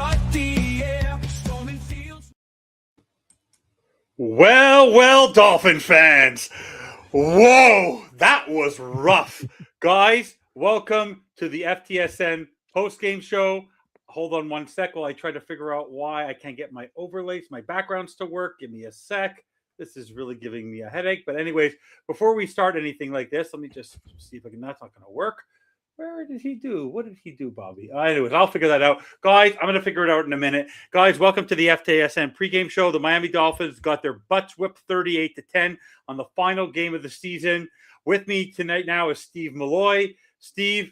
got the air, storming fields. Well, Dolphin fans. Whoa, that was rough. Guys, welcome to the FTSN post-game show. Hold on one sec while I try to figure out why I can't get my overlays, my backgrounds to work. Give me a sec. This is really giving me a headache. But anyways, before we start anything like this, let me just see if I can. That's not going to work. Where did he do? What did he do, Bobby? Anyways, I'll figure that out. Guys, I'm going to figure it out in a minute. Guys, welcome to the FTSN pregame show. The Miami Dolphins got their butts whipped 38-10 on the final game of the season. With me tonight now is Steve Malloy. Steve,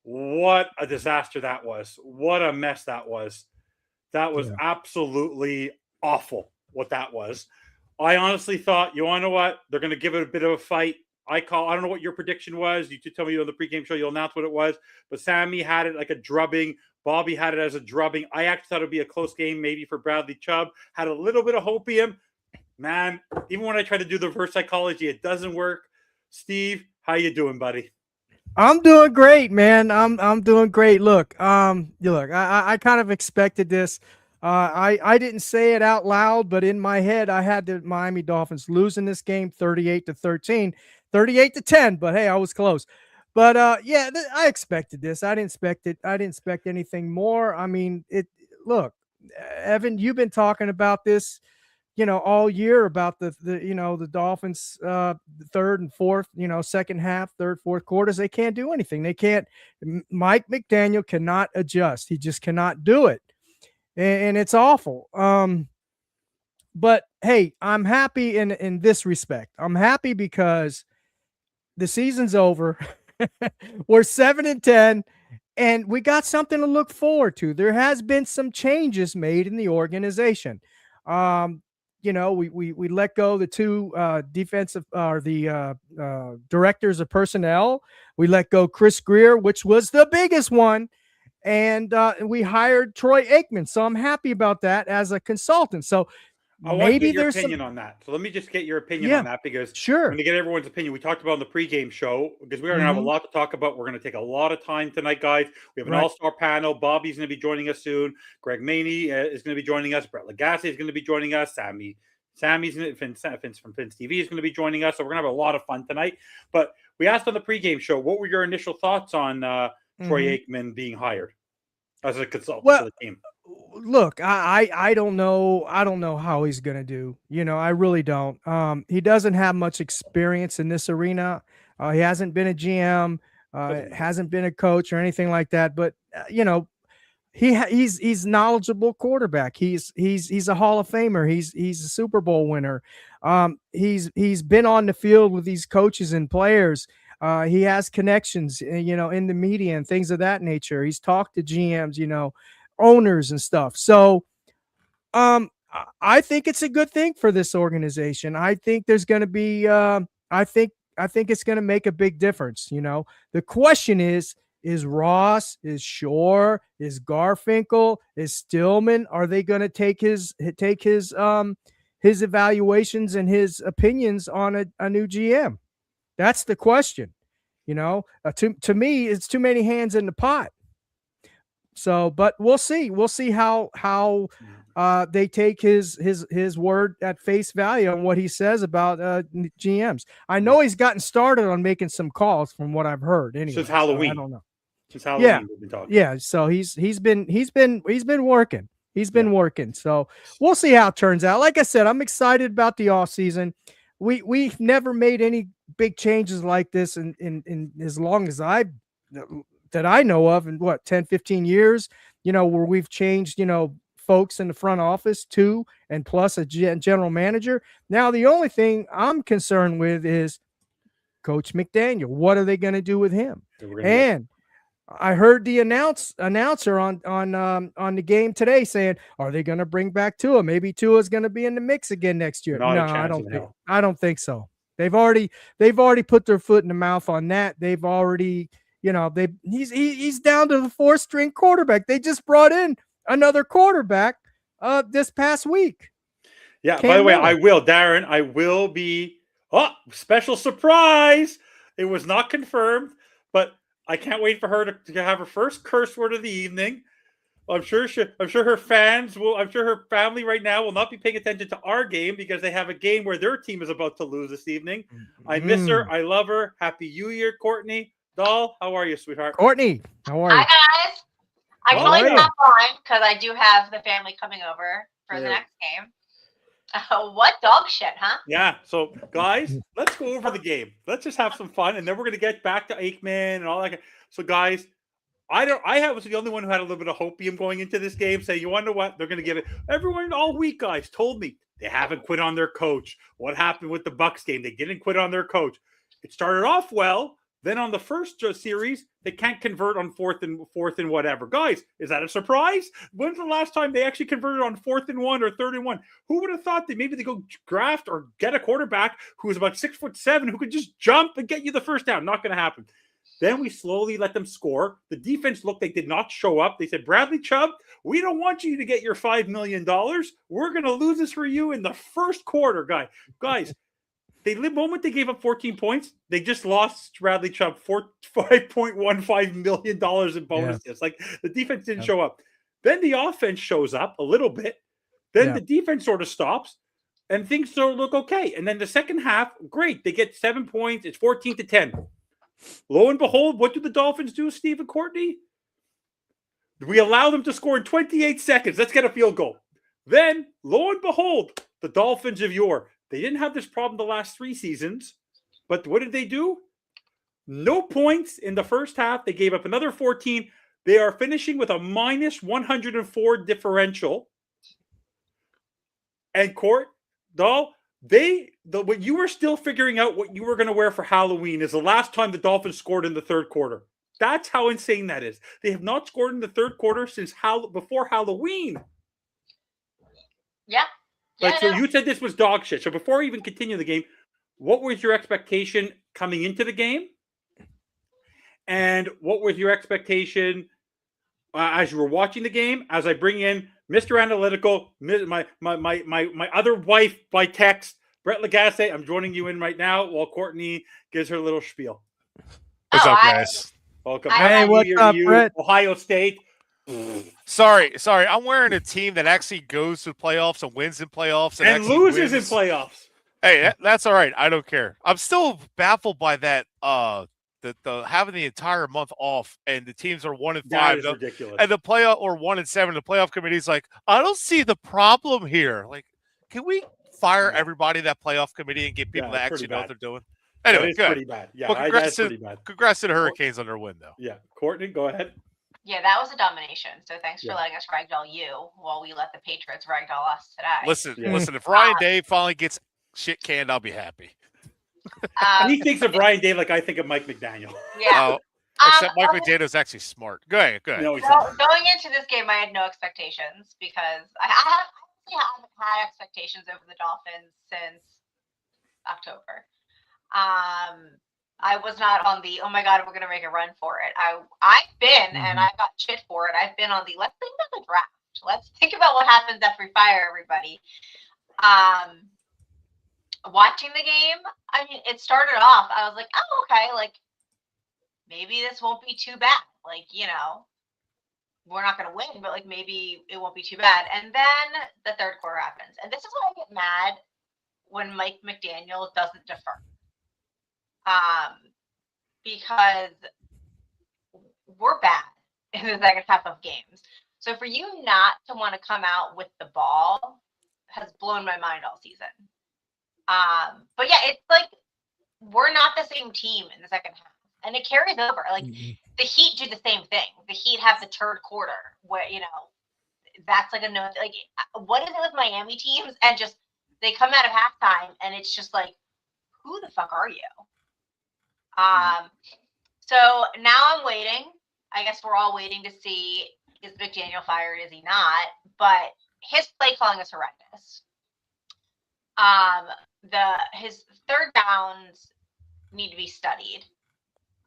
what a disaster that was. What a mess that was. That was absolutely awful what that was. I honestly thought, you want to know what? They're going to give it a bit of a fight. I don't know what your prediction was. You two tell me on the pregame show. You'll announce what it was. But Sammy had it like a drubbing. Bobby had it as a drubbing. I actually thought it would be a close game, maybe for Bradley Chubb. Had a little bit of hopium. Man, even when I try to do the reverse psychology, it doesn't work. Steve, how you doing, buddy? I'm doing great, man. I'm doing great. Look, I kind of expected this. I didn't say it out loud, but in my head, I had the Miami Dolphins losing this game 38-13. 38-10, but hey, I was close. But I expected this. I didn't expect anything more. I mean, look, Evan, you've been talking about this, all year about the Dolphins third and fourth, second half, third, fourth quarters. They can't do anything. They can't. Mike McDaniel cannot adjust. He just cannot do it. And it's awful. But hey, I'm happy in this respect. I'm happy because the season's over. We're 7-10, and we got something to look forward to. There has been some changes made in the organization. We let go the two directors of personnel. We let go Chris Greer, which was the biggest one, and we hired Troy Aikman. So I'm happy about that as a consultant. So I want to get your opinion on that. So let me just get your opinion on that, because sure, I'm going to get everyone's opinion. We talked about in the pregame show, because we're going to have a lot to talk about. We're going to take a lot of time tonight, guys. We have an all-star panel. Bobby's going to be joining us soon. Greg Maney is going to be joining us. Brett Lagasse is going to be joining us. Sammy's Vince from Vince TV is going to be joining us. So we're going to have a lot of fun tonight. But we asked on the pregame show, what were your initial thoughts on Troy Aikman being hired as a consultant for the team? Look, I don't know. I don't know how he's going to do. I really don't. He doesn't have much experience in this arena. He hasn't been a GM, hasn't been a coach or anything like that. But, he's knowledgeable quarterback. He's a Hall of Famer. He's a Super Bowl winner. He's been on the field with these coaches and players. He has connections, in the media and things of that nature. He's talked to GMs, owners and stuff. So I think it's a good thing for this organization. I think there's going to be I think it's going to make a big difference. The question is Ross, is Shore, is Garfinkel, is Stillman, are they going to take his evaluations and his opinions on a new GM? That's the question. To me, it's too many hands in the pot. So, but we'll see. We'll see how they take his word at face value on what he says about GMs. I know he's gotten started on making some calls from what I've heard. Anyway, since Halloween, I don't know. Since Halloween, we've been talking. Yeah. So he's been working. He's been working. So we'll see how it turns out. Like I said, I'm excited about the offseason. We've never made any big changes like this in as long as that I know of, in 10, 15 years, where we've changed, folks in the front office too, and plus a general manager. Now, the only thing I'm concerned with is Coach McDaniel. What are they going to do with him? And I heard the announcer on the game today saying, are they going to bring back Tua? Maybe Tua is going to be in the mix again next year. No, I don't think so. They've already put their foot in the mouth on that. They've already, he's down to the fourth string quarterback. They just brought in another quarterback this past week. Yeah. By the way, Darren, I will be special surprise. It was not confirmed, but I can't wait for her to have her first curse word of the evening. I'm sure her fans will. I'm sure her family right now will not be paying attention to our game because they have a game where their team is about to lose this evening. I miss her. I love her. Happy New Year, Courtney. Doll, how are you, sweetheart? Courtney, how are you? Hi guys. I can How only are you? stop on because I do have the family coming over for the next game. What dog shit, huh? Yeah. So, guys, let's go over the game. Let's just have some fun, and then we're gonna get back to Aikman and all that. So, guys, I was the only one who had a little bit of hopium going into this game. Saying, you wonder what they're gonna give it. Everyone all week, guys, told me they haven't quit on their coach. What happened with the Bucks game? They didn't quit on their coach. It started off well. Then on the first series, they can't convert on fourth and whatever. Guys, is that a surprise? When's the last time they actually converted on 4th and 1 or 3rd and 1? Who would have thought that maybe they go draft or get a quarterback who is about 6'7" who could just jump and get you the first down? Not going to happen. Then we slowly let them score. The defense looked like they did not show up. They said, Bradley Chubb, we don't want you to get your $5 million. We're going to lose this for you in the first quarter, guys. The moment they gave up 14 points, they just lost Bradley Chubb $5.15 million in bonuses. Yeah. Like the defense didn't show up. Then the offense shows up a little bit. Then the defense sort of stops, and things sort of look okay. And then the second half, great. They get 7 points. It's 14-10. Lo and behold, what do the Dolphins do, Steve and Courtney? We allow them to score in 28 seconds. Let's get a field goal. Then, lo and behold, the Dolphins of yore. They didn't have this problem the last 3 seasons, but what did they do? No points in the first half. They gave up another 14. They are finishing with a minus 104 differential. And Doll, when you were still figuring out what you were going to wear for Halloween is the last time the Dolphins scored in the third quarter. That's how insane that is. They have not scored in the third quarter since before Halloween. Yeah. Like, so you said this was dog shit. So before we even continue the game, what was your expectation coming into the game? And what was your expectation as you were watching the game? As I bring in Mr. Analytical, my other wife by text, Brett Lagasse. I'm joining you in right now while Courtney gives her little spiel. What's up, guys? Welcome. Hey, what's up, Brett? Ohio State. Sorry. I'm wearing a team that actually goes to playoffs and wins in playoffs and loses in playoffs. Hey, that's all right. I don't care. I'm still baffled by that. The having the entire month off and the teams are 1-5. That is ridiculous. And the playoff or 1-7. The playoff committee's like, I don't see the problem here. Like, can we fire everybody in that playoff committee and get people that actually know what they're doing? Anyway, good. Pretty bad. Yeah, well, congrats to the Hurricanes on their win, though. Yeah, Courtney, go ahead. Yeah, that was a domination. So thanks for letting us ragdoll you while we let the Patriots ragdoll us today. Listen. If Ryan Day finally gets shit canned, I'll be happy. He thinks of Ryan Day like I think of Mike McDaniel. Yeah. Except Mike McDaniel's actually smart. Go ahead. No, he's not. Going into this game, I had no expectations because I haven't had expectations over the Dolphins since October. I was not on the, oh my God, we're going to make a run for it. I've been, and I got shit for it. I've been on the, let's think about the draft. Let's think about what happens after we fire everybody. Watching the game, I mean, it started off, I was like, oh, okay, like, maybe this won't be too bad. Like, we're not going to win, but, like, maybe it won't be too bad. And then the third quarter happens. And this is when I get mad when Mike McDaniel doesn't defer. Because we're bad in the second half of games. So for you not to want to come out with the ball has blown my mind all season. But yeah, it's like we're not the same team in the second half. And it carries over. Like the Heat do the same thing. The Heat have the third quarter where, that's like a no. Like, what is it with Miami teams? And just they come out of halftime and it's just like, who the fuck are you? So now I'm waiting. I guess we're all waiting to see, is McDaniel fired? Is he not? But his play calling is horrendous. His third downs need to be studied.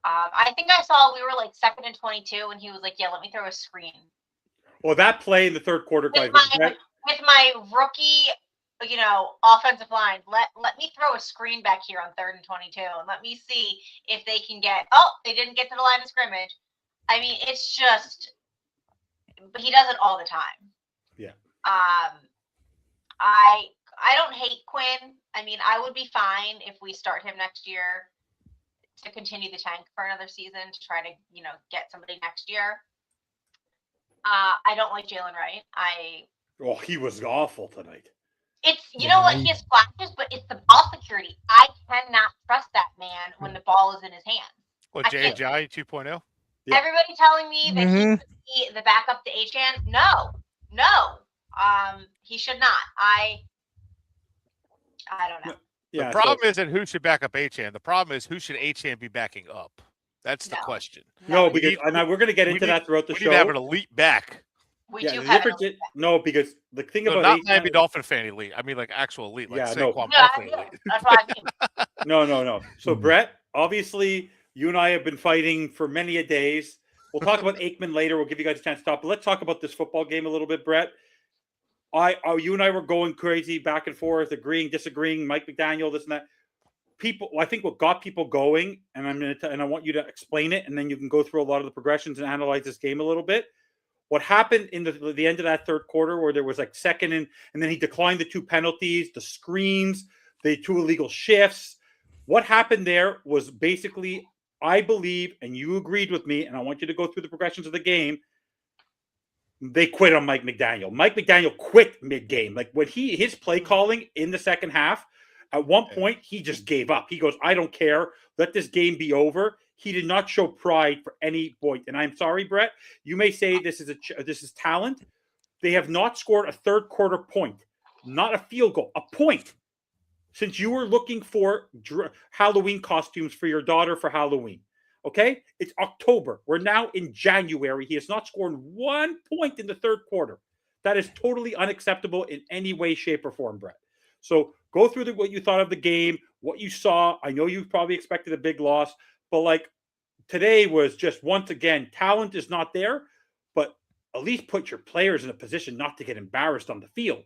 I think I saw we were like 2nd and 22, and he was like, "Yeah, let me throw a screen." Well, that play in the third quarter, with my rookie, offensive line, let me throw a screen back here on 3rd and 22, and let me see if they can get. Oh, they didn't get to the line of scrimmage. I mean, it's just but he does it all the time. Yeah. I don't hate Quinn. I mean, I would be fine if we start him next year to continue the tank for another season to try to, get somebody next year. I don't like Jalen Wright. Well, he was awful tonight. It's you know what, he has flashes, but it's the ball security. I cannot trust that man when the ball is in his hands. What, J.J. 2.0? Yeah. Everybody telling me that he should be the backup to Achane. No. He should not. I don't know. Yeah, the problem isn't who should back up Achane. The problem is who should Achane be backing up. That's the question. No, because we're going to get into that throughout the show. We need to have an elite back. We do have an elite back. No, because the thing about not Achane, Miami Dolphin fan elite. I mean, like actual elite. Like Saquon Barkley elite. That's what I mean. No. So Brett, obviously, you and I have been fighting for many a days. We'll talk about Aikman later. We'll give you guys a chance to talk. But let's talk about this football game a little bit, Brett. You and I were going crazy back and forth, agreeing, disagreeing. Mike McDaniel, this and that. I think what got people going, and I want you to explain it, and then you can go through a lot of the progressions and analyze this game a little bit. What happened in the end of that third quarter, where there was like second and then he declined the 2 penalties, the screens, the 2 illegal shifts. What happened there was basically, I believe, and you agreed with me, and I want you to go through the progressions of the game. They quit on Mike McDaniel. Mike McDaniel quit mid-game. Like when his play calling in the second half, at one point he just gave up. He goes, I don't care. Let this game be over. He did not show pride for any point. And I'm sorry, Brett. You may say this is talent. They have not scored a third quarter point, not a field goal, a point, since you were looking for Halloween costumes for your daughter for Halloween. Okay? It's October. We're now in January. He has not scored 1 point in the third quarter. That is totally unacceptable in any way, shape, or form, Brett. So go through what you thought of the game, what you saw. I know you probably expected a big loss, but like today was just, once again, talent is not there, but at least put your players in a position not to get embarrassed on the field.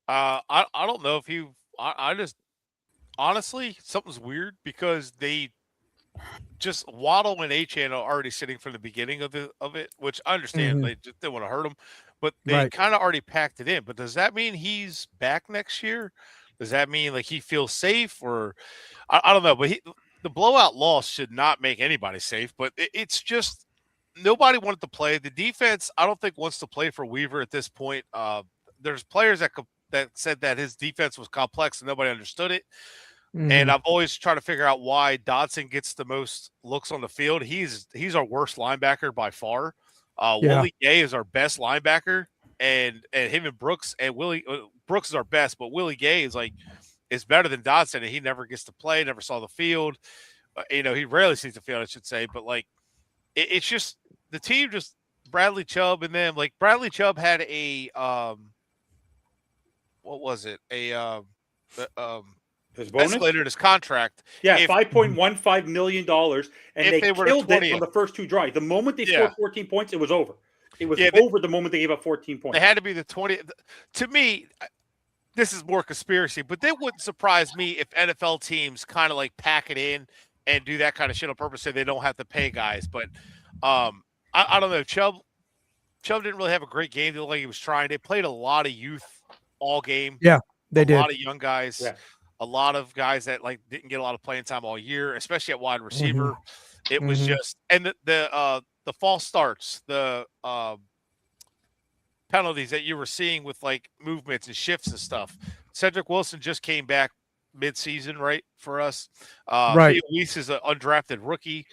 I don't know if I just honestly, something's weird because they just Waddle and Achane are already sitting from the beginning of it, which I understand they just didn't want to hurt him, but they kind of already packed it in. But does that mean he's back next year? Does that mean like he feels safe, or I don't know? But the blowout loss should not make anybody safe. But it's just nobody wanted to play. The defense, I don't think, wants to play for Weaver at this point. There's players that said that his defense was complex and nobody understood it. And I've always tried to figure out why Dodson gets the most looks on the field. He's our worst linebacker by far. Willie Gay is our best linebacker, and him and Brooks and Brooks is our best, but Willie Gay is better than Dodson, and he never gets to play, never saw the field. He rarely sees the field, I should say. But like, it's just the team, just Bradley Chubb and them. Like Bradley Chubb had a what was it? His bonus? Escalated his contract. Yeah, $5.15 million. And they killed it on the first 2 drives. The moment they scored 14 points, it was over. It was over the moment they gave up 14 points. They had to be the 20. To me, this is more conspiracy, but it wouldn't surprise me if NFL teams kind of like pack it in and do that kind of shit on purpose so they don't have to pay guys. But I don't know. Chubb didn't really have a great game. It looked like he was trying. They played a lot of youth all game. Yeah, they did. A lot of young guys. Yeah. A lot of guys that like didn't get a lot of playing time all year, especially at wide receiver. It was just, and the false starts, the penalties that you were seeing with like movements and shifts and stuff. Cedric Wilson just came back mid-season, right, for us. Right. Weiss is an undrafted rookie.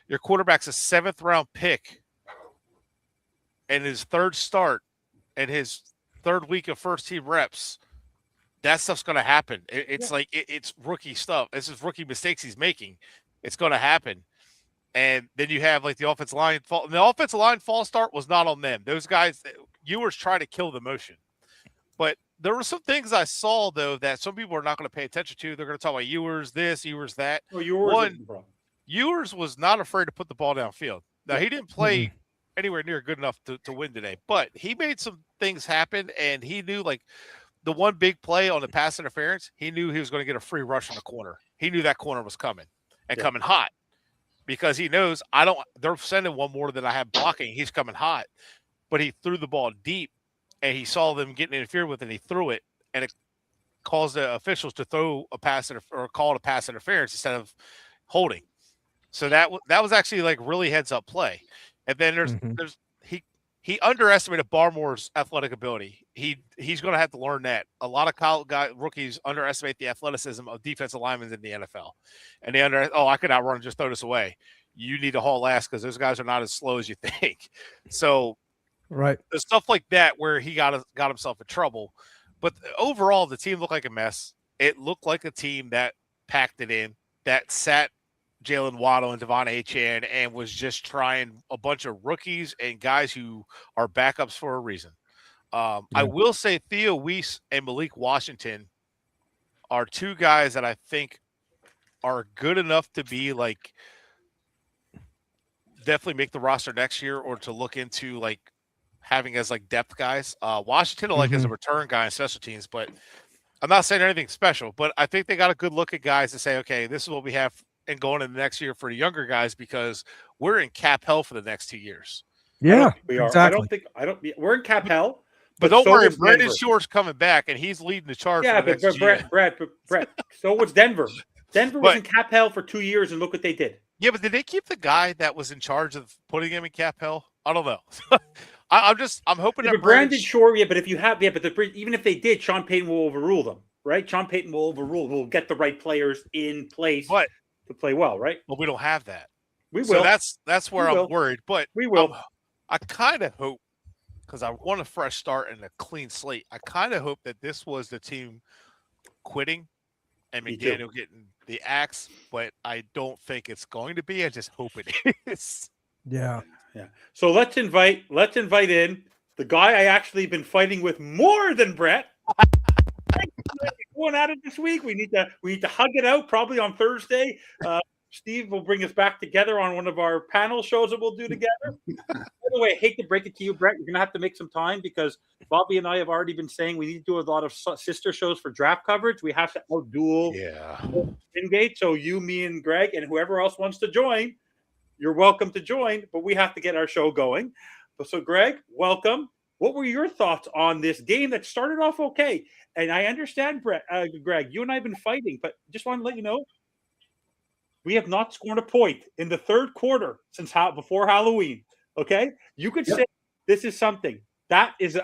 Your quarterback's a 7th-round pick, and his 3rd start and his 3rd week of first-team reps. That stuff's going to happen. It's like it's rookie stuff. This is rookie mistakes he's making. It's going to happen. And then you have like the offensive line fall. And the offensive line false start was not on them. Those guys, Ewers trying to kill the motion. But there were some things I saw, though, that some people are not going to pay attention to. They're going to talk about Ewers this, Ewers that. Well, Ewers was not afraid to put the ball downfield. Now, he didn't play anywhere near good enough to win today. But he made some things happen, and he knew, like, the one big play on the pass interference, he knew he was going to get a free rush in the corner. He knew that corner was coming and coming hot because he knows they're sending one more than I have blocking. He's coming hot. but he threw the ball deep, and he saw them getting interfered with, and he threw it, and it caused the officials to throw a pass or call it a pass interference instead of holding. So that was actually like really heads up play. And then there's he underestimated Barmore's athletic ability. He's going to have to learn that. A lot of rookies underestimate the athleticism of defensive linemen in the NFL, and I could outrun and just throw this away. You need to haul ass because those guys are not as slow as you think. So, Right. there's stuff like that where he got himself in trouble. But overall, the team looked like a mess. It looked like a team that packed it in, that sat Jalen Waddle and Devon Achane and was just trying a bunch of rookies and guys who are backups for a reason. I will say Theo Weiss and Malik Washington are two guys that I think are good enough to be like definitely make the roster next year or to look into like having as like depth guys. Washington I like as a return guy in special teams, but I'm not saying anything special, but I think they got a good look at guys to say, okay, this is what we have and going into the next year for the younger guys because we're in cap hell for the next 2 years. Yeah, We are. exactly. We're in cap hell. But don't so worry, is Brandon Denver. Shore's coming back and he's leading the charge. Yeah, for the but next Brett, GM. so was Denver. Denver was But- in cap hell for 2 years, and look what they did. Yeah, but did they keep the guy that was in charge of putting him in cap hell? I don't know. I'm hoping Yeah, that but Brandon Shore, but if you have, even if they did, Sean Payton will overrule them, right? Sean Payton will get the right players in place But to play well, right? we don't have that. We So will. that's where We I'm will. worried. But We will. I kind of hope because I want a fresh start and a clean slate. I kind of hope that this was the team quitting and Me too. McDaniel getting the axe, but I don't think it's going to be. I just hope it is. Yeah. So let's invite in the guy I actually been fighting with more than Brett. Going at it this week. We need to hug it out probably on Thursday. Steve will bring us back together on one of our panel shows that we'll do together. By the way, I hate to break it to you, Brett. You're going to have to make some time because Bobby and I have already been saying we need to do a lot of sister shows for draft coverage. We have to outduel Spingate. So you, me, and Greg, and whoever else wants to join, you're welcome to join, but we have to get our show going. So, Greg, welcome. What were your thoughts on this game that started off okay? And I understand, Greg, you and I have been fighting, but just want to let you know, we have not scored a point in the third quarter since before Halloween. Okay, you could say this is something that is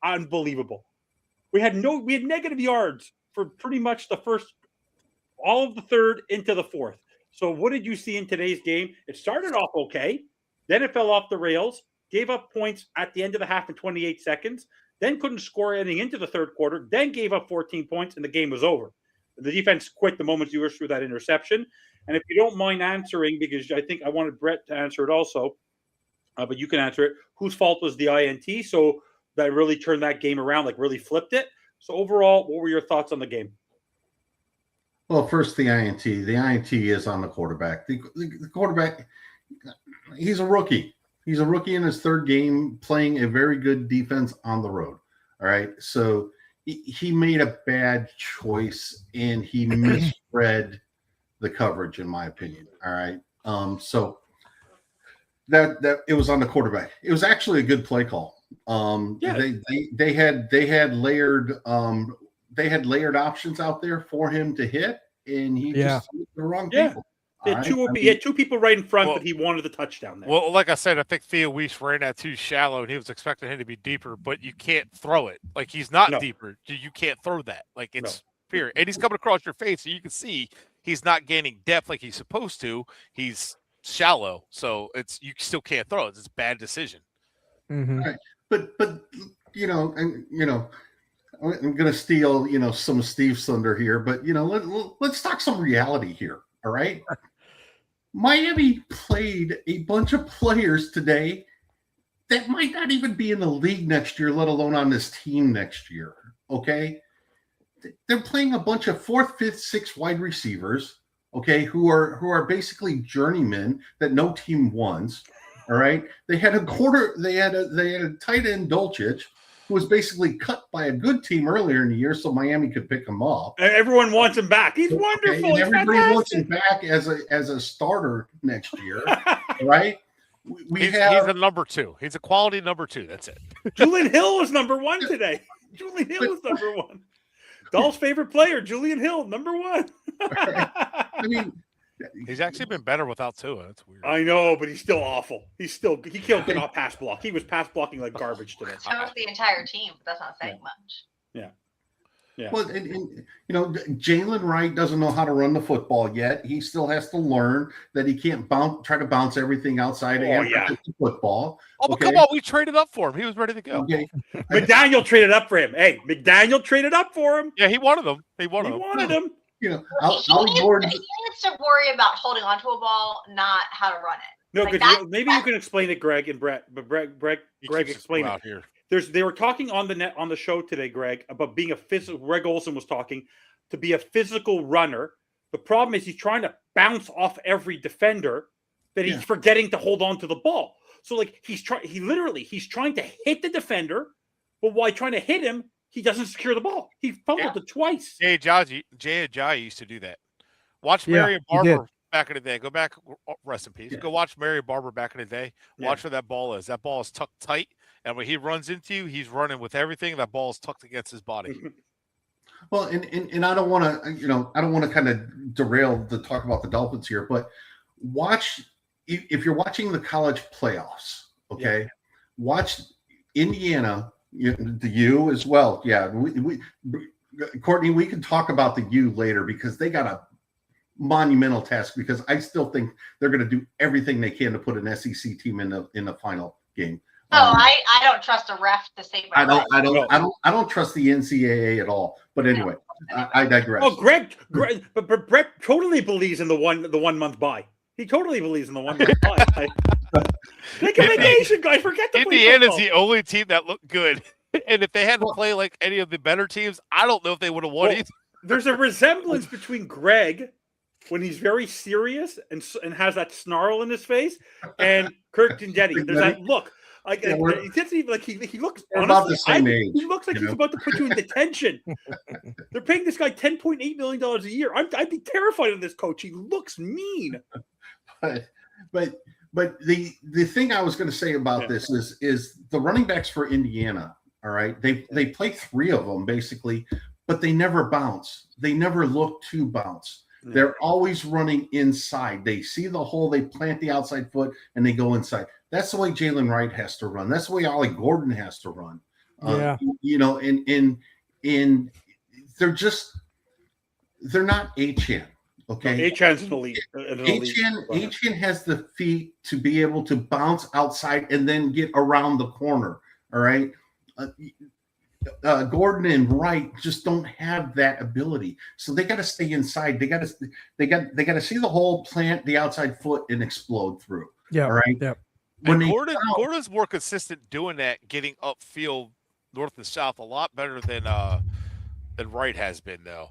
unbelievable. We had negative yards for pretty much all of the third into the fourth. So what did you see in today's game? It started off okay, then it fell off the rails, gave up points at the end of the half in 28 seconds, then couldn't score anything into the third quarter, then gave up 14 points, and the game was over. The defense quit the moment you threw that interception. And if you don't mind answering, because I think I wanted Brett to answer it also, but you can answer it. Whose fault was the INT? So that really turned that game around, like really flipped it. So overall, what were your thoughts on the game? Well, first the INT. The INT is on the quarterback. The quarterback, he's a rookie. He's a rookie in his third game playing a very good defense on the road. All right. So he made a bad choice and he misread the coverage, in my opinion. All right. So that it was on the quarterback. It was actually a good play call. They had layered options out there for him to hit, and he just hit the wrong people. He had two people right in front, but he wanted the touchdown there. Well, like I said, I think Theo Weiss ran that too shallow, and he was expecting him to be deeper, but you can't throw it. Like, he's not deeper. You can't throw that. Like, it's period. And he's coming across your face, so you can see he's not gaining depth like he's supposed to. He's shallow, so you still can't throw it. It's a bad decision. Mm-hmm. Right. But I'm going to steal, some of Steve's thunder here, but, let's talk some reality here. All right. Miami played a bunch of players today that might not even be in the league next year, let alone on this team next year. Okay. They're playing a bunch of fourth, fifth, sixth wide receivers. Okay. Who are basically journeymen that no team wants. All right. They had a tight end Dolchich, who was basically cut by a good team earlier in the year so Miami could pick him up. Everyone wants him back. He's wonderful. And He's everybody fantastic. wants him back as a starter next year, right? we He's have a number 2. He's a quality number 2. That's it. Julian Hill was number 1 today. Julian Hill was number 1. Doll's favorite player, Julian Hill, number 1. I mean, He's actually been better without Tua. That's weird. I know, but he's still awful. He cannot pass block. He was pass blocking like garbage today. So was the entire team, but that's not saying much. Yeah. well, Jalen Wright doesn't know how to run the football yet. He still has to learn that he can't try to bounce everything outside and protect the football. Oh, but come on, we traded up for him. He was ready to go. Okay. McDaniel traded up for him. Hey, McDaniel traded up for him. Yeah, he wanted him. He He wanted him. wanted him. You know, He needs to worry about holding onto a ball, not how to run it. No, Like because maybe you can explain it, Greg and Brett. But Greg keeps explain out it. here. They were talking on the show today, Greg, about being a physical. Greg Olson was talking to be a physical runner. The problem is he's trying to bounce off every defender that he's forgetting to hold on to the ball. So like he's trying to hit the defender, but while trying to hit him, he doesn't secure the ball. He fumbled it twice. Jay Ajayi used to do that. Watch Yeah, Marion he did. Barber back in the day. Go back, rest in peace. Yeah. Go watch Marion Barber back in the day. Watch Yeah. where that ball is. That ball is tucked tight, and when he runs into you, he's running with everything. That ball is tucked against his body. well, and I don't want to kind of derail the talk about the Dolphins here, but watch if you're watching the college playoffs, okay? Watch Indiana, the U as well. Yeah, Courtney, we can talk about the U later because they got a monumental task because I still think they're going to do everything they can to put an SEC team in the final game. I don't trust a ref to save my life. I don't trust the NCAA at all. But anyway, I digress. Oh, Greg, but Brett totally believes in the 1 month bye. He totally believes in the 1 month bye. Take a vacation, guys. Forget the Indiana's the only team that looked good. And if they had to play like any of the better teams, I don't know if they would have won either. There's a resemblance between Greg when he's very serious and has that snarl in his face, and Kirk Dendetti. There's that look. Like he looks about the honestly, same age. He looks like he's about to put you in detention. They're paying this guy $10.8 million a year. I'd be terrified of this coach. He looks mean. But the thing I was going to say about this is the running backs for Indiana. All right, they play 3 of them basically, but they never bounce. They never look to bounce. They're always running inside. They see the hole, they plant the outside foot, and they go inside. That's the way Jalen Wright has to run. That's the way Ollie Gordon has to run. And they're not Achane. Okay, Achane's an elite. Achane has the feet to be able to bounce outside and then get around the corner. All right. Gordon and Wright just don't have that ability, so they got to stay inside. They got to see the hole, plant the outside foot, and explode through. Yeah, all right. Yeah. And Gordon's more consistent doing that, getting upfield, north and south, a lot better than Wright has been, though.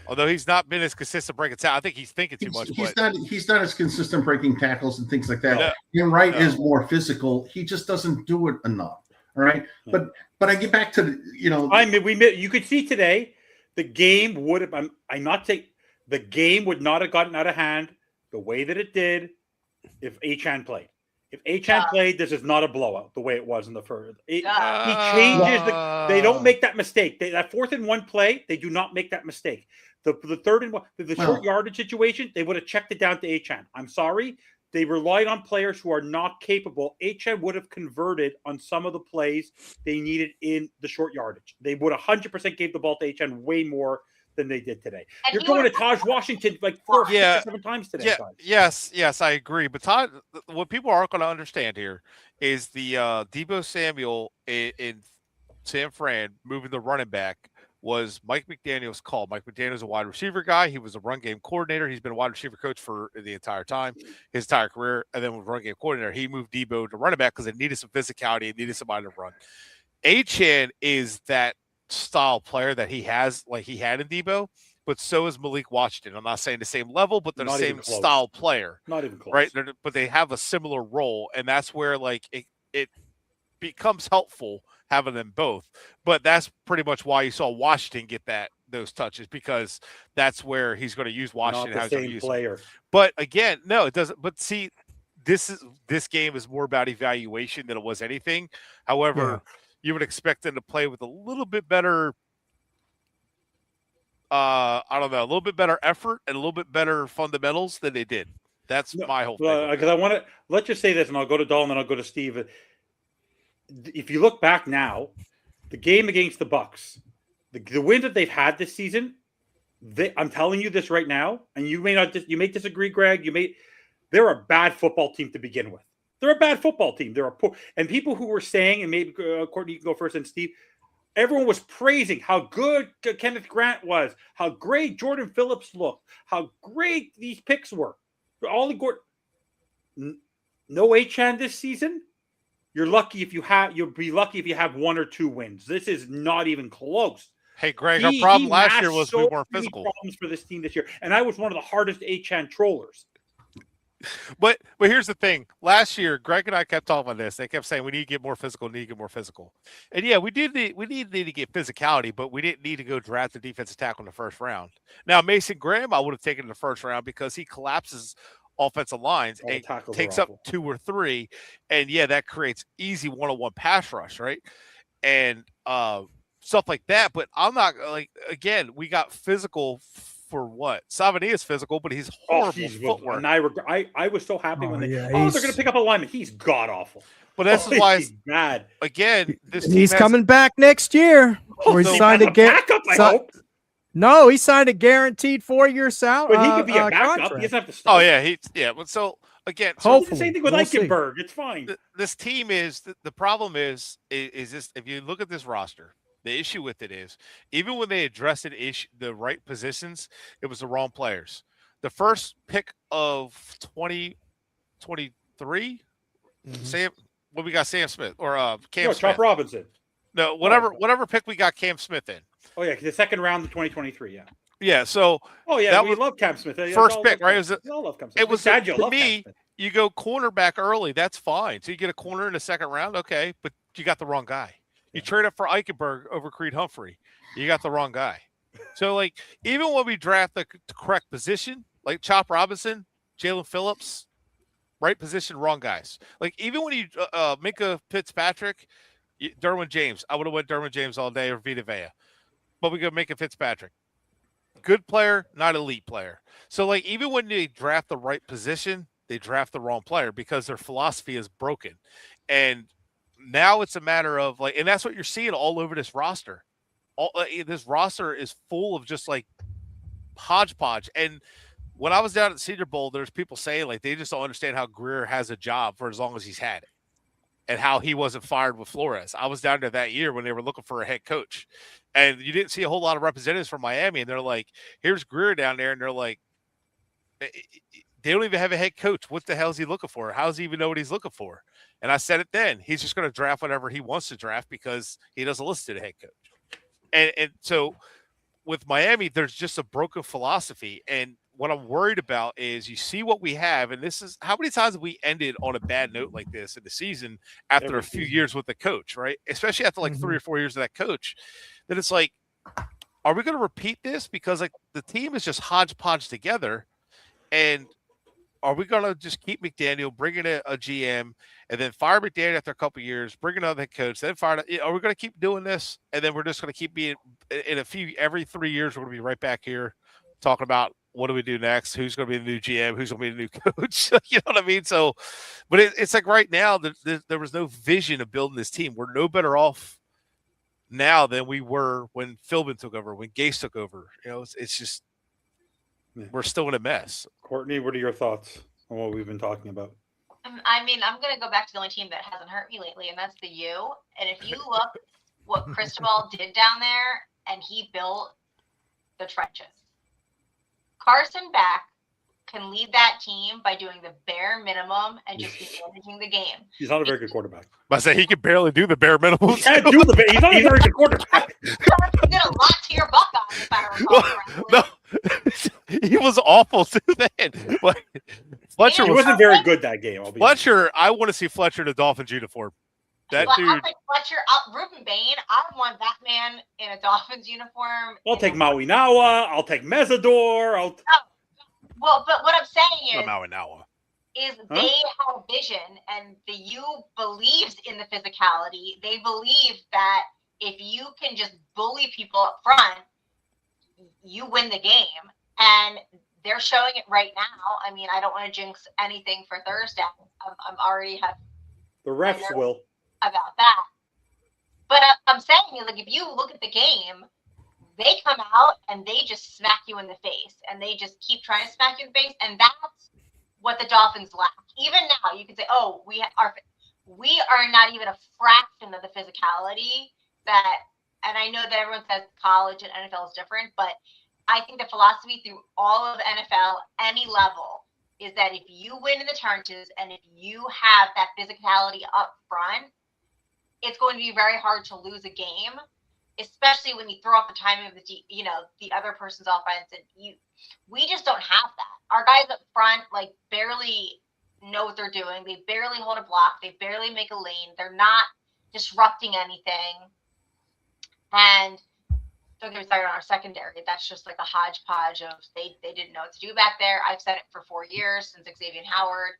Although he's not been as consistent breaking tackles. I think he's thinking too much. He's not as consistent breaking tackles and things like that. And Wright is more physical. He just doesn't do it enough. All right, but I get back to you could see today the game would have. The game would not have gotten out of hand the way that it did if Achane played. If Achane played, this is not a blowout the way it was in the first. He changes they don't make that mistake. That 4th and 1 play, they do not make that mistake. The 3rd and 1, the short yardage situation, they would have checked it down to Achane. I'm sorry. They relied on players who are not capable. Achane would have converted on some of the plays they needed in the short yardage. They would 100% gave the ball to Achane way more than they did today. And You're going to Taj Washington like 4 or 6 or 7 times today. Yes, I agree. But Todd, what people aren't going to understand here is the Deebo Samuel in San Fran moving the running back was Mike McDaniel's call. Mike McDaniel's a wide receiver guy. He was a run game coordinator. He's been a wide receiver coach for the entire time, his entire career. And then with run game coordinator, he moved Deebo to running back because it needed some physicality. It needed somebody to run. Achane is that style player that he has, like he had in Deebo, but so is Malik Washington. I'm not saying the same level, but they're the same style player. Not even close. Right? But they have a similar role. And that's where like it becomes helpful having them both. But that's pretty much why you saw Washington get those touches, because that's where he's going to use Washington. Not the same player. But again, no, it doesn't. But see, this game is more about evaluation than it was anything. However, you would expect them to play with a little bit better. I don't know, a little bit better effort and a little bit better fundamentals than they did. That's my whole thing. Because I want to let's just say this, and I'll go to Dalton, and I'll go to Steve. If you look back now, the game against the Bucks, the wins that they've had this season, I'm telling you this right now, and you may disagree, Greg. They're a bad football team to begin with. They're a bad football team. They're a poor, and people who were saying, and maybe Courtney, you can go first, and Steve. Everyone was praising how good Kenneth Grant was, how great Jordan Phillips looked, how great these picks were. Ollie Gordon, no H-Chan this season. You'll be lucky if you have 1 or 2 wins. This is not even close. Hey, Greg, our problem last year was we weren't many physical. Problems for this team this year, and I was one of the hardest H-Chan trollers. But here's the thing. Last year, Greg and I kept talking about this. They kept saying we need to get more physical, And yeah, we need to get physicality, but we didn't need to go draft the defensive tackle in the first round. Now, Mason Graham, I would have taken in the first round because he collapses offensive lines and takes up 2 or 3. And yeah, that creates easy one-on-one pass rush, right? And stuff like that. But I'm not again, we got physical for what? Savani is physical, but he's horrible footwork. And I was so happy when they're going to pick up a lineman. He's god awful. But that's why he's bad. Again, he's coming back next year. Or he signed a backup. I hope. No, he signed a guaranteed 4-year salary. But he could be a backup. Contract. He doesn't have to start. Oh yeah, But so again, the same thing with Eichenberg. It's fine. This team is the problem is this. If you look at this roster. The issue with it is, even when they addressed the right positions, it was the wrong players. The first pick of 2023, Sam Smith or Cam Smith. Chop Robinson. No, whatever pick we got Cam Smith in. Oh yeah, the second round of 2023. Yeah. Yeah. So. Oh yeah, we love Cam Smith. First pick, right? It was sad. To me, you go cornerback early. That's fine. So you get a corner in the second round, okay, but you got the wrong guy. You trade up for Eichenberg over Creed Humphrey. You got the wrong guy. So, even when we draft the correct position, like Chop Robinson, Jalen Phillips, right position, wrong guys. Even when you Minka Fitzpatrick, Derwin James, I would have went Derwin James all day or Vita Vea. But we go Minka Fitzpatrick. Good player, not elite player. So, even when they draft the right position, they draft the wrong player because their philosophy is broken. And now it's a matter of and that's what you're seeing all over this roster. This roster is full of just hodgepodge. And when I was down at the Senior Bowl, there's people saying they just don't understand how Greer has a job for as long as he's had it, and how he wasn't fired with Flores. I was down there that year when they were looking for a head coach, and you didn't see a whole lot of representatives from Miami. And they're like, "Here's Greer down there," and they're like, they don't even have a head coach. What the hell is he looking for? How does he even know what he's looking for? And I said it then. He's just going to draft whatever he wants to draft because he doesn't listen to the head coach. And so with Miami, there's just a broken philosophy. And what I'm worried about is you see what we have. And this is how many times have we ended on a bad note like this in the season after a few years with the coach, right? Especially after 3 or 4 years of that coach. Then it's are we going to repeat this? Because the team is just hodgepodge together. And are we going to just keep McDaniel, bring in a GM, and then fire McDaniel after a couple of years, bring another head coach, then fire? Are we going to keep doing this? And then we're just going to keep being every 3 years, we're going to be right back here talking about what do we do next? Who's going to be the new GM? Who's going to be the new coach? You know what I mean? So, but it's right now, there was no vision of building this team. We're no better off now than we were when Philbin took over, when Gase took over. It's just, we're still in a mess. Courtney, what are your thoughts on what we've been talking about? I'm going to go back to the only team that hasn't hurt me lately, and that's the U. And if you look what Cristobal did down there, and he built the trenches. Carson Beck can lead that team by doing the bare minimum and just managing the game. He's not a very good quarterback. I say he can barely do the bare minimum. He can't do the he's not a very good quarterback. You did a lot to your Buckeyes, if I recall correctly. No, he was awful too then. But Fletcher he wasn't very good that game. Fletcher, I want to see Fletcher in a Dolphins uniform. That dude. I'll take Fletcher, Ruben Bain. I want that man in a Dolphins uniform. I'll take Maui Nawa. I'll take Mesador. Well, but what I'm saying is Huh? they have vision, and the U believes in the physicality. They believe that if you can just bully people up front, you win the game. And they're showing it right now. I mean, I don't want to jinx anything for Thursday. I'm already have The refs nerves will. about that. But I'm saying, like, if you look at the game, they come out and they just smack you in the face, and they just keep trying to smack you in the face, and that's what the Dolphins lack. Even now, you can say, "Oh, we are not even a fraction of the physicality that." And I know that everyone says college and NFL is different, but I think the philosophy through all of NFL, any level, is that if you win in the trenches and if you have that physicality up front, it's going to be very hard to lose a game, especially when you throw off the timing of the other person's offense. And we just don't have that. Our guys up front, like, barely know what they're doing. They barely hold a block. They barely make a lane. They're not disrupting anything. And don't get me started on our secondary. That's just like a hodgepodge of they didn't know what to do back there. I've said it for 4 years, since Xavier Howard,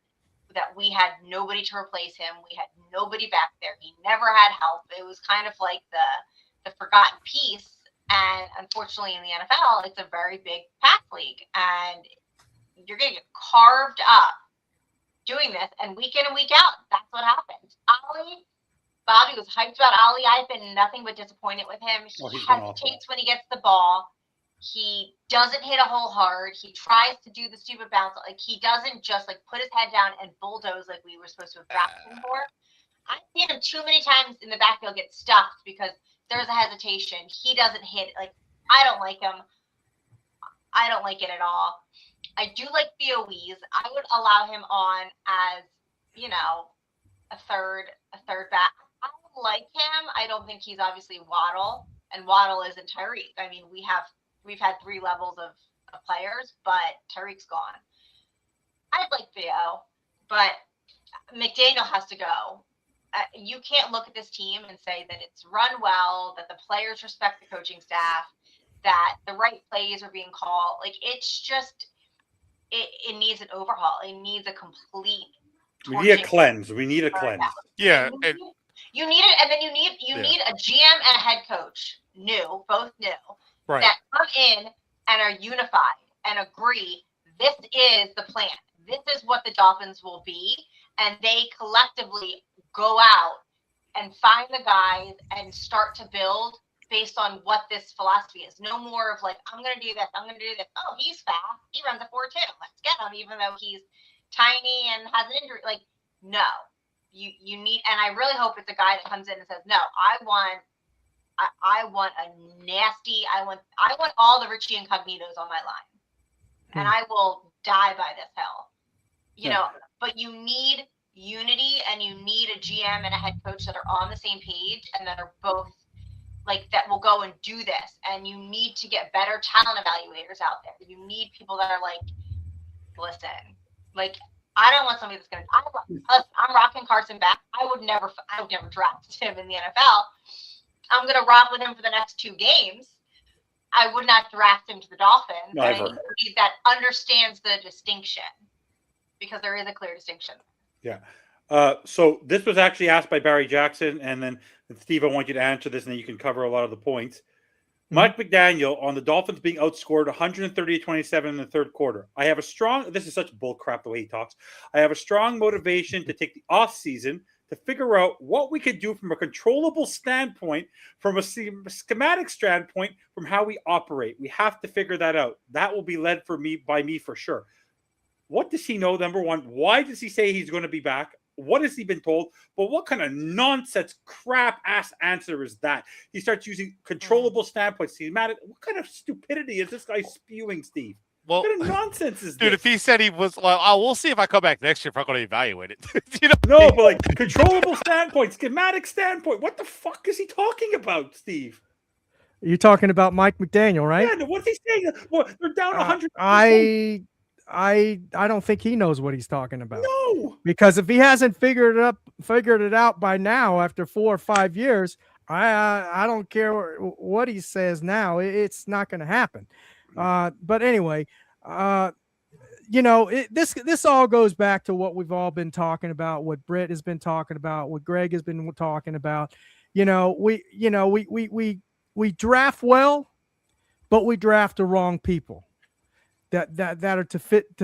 that we had nobody to replace him. We had nobody back there. He never had help. It was kind of like the forgotten piece. And unfortunately, in the NFL, it's a very big pass league, and you're going to get carved up doing this. And week in and week out, that's what happens. Bobby was hyped about Ollie. I've been nothing but disappointed with him. He hesitates when he gets the ball. He doesn't hit a hole hard. He tries to do the stupid bounce. Like, he doesn't just like put his head down and bulldoze like we were supposed to have drafted him for. I've seen him too many times in the backfield get stuffed because there's a hesitation. He doesn't hit. Like, I don't like him. I don't like it at all. I do like Theo Wees. I would allow him on as, a third back. I like him. I don't think he's obviously Waddle, and Waddle isn't Tyreek. I mean, we've had 3 levels of players, but Tyreek's gone. I'd like Theo, but McDaniel has to go. You can't look at this team and say that it's run well, that the players respect the coaching staff, that the right plays are being called. Like, it's just, it needs an overhaul. It needs a complete. We need a cleanse. We need a cleanse. Yeah, you need it, and then you need a GM and a head coach, both new, right, that come in and are unified and agree this is the plan. This is what the Dolphins will be, and they collectively go out and find the guys and start to build based on what this philosophy is. No more of like, I'm going to do this, I'm going to do this. Oh, he's fast. He runs a 4.2. Let's get him, even though he's tiny and has an injury. Like, no. You need, and I really hope it's a guy that comes in and says, no, I want a nasty, I want all the Richie Incognitos on my line. And I will die by this hill. But you need unity, and you need a GM and a head coach that are on the same page and that are both like, that will go and do this. And you need to get better talent evaluators out there. You need people that are like, listen, like, I don't want somebody that's going to. I'm rocking Carson back. I would never draft him in the NFL. I'm going to rock with him for the next 2 games. I would not draft him to the Dolphins. But I need somebody that understands the distinction, because there is a clear distinction. Yeah. So this was actually asked by Barry Jackson, and then Steve, I want you to answer this, and then you can cover a lot of the points. Mike McDaniel on the Dolphins being outscored 130-27 in the third quarter. I have a strong, this is such bull crap the way he talks. I have a strong motivation to take the off season to figure out what we could do from a controllable standpoint, from a schematic standpoint, from how we operate. We have to figure that out. That will be led by me for sure. What does he know? Number one, why does he say he's going to be back? What has he been told? But what kind of nonsense, crap ass answer is that? He starts using controllable standpoints. What kind of stupidity is this guy spewing, Steve? Well, what kind of nonsense is dude, this? if he said he was, we'll see if I come back next year if I'm going to evaluate it. No, but like controllable standpoint, schematic standpoint. What the fuck is he talking about, Steve? You're talking about Mike McDaniel, right? Yeah, what's he saying? Well, they're down 100. I don't think he knows what he's talking about. No, because if he hasn't figured it out by now after 4 or 5 years, I don't care what he says now. It's not going to happen. But anyway, this all goes back to what we've all been talking about, what Britt has been talking about, what Greg has been talking about. We draft well, but we draft the wrong people that are to fit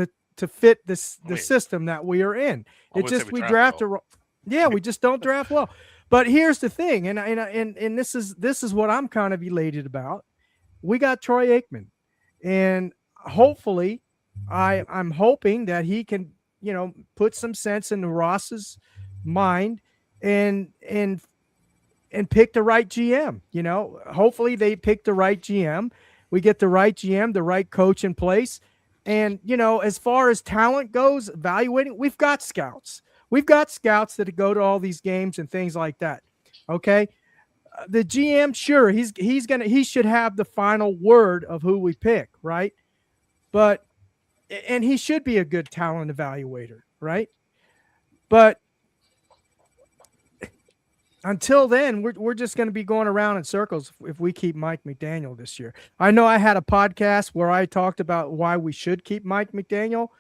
the system that we are in. I It wouldn't say just we we draft draft we just don't draft well. But here's the thing, and this is what I'm kind of elated about. We got Troy Aikman, and hopefully, I'm hoping that he can put some sense into Ross's mind and pick the right GM. Hopefully they pick the right GM. We get the right GM, the right coach in place. And, as far as talent goes, evaluating, we've got scouts. We've got scouts that go to all these games and things like that. Okay. The GM, sure, he should have the final word of who we pick, right? And he should be a good talent evaluator, right? But until then, we're just going to be going around in circles if we keep Mike McDaniel this year. I know I had a podcast where I talked about why we should keep Mike McDaniel.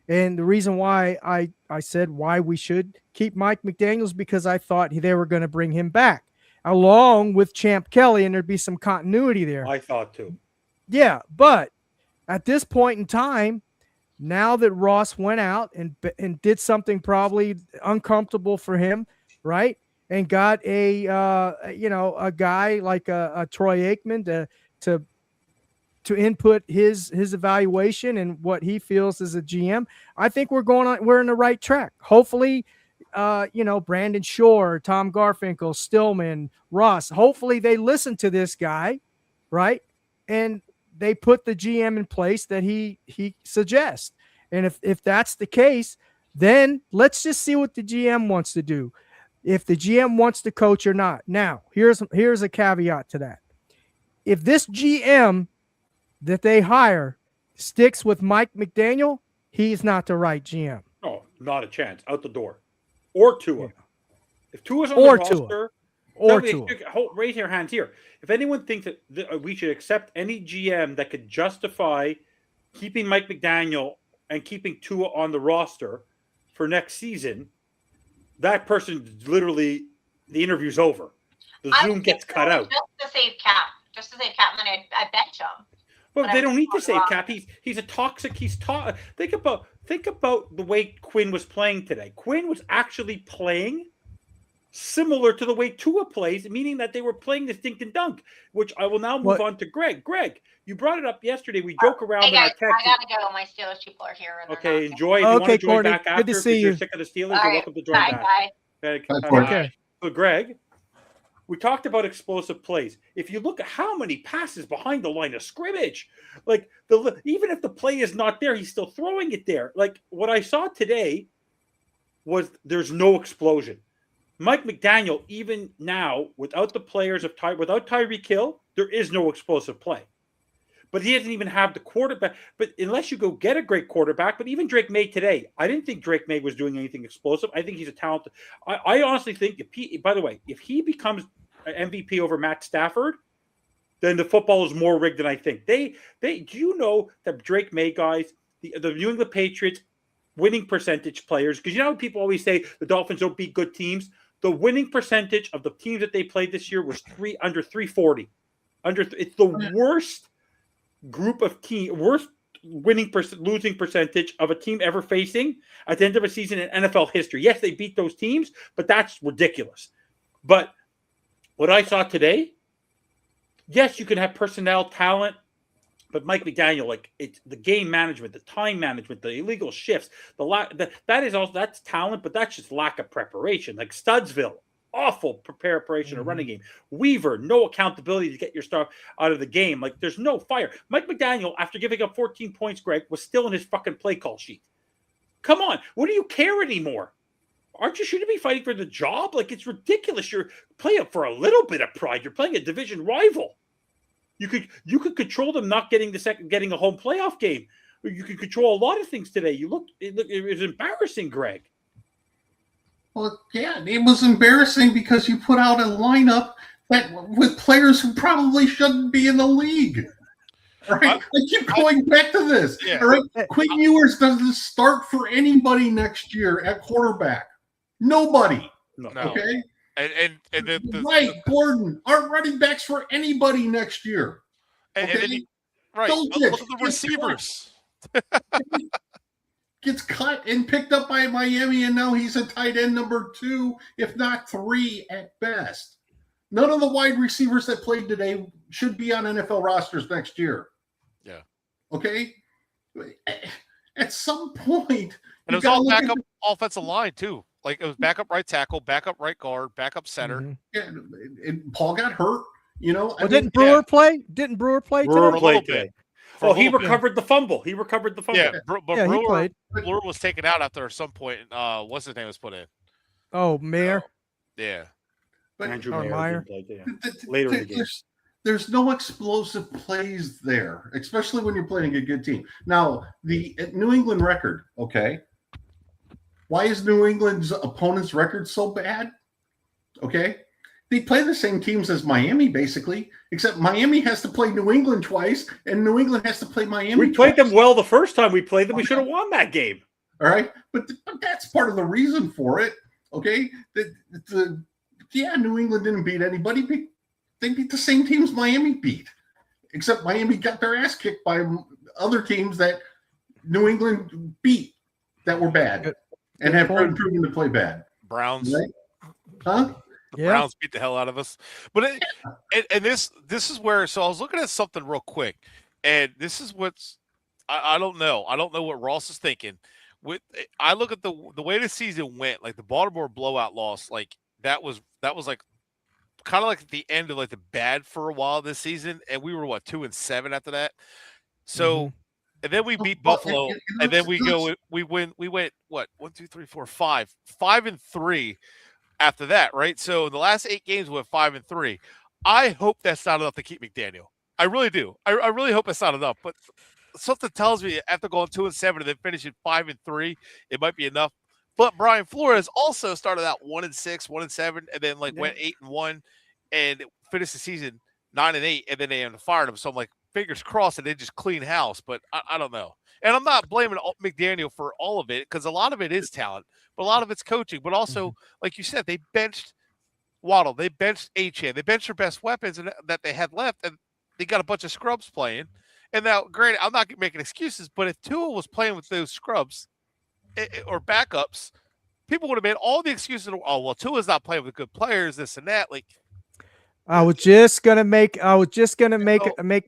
And the reason why I said why we should keep Mike McDaniel is because I thought they were going to bring him back along with Champ Kelly, and there'd be some continuity there. I thought too. Yeah, but at this point in time, now that Ross went out and did something probably uncomfortable for him, right? And got a guy like a Troy Aikman to input his evaluation and what he feels as a GM. I think we're in the right track. Hopefully, Brandon Shore, Tom Garfinkel, Stillman, Ross, hopefully they listen to this guy, right? And they put the GM in place that he suggests. And if that's the case, then let's just see what the GM wants to do. If the GM wants to coach or not. Now, here's a caveat to that. If this GM that they hire sticks with Mike McDaniel, he's not the right GM. No, not a chance. Out the door. Or Tua. Yeah. If Tua's on Or the Tua. roster, Or Tua. raise your hands here. If anyone thinks that we should accept any GM that could justify keeping Mike McDaniel and keeping Tua on the roster for next season, that person literally, the interview's over. The Zoom gets cut out. Just to save cap. And then I bench him. But they don't need to save cap. He's a toxic. Think about the way Quinn was playing today. Quinn was actually playing similar to the way Tua plays, meaning that they were playing this dink and dunk, which I will now move on to Greg. Greg, you brought it up yesterday. We joke around in our text. I gotta go. My Steelers people are here. Okay, enjoy. If you want to join Courtney, back after, good to see you. you're sick of the Steelers, you're welcome to join back. Bye. Okay. So, Greg, we talked about explosive plays. If you look at how many passes behind the line of scrimmage, like even if the play is not there, he's still throwing it there. Like what I saw today was there's no explosion. Mike McDaniel, even now, without the players without Tyreek Hill, there is no explosive play. But he doesn't even have the quarterback. But unless you go get a great quarterback, but even Drake May today, I didn't think Drake May was doing anything explosive. I think he's a talented. I honestly think, by the way, if he becomes an MVP over Matt Stafford, then the football is more rigged than I think. Do you know that Drake May guys, the New England Patriots winning percentage players, because you know how people always say the Dolphins don't beat good teams. The winning percentage of the teams that they played this year was under 340. It's the worst group of worst losing percentage of a team ever facing at the end of a season in NFL history. Yes, they beat those teams, but that's ridiculous. But what I saw today, yes, you can have personnel, talent, but Mike McDaniel, it's the game management, the time management, the illegal shifts, that's talent, but that's just lack of preparation. Like Studsville, awful preparation of running game. Weaver, no accountability to get your stuff out of the game. Like there's no fire. Mike McDaniel, after giving up 14 points, Greg, was still in his fucking play call sheet. Come on, what do you care anymore? Shouldn't you be fighting for the job? Like it's ridiculous. You're playing for a little bit of pride. You're playing a division rival. You could control them not getting getting a home playoff game. You could control a lot of things today. It was embarrassing, Greg. Well, yeah, it was embarrassing because you put out a lineup with players who probably shouldn't be in the league. All right, I keep going back to this. Yeah. All right, Quinn Ewers doesn't start for anybody next year at quarterback. Nobody. No. Okay. And the Right, Gordon aren't running backs for anybody next year. and Okay, then right. Don't Look get- at the get receivers. gets cut and picked up by Miami, and now he's a tight end number 2, if not 3 at best. None of the wide receivers that played today should be on NFL rosters next year. Yeah. Okay. At some point, And it was all backup offensive line too. Like it was backup right tackle, backup right guard, backup center. Mhm. Yeah, and Paul got hurt. You know, Well, didn't Brewer play? Didn't Brewer play Brewer today? played little today. bit. For a Oh, he little bit. recovered the fumble. He recovered the fumble. Yeah, but Yeah, he played. Brewer was taken out after some point. What's his name was put in? Oh, Mayer. Yeah. but Andrew Or Mayer Meyer. did play, yeah. th- Later in the game. there's no explosive plays there, especially when you're playing a good team. Now, the New England record, okay. Why is New England's opponent's record so bad? Okay. They play the same teams as Miami, basically, except Miami has to play New England twice, and New England has to play Miami We played twice. them well the first time we played them. We should have won that game. All right, but that's part of the reason for it. Okay, New England didn't beat anybody. They beat the same teams Miami beat, except Miami got their ass kicked by other teams that New England beat that were bad and have point. proven to play bad. Browns. Right? Huh? The Yeah. Browns beat the hell out of us. But and this is where, so I was looking at something real quick, and this is what's I don't know. I don't know what Ross is thinking. I look at the way the season went, like the Baltimore blowout loss, like that was like kind of like at the end of like the bad for a while this season, and we were 2-7 after that. So and then we beat Well, Buffalo, and and then let's- we went what 1, 2, 3, 4, 5, 5-3 after that, right? So in the last 8 games we went 5-3. I hope that's not enough to keep McDaniel. I really do. I really hope it's not enough. But something tells me after going 2-7 and then finishing 5-3, it might be enough. But Brian Flores also started out 1-6, 1-7, and then went 8-1, and finished the season 9-8, and then they fired him. So I'm like, fingers crossed, and they just clean house. But I don't know. And I'm not blaming McDaniel for all of it, because a lot of it is talent, but a lot of it's coaching. But also, like you said, they benched Waddle, they benched Achane, they benched their best weapons that they had left, and they got a bunch of scrubs playing. And now, granted, I'm not making excuses, but if Tua was playing with those scrubs or backups, people would have made all the excuses. Oh, well, Tua's not playing with good players, this and that. Like, I was just gonna make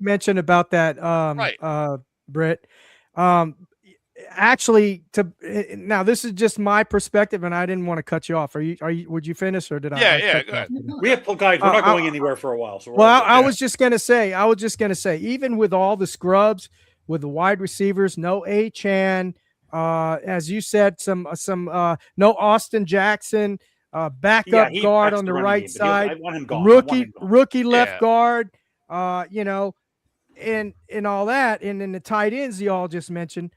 mention about that, Right. Britt. Actually, now this is just my perspective, and I didn't want to cut you off. Would you finish, or did I? Yeah, cut go you ahead. off? We have guys. We're not going anywhere for a while. So Well, I was just gonna say, even with all the scrubs, with the wide receivers, no Achane, as you said, some no Austin Jackson, backup he guard backs on the the running right game, but I side, want him gone. I want him gone. rookie left Yeah. guard, and all that, and then the tight ends you all just mentioned.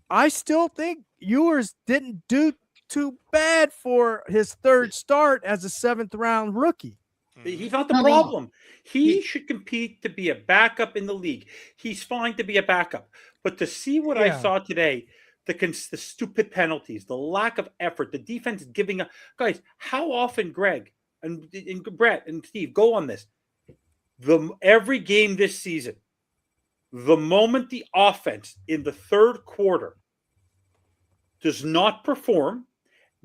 I still think Ewers didn't do too bad for his third start as a 7th round rookie. He's not the No. problem. He should compete to be a backup in the league. He's fine to be a backup. But to see what I Yeah. saw today, the stupid penalties, the lack of effort, the defense giving up. Guys, how often, Greg and Brett and Steve, go on this. Every game this season, the moment the offense in the third quarter does not perform,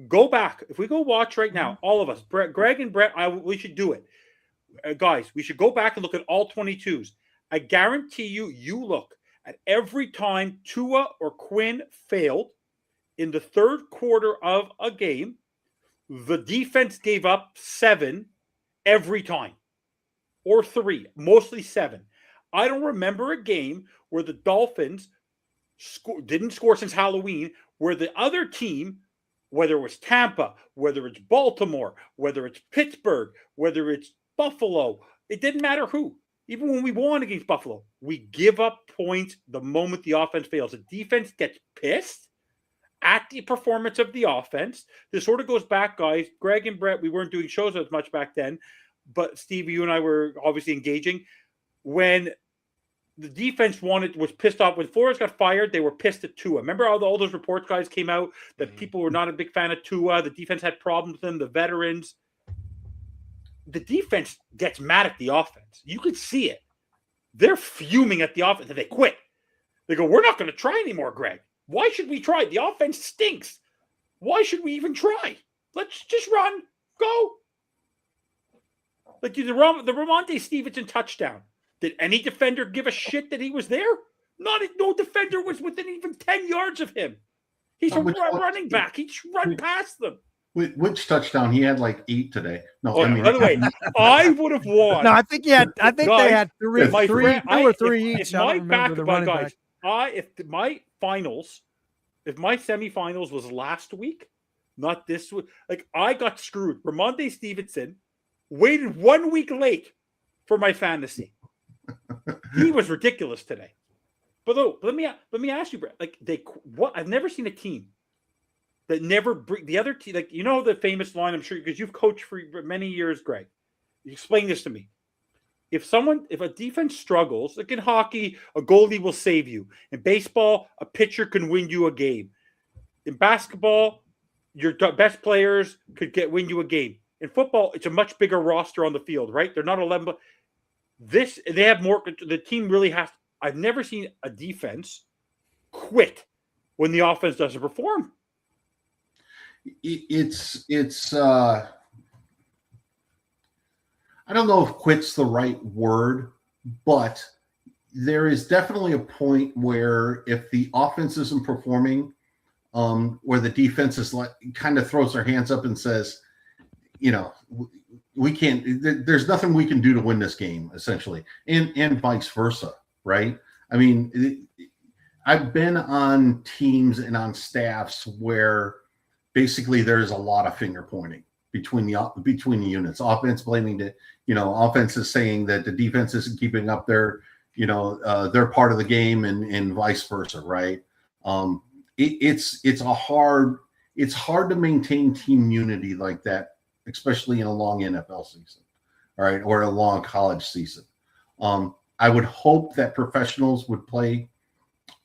go back. If we go watch right now, all of us, Greg and Brett, we should do it. Guys, we should go back and look at all 22s. I guarantee you look at every time Tua or Quinn failed in the third quarter of a game, the defense gave up 7 every time, or 3, mostly 7. I don't remember a game where the Dolphins didn't score since Halloween, where the other team, whether it was Tampa, whether it's Baltimore, whether it's Pittsburgh, whether it's Buffalo, it didn't matter who. Even when we won against Buffalo, we give up points the moment the offense fails. The defense gets pissed at the performance of the offense. This sort of goes back, guys. Greg and Brett, we weren't doing shows as much back then, but Steve, you and I were obviously engaging. When the defense was pissed off when Flores got fired. They were pissed at Tua. Remember how all those reports guys came out that people were not a big fan of Tua. The defense had problems with him. The veterans. The defense gets mad at the offense. You could see it. They're fuming at the offense and they quit. They go, we're not going to try anymore, Greg. Why should we try? The offense stinks. Why should we even try? Let's just run. Go. Like the Ramondre Stevenson touchdown. Did any defender give a shit that he was there? No defender was within even 10 yards of him. He's a running back. He just run past them. Which touchdown? He had like 8 today. No, Oh, by the way, I would have won. No, I think they had three, My two or three each. If I my don't remember the running back. if my semifinals was last week, not this week, like I got screwed. Ramondre Stevenson waited 1 week late for my fantasy. He was ridiculous today. But though, let me ask you, Brett. Like I've never seen a team that never bring the other team. Like the famous line, I'm sure, because you've coached for many years, Greg. You explain this to me. If a defense struggles, like in hockey, a goalie will save you. In baseball, a pitcher can win you a game. In basketball, your best players could win you a game. In football, it's a much bigger roster on the field, right? They're not 11, but they have more. The team really has. I've never seen a defense quit when the offense doesn't perform. It's I don't know if quit's the right word, but there is definitely a point where if the offense isn't performing, where the defense is kind of throws their hands up and says, we can't. There's nothing we can do to win this game, essentially, and vice versa, right? I mean, I've been on teams and on staffs where basically there's a lot of finger pointing between the units. Offense blaming offense is saying that the defense isn't keeping up their part of the game, and vice versa, right? It's hard to maintain team unity like that, especially in a long NFL season, all right, or a long college season. I would hope that professionals would play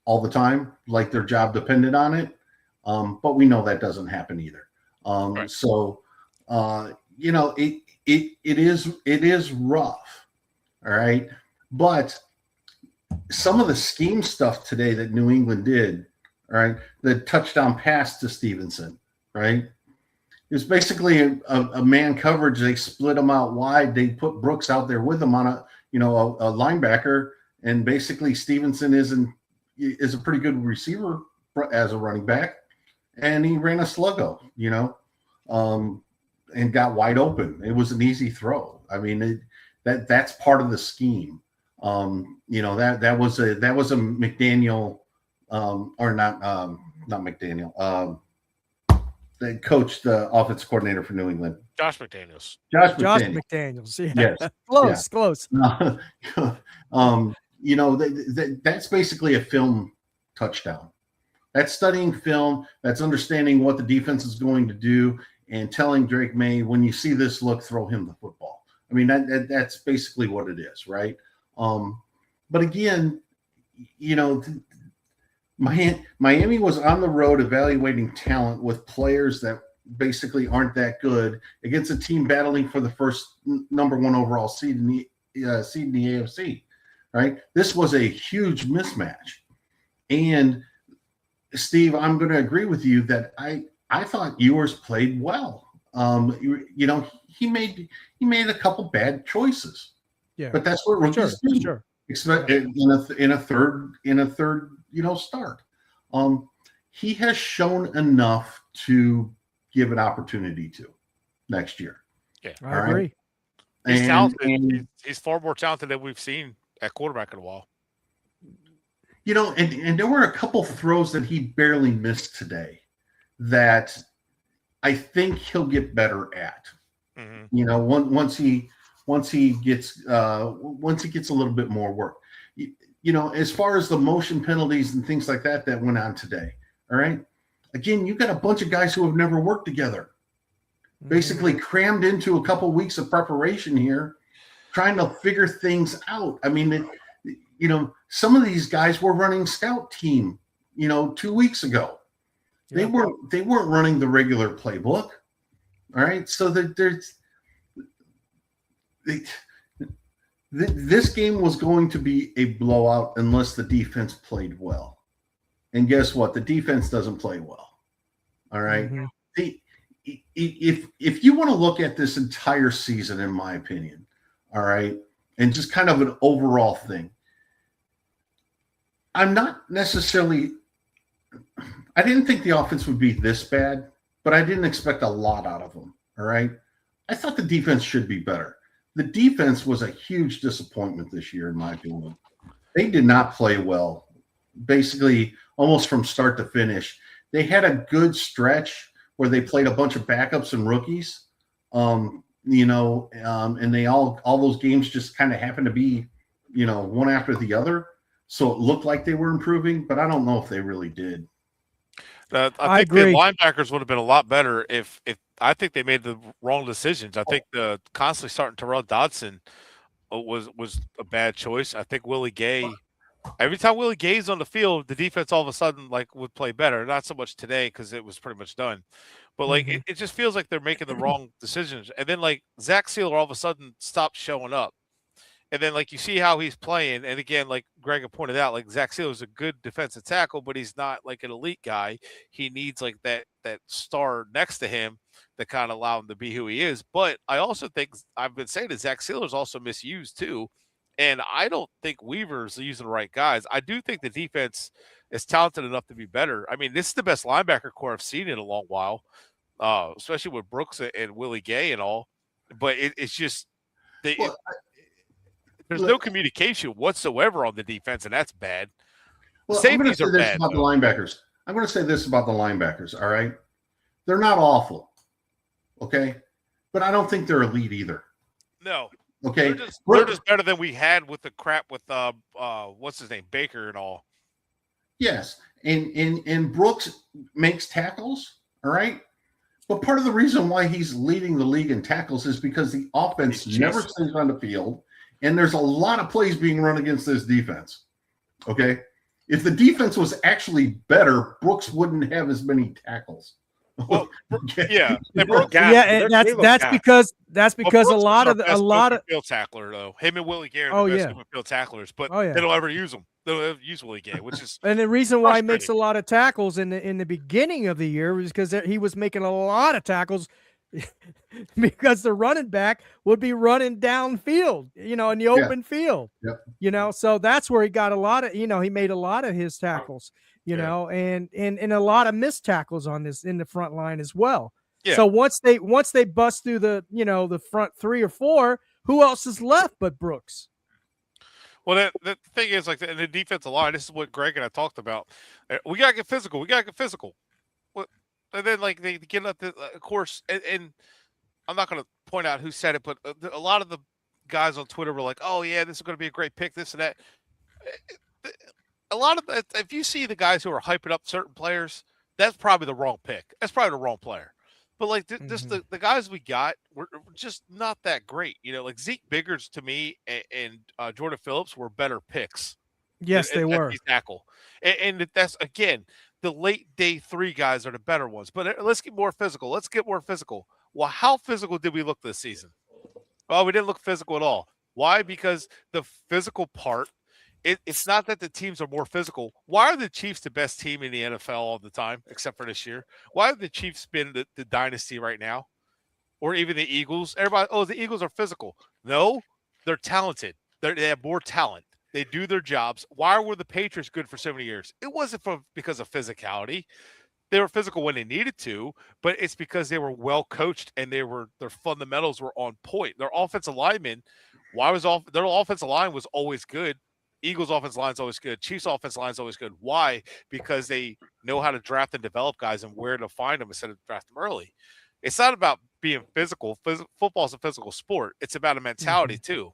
all the time, like their job depended on it. But we know that doesn't happen either. Right. So, it is rough. All right. But some of the scheme stuff today that New England did, all right, the touchdown pass to Stevenson, right? It was basically a man coverage. They split him out wide. They put Brooks out there with him on a linebacker. And basically Stevenson is a pretty good receiver as a running back. And he ran a sluggo, and got wide open. It was an easy throw. I mean, that's part of the scheme. That was a McDaniel, or not McDaniel. They coached the offensive coordinator for New England, Josh McDaniels. Josh McDaniels. Yeah. Yes. Close. That's basically a film touchdown. That's studying film. That's understanding what the defense is going to do and telling Drake May, when you see this look, throw him the football. I mean, that's basically what it is, right? But again, Miami was on the road evaluating talent with players that basically aren't that good against a team battling for the first number 1 overall seed in the AFC, right? This was a huge mismatch. And Steve, I'm going to agree with you that I thought Ewers played well. He made a couple bad choices. Yeah, but that's what rookies do. Sure. In a third start. He has shown enough to give an opportunity to next year. Yeah, I agree. He's talented. He's far more talented than we've seen at quarterback in a while. And there were a couple throws that he barely missed today that I think he'll get better at. Mm-hmm. Once he gets a little bit more work. As far as the motion penalties and things like that went on today. All right. Again, you got a bunch of guys who have never worked together, basically crammed into a couple weeks of preparation here, trying to figure things out. I mean, some of these guys were running scout team, 2 weeks ago. They Yeah. weren't running the regular playbook. All right. So this game was going to be a blowout unless the defense played well. And guess what? The defense doesn't play well. All right. Mhm. If you want to look at this entire season, in my opinion, all right, and just kind of an overall thing, I'm not necessarily – I didn't think the offense would be this bad, but I didn't expect a lot out of them, all right? I thought the defense should be better. The defense was a huge disappointment this year, in my opinion. They did not play well, basically almost from start to finish. They had a good stretch where they played a bunch of backups and rookies, and they all those games just kind of happened to be, one after the other. So it looked like they were improving, but I don't know if they really did. I think agree. the linebackers would have been a lot better if I think they made the wrong decisions. I think the constantly starting Terrell Dodson was a bad choice. I think Willie Gay. Every time Willie Gay's on the field, the defense all of a sudden would play better. Not so much today because it was pretty much done, but it just feels like they're making the wrong decisions. And then Zach Sealer all of a sudden stopped showing up. And then, you see how he's playing. And again, like Greg had pointed out, Zach Sealer is a good defensive tackle, but he's not an elite guy. He needs that star next to him to kind of allow him to be who he is. But I also think I've been saying that Zach Sealer is also misused too. And I don't think Weaver's using the right guys. I do think the defense is talented enough to be better. I mean, this is the best linebacker core I've seen in a long while, especially with Brooks and Willie Gay and all. But it's just there's no communication whatsoever on the defense, and that's bad. Well, Safeties are this bad. about the linebackers. I'm going to say this about the linebackers, all right? They're not awful, okay? But I don't think they're elite either. No. Okay? They're just better than we had with the crap with what's his name, Baker and all. Yes. And Brooks makes tackles, all right? But part of the reason why he's leading the league in tackles is because the offense never stays on the field, and there's a lot of plays being run against this defense. Okay? If the defense was actually better, Brooks wouldn't have as many tackles. Well, yeah, that's because a lot of field tackler though. Him and Willie Gay are the best field tacklers, but they don't ever use them. They don't ever use Willie Gay, which is and the reason why he makes a lot of tackles in the beginning of the year was because he was making a lot of tackles because the running back would be running downfield, in the open field. Yep. So that's where he got a lot of, he made a lot of his tackles. And a lot of missed tackles in the front line as well. Yeah. So once they bust through the front 3 or 4, who else is left but Brooks? Well, the thing is, in the defensive line, this is what Greg and I talked about. We gotta get physical. And then they get up, of course, and I'm not gonna point out who said it, but a lot of the guys on Twitter were like, "Oh yeah, this is gonna be a great pick, this and that." A lot of if you see the guys who are hyping up certain players, that's probably the wrong pick. That's probably the wrong player. But just the guys we got were just not that great. Zeke Biggers to me and Jordan Phillips were better picks. Yes, they were. Tackle, and that's again the late day 3 guys are the better ones. But let's get more physical. Well, how physical did we look this season? Well, we didn't look physical at all. Why? Because the physical part. It's not that the teams are more physical. Why are the Chiefs the best team in the NFL all the time, except for this year? Why have the Chiefs been the dynasty right now? Or even the Eagles? Everybody, the Eagles are physical. No, they're talented. They have more talent. They do their jobs. Why were the Patriots good for so many years? It wasn't because of physicality. They were physical when they needed to, but it's because they were well coached and their fundamentals were on point. Their offensive linemen, their offensive line was always good. Eagles offensive line is always good. Chiefs offensive line is always good. Why? Because they know how to draft and develop guys and where to find them instead of draft them early. It's not about being physical. Football is a physical sport. It's about a mentality too.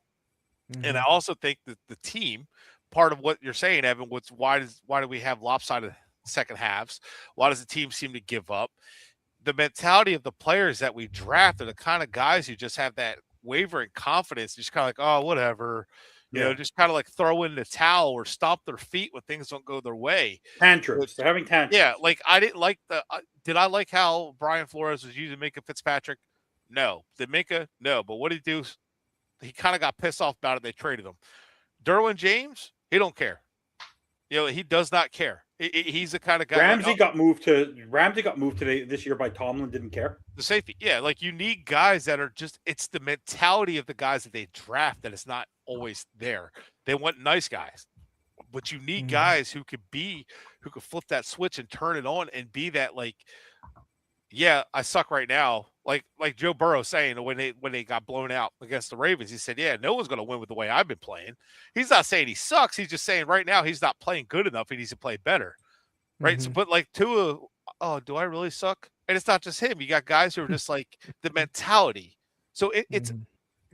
And I also think that the team, part of what you're saying, Evan, why do we have lopsided second halves? Why does the team seem to give up? The mentality of the players that we draft are the kind of guys who just have that wavering confidence, just kind of oh, whatever. You know, just kind of like throw in the towel or stomp their feet when things don't go their way. Tantrums. They're having tantrums. Yeah, like I didn't like did I like how Brian Flores was using Minka Fitzpatrick? No. Did Minka? No. But what did he do? He kind of got pissed off about it. They traded him. Derwin James, he don't care. You know, he does not care. He's the kind of guy. Ramsey got moved today this year by Tomlin. Didn't care. The safety, yeah. Like you need guys that are just. It's the mentality of the guys that they draft that is not always there. They want nice guys, but you need guys who could flip that switch and turn it on and be that like. Yeah, I suck right now. Like Joe Burrow saying when they got blown out against the Ravens, he said, "Yeah, no one's going to win with the way I've been playing." He's not saying he sucks. He's just saying right now he's not playing good enough. He needs to play better, right? So, but like Tua, oh, do I really suck? And it's not just him. You got guys who are just like the mentality. So it's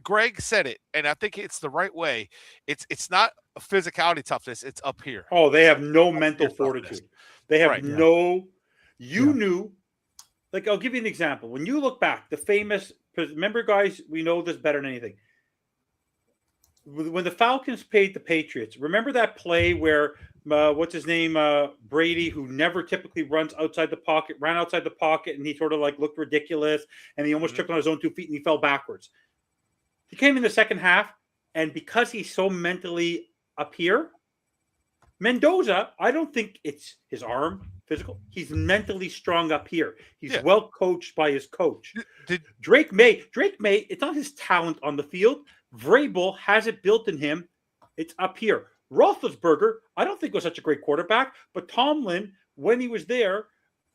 Greg said it, and I think it's the right way. It's not a physicality toughness. It's up here. Oh, they have no mental fortitude. Toughness. They have Right. no. You knew. Like, I'll give you an example. When you look back, the famous, remember, guys, we know this better than anything. When the Falcons paid the Patriots, remember that play where, what's his name, Brady, who never typically runs outside the pocket, ran outside the pocket, and he sort of like looked ridiculous, and he almost tripped on his own 2 feet, and he fell backwards. He came in the second half, and because he's so mentally up here, Mendoza, I don't think it's his arm, physical. He's mentally strong up here. He's well coached by his coach. Drake May, it's not his talent on the field. Vrabel has it built in him. It's up here. Roethlisberger, I don't think was such a great quarterback, but Tomlin, when he was there,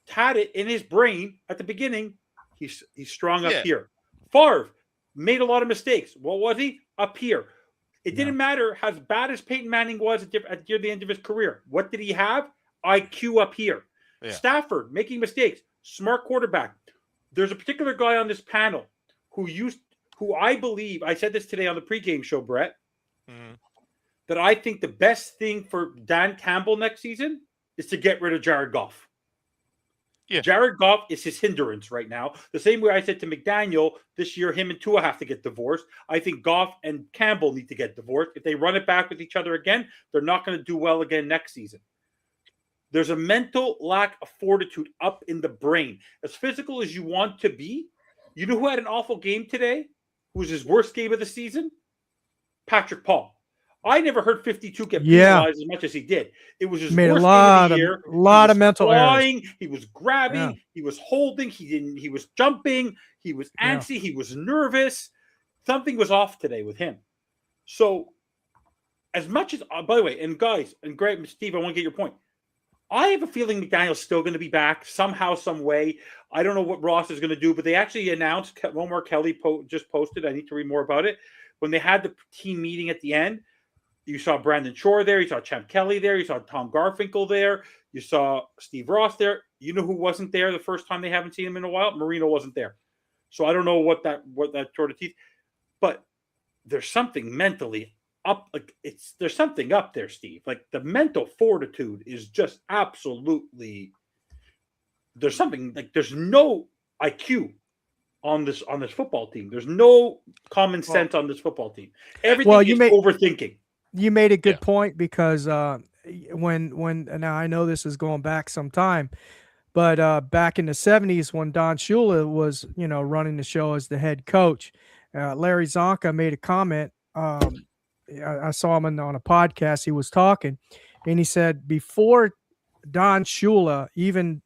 had it in his brain at the beginning. He's strong up here. Favre made a lot of mistakes. What was he? Up here. It didn't matter as bad as Peyton Manning was at the end of his career. What did he have? IQ up here. Yeah. Stafford making mistakes. Smart quarterback. There's a particular guy on this panel who I believe, I said this today on the pregame show, Brett, that I think the best thing for Dan Campbell next season is to get rid of Jared Goff. Yeah. Jared Goff is his hindrance right now. The same way I said to McDaniel this year, him and Tua have to get divorced. I think Goff and Campbell need to get divorced. If they run it back with each other again, they're not going to do well again next season. There's a mental lack of fortitude up in the brain. As physical as you want to be, you know who had an awful game today? Who was his worst game of the season? Patrick Paul. I never heard 52 get penalized as much as he did. It was his worst game of the year. A lot of mental errors. He was grabbing. Yeah. He was holding. He was jumping. He was antsy. He was nervous. Something was off today with him. So, as much as, by the way, and guys, and Greg, Steve, I want to get your point. I have a feeling McDaniel's still going to be back somehow, some way. I don't know what Ross is going to do, but they actually announced, Omar Kelly just posted, I need to read more about it. When they had the team meeting at the end, you saw Brandon Shore there. You saw Champ Kelly there. You saw Tom Garfinkel there. You saw Steve Ross there. You know who wasn't there the first time they haven't seen him in a while? Marino wasn't there. So I don't know what that sort of teeth. But there's something mentally up. Like there's something up there, Steve. Like the mental fortitude is just absolutely. There's something like there's no IQ on this football team. There's no common sense on this football team. Everything is overthinking. You made a good point because when now I know this is going back some time, but back in the 70s when Don Shula was running the show as the head coach, Larry Zonka made a comment. I saw him on a podcast. He was talking, and he said before Don Shula even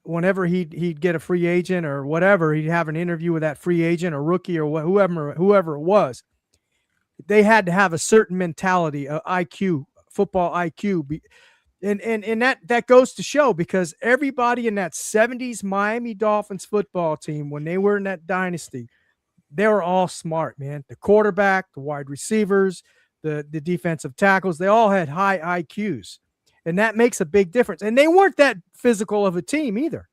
whenever he'd get a free agent or whatever, he'd have an interview with that free agent or rookie or whoever it was. They had to have a certain mentality, IQ, football IQ. And that goes to show because everybody in that 70s Miami Dolphins football team, when they were in that dynasty, they were all smart, man. The quarterback, the wide receivers, the defensive tackles, they all had high IQs. And that makes a big difference. And they weren't that physical of a team either.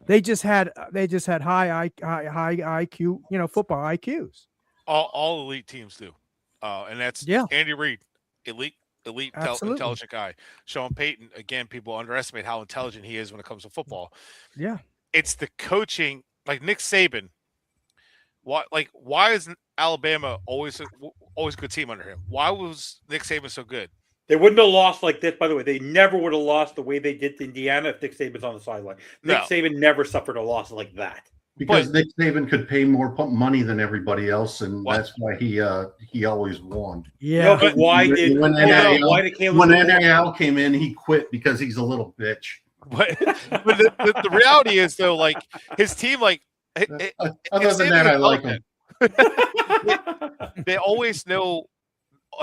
They just had high IQ, football IQs. All elite teams do, and that's Andy Reid, elite, intelligent guy. Sean Payton, again, people underestimate how intelligent he is when it comes to football. Yeah, it's the coaching. Like Nick Saban Why is Alabama always a good team under him? Why was Nick Saban so good? They wouldn't have lost like this. By the way, they never would have lost the way they did to Indiana if Nick Saban's on the sideline. Nick Saban never suffered a loss like that. Because Nick Saban could pay more money than everybody else, and that's why he always won. Yeah. No, but why did when NIL came in, he quit because he's a little bitch. But the reality is though, like his team, like other than that, I like him. They always know.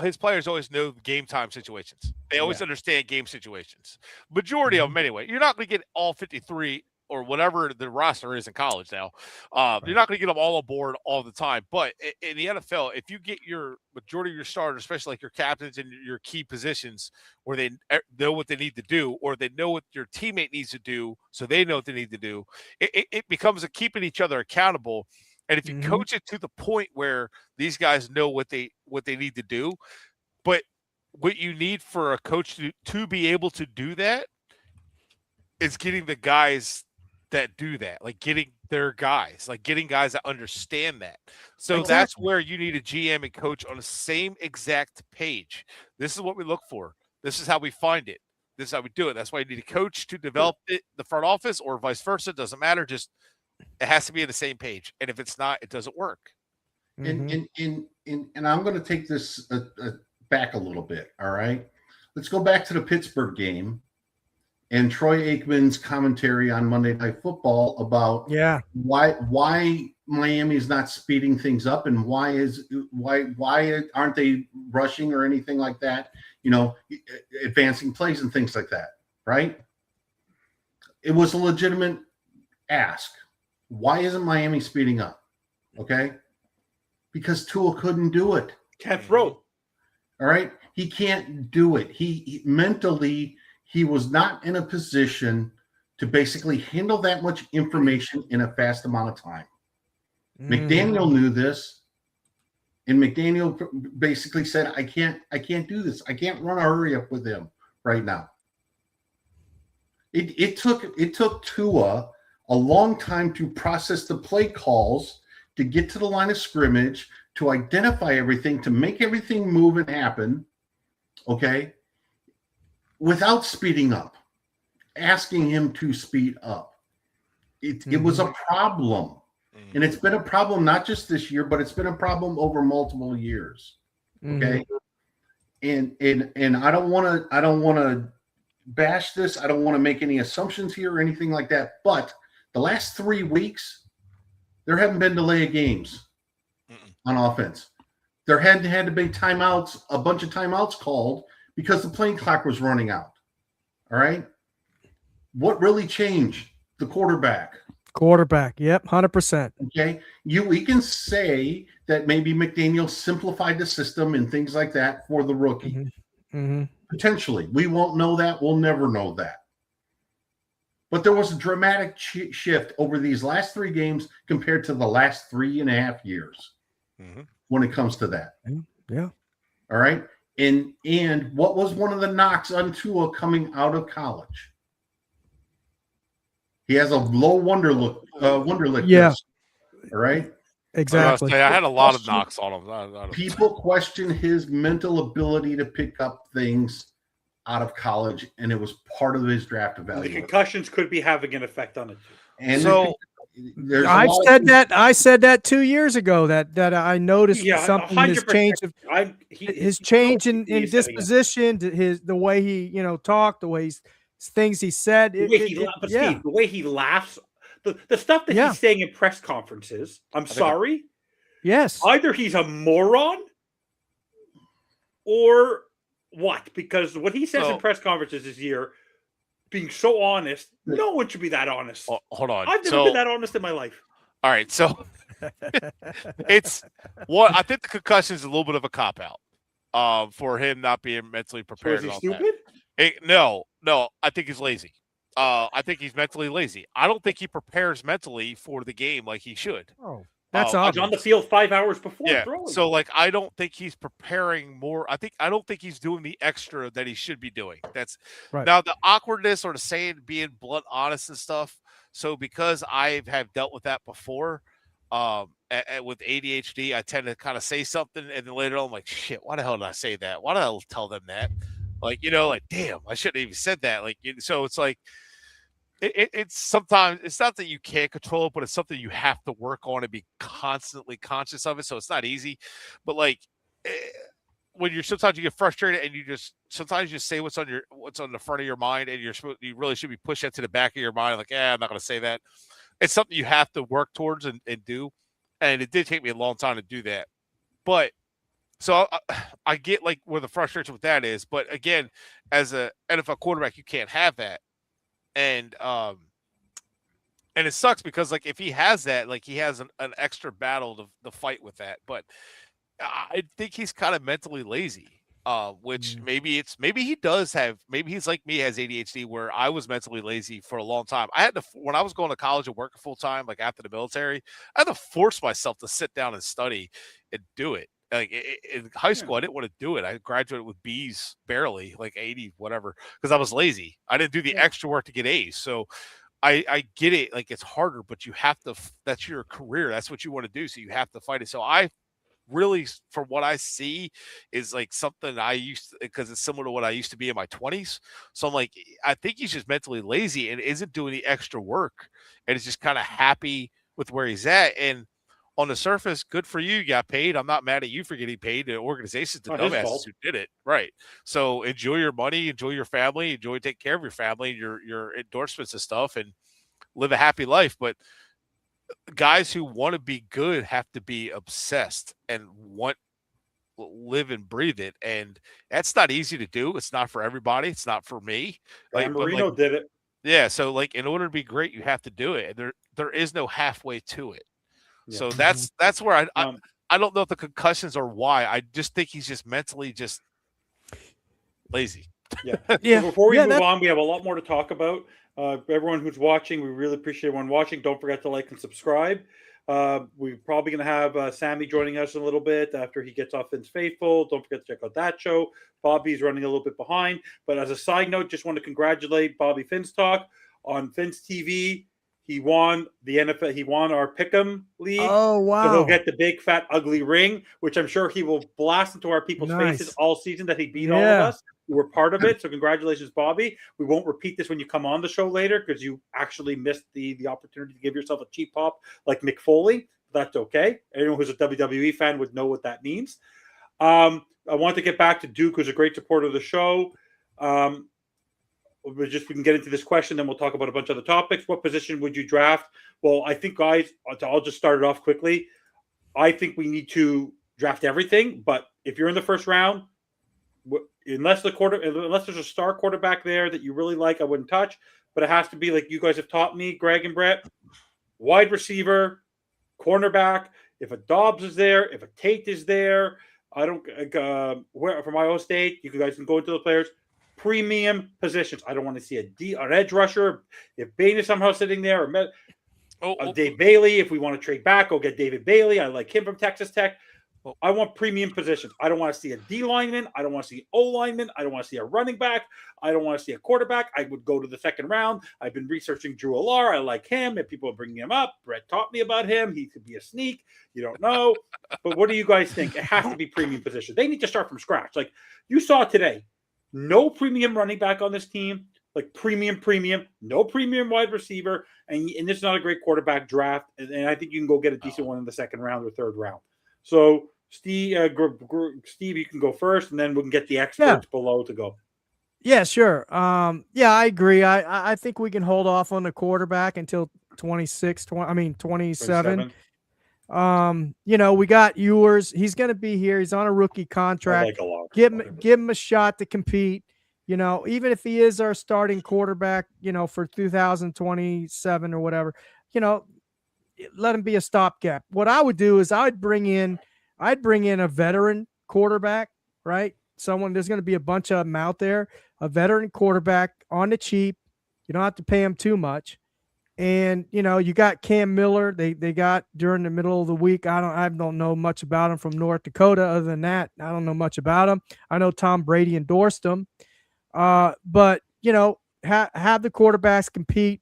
His players always know game time situations. They always understand game situations. Majority of them, anyway. You're not going to get all 53 or whatever the roster is in college now. You're not going to get them all aboard all the time. But in the NFL, if you get your majority of your starters, especially like your captains and your key positions, where they know what they need to do, or they know what your teammate needs to do, so they know what they need to do, it becomes a keeping each other accountable. And if you coach it to the point where these guys know what they need to do, but what you need for a coach to be able to do that is getting the guys that do that, like getting their guys, like getting guys that understand that. So that's where you need a GM and coach on the same exact page. This is what we look for. This is how we find it. This is how we do it. That's why you need a coach to develop it, the front office, or vice versa. It doesn't matter. Just it has to be on the same page, and if it's not, it doesn't work. And I'm going to take this back a little bit. All right, let's go back to the Pittsburgh game and Troy Aikman's commentary on Monday Night Football about why Miami's not speeding things up and why aren't they rushing or anything like that? You know, advancing plays and things like that. Right? It was a legitimate ask. Why isn't Miami speeding up? Okay. Because Tua couldn't do it. Can't throw. All right. He can't do it. He mentally, he was not in a position to basically handle that much information in a fast amount of time. McDaniel knew this. And McDaniel basically said, I can't do this. I can't run a hurry up with him right now. It took Tua a long time to process the play calls, to get to the line of scrimmage, to identify everything, to make everything move and happen, okay, without speeding up, asking him to speed up. It was a problem. And it's been a problem not just this year, but it's been a problem over multiple years. Okay. And I don't want to bash this. I don't want to make any assumptions here or anything like that. But the last 3 weeks, there haven't been delay of games on offense. There had to be timeouts, a bunch of timeouts called because the playing clock was running out. All right. What really changed? The quarterback. Yep. 100%. Okay. We can say that maybe McDaniel simplified the system and things like that for the rookie. Potentially. We won't know that. We'll never know that. But there was a dramatic shift over these last 3 games compared to the last 3.5 years when it comes to that. Yeah. All right. And what was one of the knocks on Tua coming out of college? He has a low Wonderlic. Yeah. All right. Exactly. I had a lot of knocks on him. People question his mental ability to pick up things out of college, and it was part of his draft evaluation. The concussions could be having an effect on it. And so I said that 2 years ago that I noticed something in his change of his change in disposition, the way he talked, the way things he said, the way he laughs, the stuff that he's saying in press conferences. I'm sorry. Yes. Either he's a moron or what? Because what he says in press conferences this year, being so honest, no one should be that honest. Hold on. I've never been that honest in my life. All right. So it's what I think the concussion is a little bit of a cop out for him not being mentally prepared. So is he stupid? No, I think he's lazy. I think he's mentally lazy. I don't think he prepares mentally for the game like he should. Oh, that's obvious. On the field 5 hours before throwing. So I don't think he's preparing more. I don't think he's doing the extra that he should be doing. That's right. Now the awkwardness or the saying, being blunt, honest and stuff. So because I have dealt with that before, and with ADHD, I tend to kind of say something, and then later on, I'm like, shit, why the hell did I say that? Why did I tell them that? Like, like, damn, I shouldn't have even said that. Like, so it's like, it's sometimes it's not that you can't control it, but it's something you have to work on and be constantly conscious of it. So it's not easy, but like eh, when you're sometimes you get frustrated and you just sometimes you just say what's on the front of your mind, and you really should be pushing it to the back of your mind. Like, I'm not going to say that. It's something you have to work towards and do. And it did take me a long time to do that, but so I get like where the frustration with that is. But again, as a NFL quarterback, you can't have that. And and it sucks because like if he has that, like he has an extra battle to fight with that. But I think he's kind of mentally lazy. Which maybe he does have, maybe he's like me, has ADHD, where I was mentally lazy for a long time. I had to, when I was going to college and working full time, like after the military, I had to force myself to sit down and study and do it. Like in high school, I didn't want to do it. I graduated with B's barely, like 80, whatever, because I was lazy. I didn't do the extra work to get A's. So I get it. Like it's harder, but you have to, that's your career. That's what you want to do. So you have to fight it. So I really, from what I see, is like something I used to, because it's similar to what I used to be in my 20s. So I'm like, I think he's just mentally lazy and isn't doing the extra work, and is just kind of happy with where he's at. And on the surface, good for you. You got paid. I'm not mad at you for getting paid. The organization's the dumbasses who did it. Right. So enjoy your money, enjoy your family, enjoy taking care of your family, your endorsements and stuff, and live a happy life. But guys who want to be good have to be obsessed and live and breathe it, and that's not easy to do. It's not for everybody. It's not for me. Like Marino did it. Yeah, so like in order to be great, you have to do it, and there is no halfway to it. Yeah. So that's where I don't know if the concussions are why. I just think he's just mentally just lazy. Yeah. So before we move on, we have a lot more to talk about. Everyone who's watching, we really appreciate everyone watching. Don't forget to like and subscribe. We're probably going to have Sammy joining us in a little bit after he gets off Finn's Faithful. Don't forget to check out that show. Bobby's running a little bit behind. But as a side note, just want to congratulate Bobby Finn's Talk on Finn's TV. He won the NFL. He won our Pick'em League. Oh, wow. So he'll get the big, fat, ugly ring, which I'm sure he will blast into our people's faces all season that he beat all of us. You were part of it. So congratulations, Bobby. We won't repeat this when you come on the show later because you actually missed the opportunity to give yourself a cheap pop like Mick Foley. That's okay. Anyone who's a WWE fan would know what that means. I want to get back to Duke, who's a great supporter of the show. We can get into this question, then we'll talk about a bunch of other topics. What position would you draft? Well, I think, guys, I'll just start it off quickly. I think we need to draft everything, but if you're in the first round, unless there's a star quarterback there that you really like, I wouldn't touch. But it has to be like you guys have taught me, Greg and Brett, wide receiver, cornerback. If a Dobbs is there, if a Tate is there, I don't from Iowa State, you guys can go into the players. Premium positions. I don't want to see an edge rusher. If Bain is somehow sitting there, or Dave Bailey, if we want to trade back, go get David Bailey. I like him from Texas Tech. I want premium positions. I don't want to see a D lineman. I don't want to see O lineman. I don't want to see a running back. I don't want to see a quarterback. I would go to the second round. I've been researching Drew Alar. I like him. If people are bringing him up, Brett taught me about him. He could be a sneak. You don't know. But what do you guys think? It has to be premium position. They need to start from scratch. Like you saw today. No premium running back on this team, like premium, no premium wide receiver, and this is not a great quarterback draft. And I think you can go get a decent one in the second round or third round. So, Steve, you can go first, and then we can get the experts below to go. Yeah, sure. I agree. I think we can hold off on the quarterback until 27. 27. We got Ewers. He's going to be here. He's on a rookie contract. Like a lot. Give him a shot to compete. Even if he is our starting quarterback, for 2027 or whatever, let him be a stopgap. What I would do is I'd bring in a veteran quarterback, right? There's going to be a bunch of them out there, a veteran quarterback on the cheap. You don't have to pay him too much. And, you got Cam Miller. They got during the middle of the week. I don't know much about him from North Dakota. Other than that, I don't know much about him. I know Tom Brady endorsed him. But, have the quarterbacks compete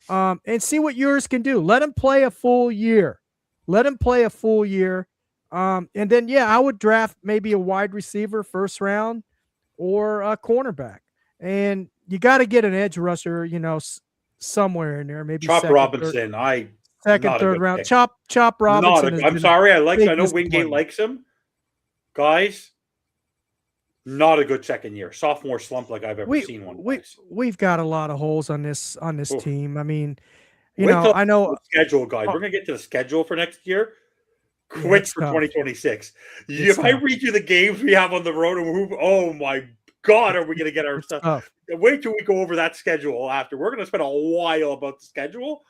and see what yours can do. Let him play a full year. Let him play a full year. And then, yeah, I would draft maybe a wide receiver first round or a cornerback. And you got to get an edge rusher, somewhere in there, maybe Chop Robinson, second, not a third good round. pick. Chop Not Robinson a. has I'm been a sorry. I big know Wingate disappointment. likes him, guys. Not a good second year. Sophomore slump like I've ever seen one. We've got a lot of holes on this Oof. team. I mean, Wait till I know the schedule, guys. We're gonna get to the schedule for next year. Yeah, Quick it's for tough. 2026. It's If I tough. read you the games we have on the road, and oh my God, are we gonna get our It's stuff? tough. Wait till we go over that schedule after. We're gonna spend a while about the schedule.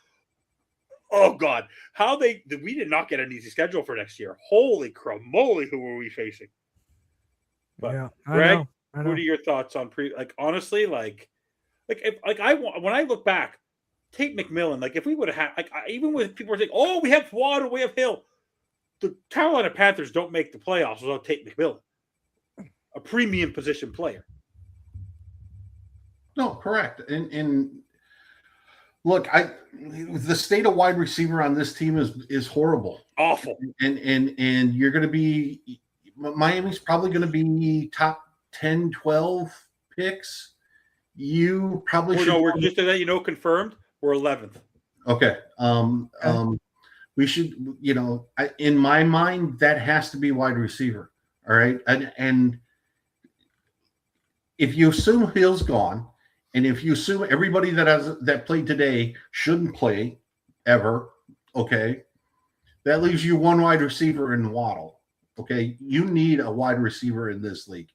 Oh God, we did not get an easy schedule for next year. Holy cramoly, who were we facing? But Yeah, Greg, I know. what are your thoughts on honestly, when I look back, Tate McMillan, if we would have had even with people were saying, oh, we have Waddle, we have Hill. The Carolina Panthers don't make the playoffs without Tate McMillan, a premium position player. No, correct. And look, the state of wide receiver on this team is horrible. Awful. And you're going to be Miami's probably going to be top 10, 12 picks. You probably should. No, we're just to let confirmed. We're 11th. Okay. We should, in my mind, that has to be wide receiver. All right. And if you assume Hill's gone, and if you assume everybody that played today shouldn't play ever, okay, that leaves you one wide receiver in Waddle. Okay. You need a wide receiver in this league.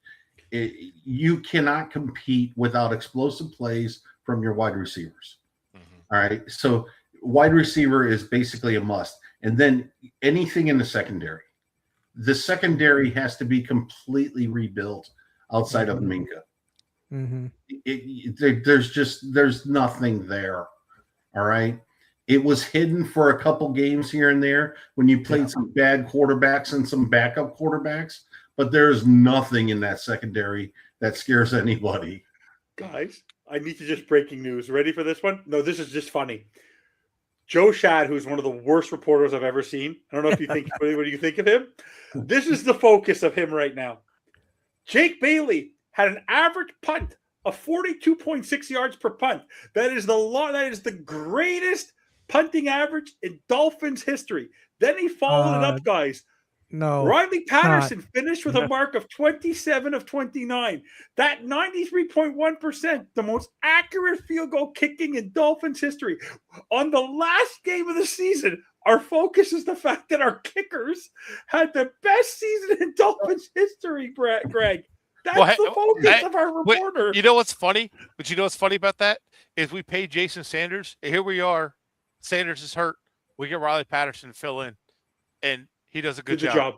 You cannot compete without explosive plays from your wide receivers. All right. So wide receiver is basically a must. And then anything in the secondary. The secondary has to be completely rebuilt outside of Minka. Mm-hmm. There's nothing there. All right. It was hidden for a couple games here and there when you played some bad quarterbacks and some backup quarterbacks, but there's nothing in that secondary that scares anybody. Guys, I need to just breaking news. Ready for this one? No, this is just funny. Joe Shad, who's one of the worst reporters I've ever seen. I don't know if you think, what do you think of him? This is the focus of him right now. Jake Bailey had an average punt of 42.6 yards per punt. That is the greatest punting average in Dolphins history. Then he followed it up, guys. No. Riley Patterson finished with a mark of 27 of 29. That 93.1%, the most accurate field goal kicking in Dolphins history. On the last game of the season, our focus is the fact that our kickers had the best season in Dolphins history, Greg. That's the focus of our reporter. You know what's funny? But you know what's funny about that? Is we paid Jason Sanders, and here we are. Sanders is hurt. We get Riley Patterson to fill in. And he does a good job.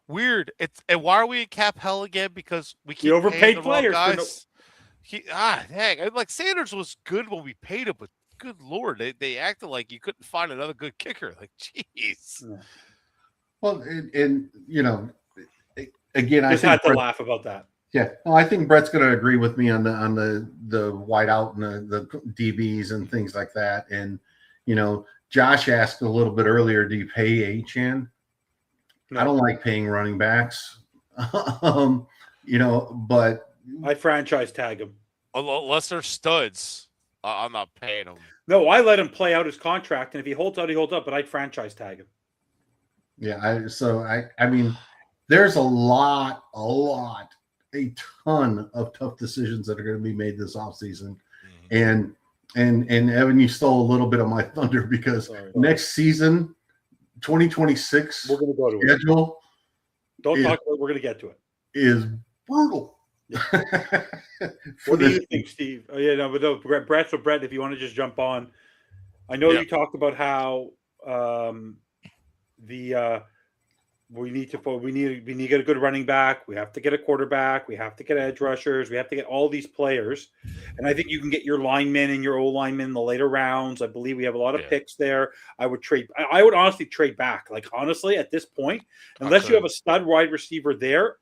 Weird. And why are we in cap hell again? Because we keep overpaid the players. Guys. Dang. Like Sanders was good when we paid him, but good Lord, they acted like you couldn't find another good kicker. Like, jeez. Well, and again, I had to laugh about that. Yeah, well, I think Brett's going to agree with me on the wideout and the DBs and things like that. And Josh asked a little bit earlier, do you pay Achane? No. I don't like paying running backs, but I franchise tag him unless they're studs. I'm not paying him. No, I let him play out his contract, and if he holds out, he holds up. But I'd franchise tag him. Yeah, I mean, there's a ton of tough decisions that are going to be made this offseason. And Evan, you stole a little bit of my thunder because next season, 2026 we're going to go to schedule. Don't talk about it. We're going to get to it. Is brutal. What do you think, Steve? Oh, yeah, Brett. So Brett, if you want to just jump on, I know you talked about how we need to get a good running back. We have to get a quarterback. We have to get edge rushers. We have to get all these players. And I think you can get your linemen and your O linemen in the later rounds. I believe we have a lot of picks there. I would honestly trade back. Like, honestly, at this point, unless you have a stud wide receiver there,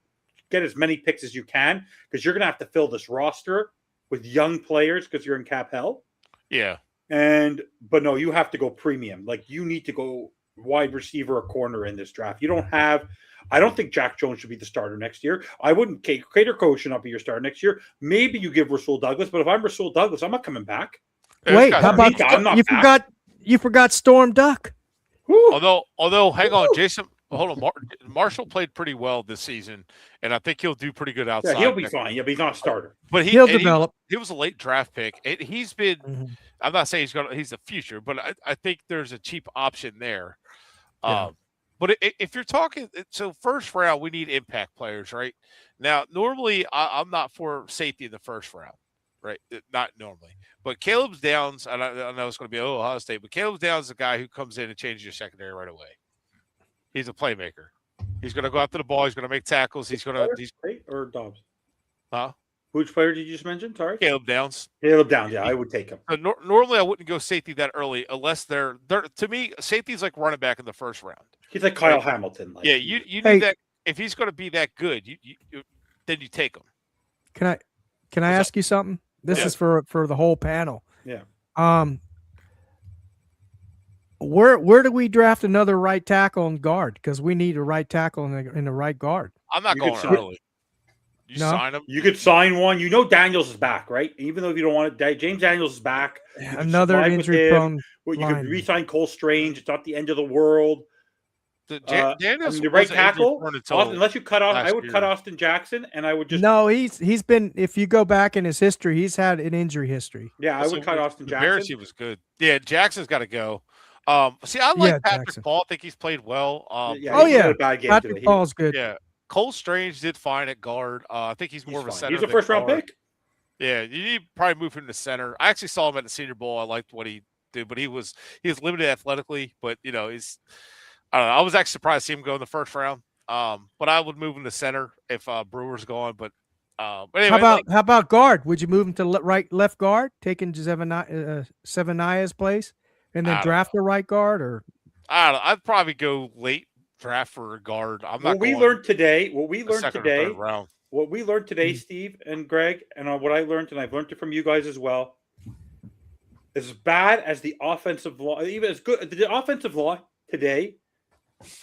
get as many picks as you can because you're going to have to fill this roster with young players because you're in cap hell. Yeah. But no, you have to go premium. Like, you need to go wide receiver or corner in this draft. You don't have. I don't think Jack Jones should be the starter next year. I wouldn't. Cater Cole should not be your starter next year. Maybe you give Rasul Douglas, but if I'm Rasul Douglas, I'm not coming back. Wait, how about I'm not you back. forgot Storm Duck? Whew. Although, hang on, Jason. Hold on, Marshall played pretty well this season, and I think he'll do pretty good outside. Yeah, he'll be fine. Yeah, but he's not a starter. But He'll develop. He was a late draft pick. He's been. Mhm. I'm not saying he's the future, but I think there's a cheap option there. Yeah. But if you're talking, so first round, we need impact players, right? Now, normally, I'm not for safety in the first round, right? Not normally. But Caleb Downs, and I know it's going to be Ohio State, but Caleb Downs is a guy who comes in and changes your secondary right away. He's a playmaker. He's going to go after the ball. He's going to make tackles. He's going to. Or Dobbs. Huh? Which player did you just mention? Sorry, Caleb Downs. Caleb Downs. Yeah, I would take him. Normally, I wouldn't go safety that early unless they're to me, safety's like running back in the first round. He's like Kyle Hamilton. Yeah, you need that. If he's going to be that good, then you take him. Can I ask you something? This is for the whole panel. Yeah. Where do we draft another right tackle and guard? Because we need a right tackle in the right guard. I'm not You going could sign- early. You sign him. You could sign one. You know Daniels is back, right? Even though if you don't want it, James Daniels is back. You could Another survive with injury him. prone. Well, you could re-sign Cole Strange. It's not the end of the world. Daniels the right wasn't tackle, injured until unless you cut off, I would year. cut Austin Jackson, and I would just No, he's been. If you go back in his history, he's had an injury history. yeah, I would cut Austin Jackson. He was good. Yeah, Jackson's got to go. See, I like Patrick Jackson. Paul. I think he's played well. He had a bad game Patrick today. Paul's good. Yeah, Cole Strange did fine at guard. I think he's more of a center. He's a than first round guard. pick. Yeah, you need to probably move him to center. I actually saw him at the Senior Bowl. I liked what he did, but he was limited athletically. But I don't know. I was actually surprised to see him go in the first round. But I would move him to center if Brewer's gone. But anyway, how about guard? Would you move him to left guard, taking Sevenia's place, and then draft a right guard? Or I don't know. I'd probably go late draft for a guard. What we learned today, Mm-hmm. Steve and Greg, and what I learned, and I've learned it from you guys as well. As bad as the offensive line, even as good, the offensive line today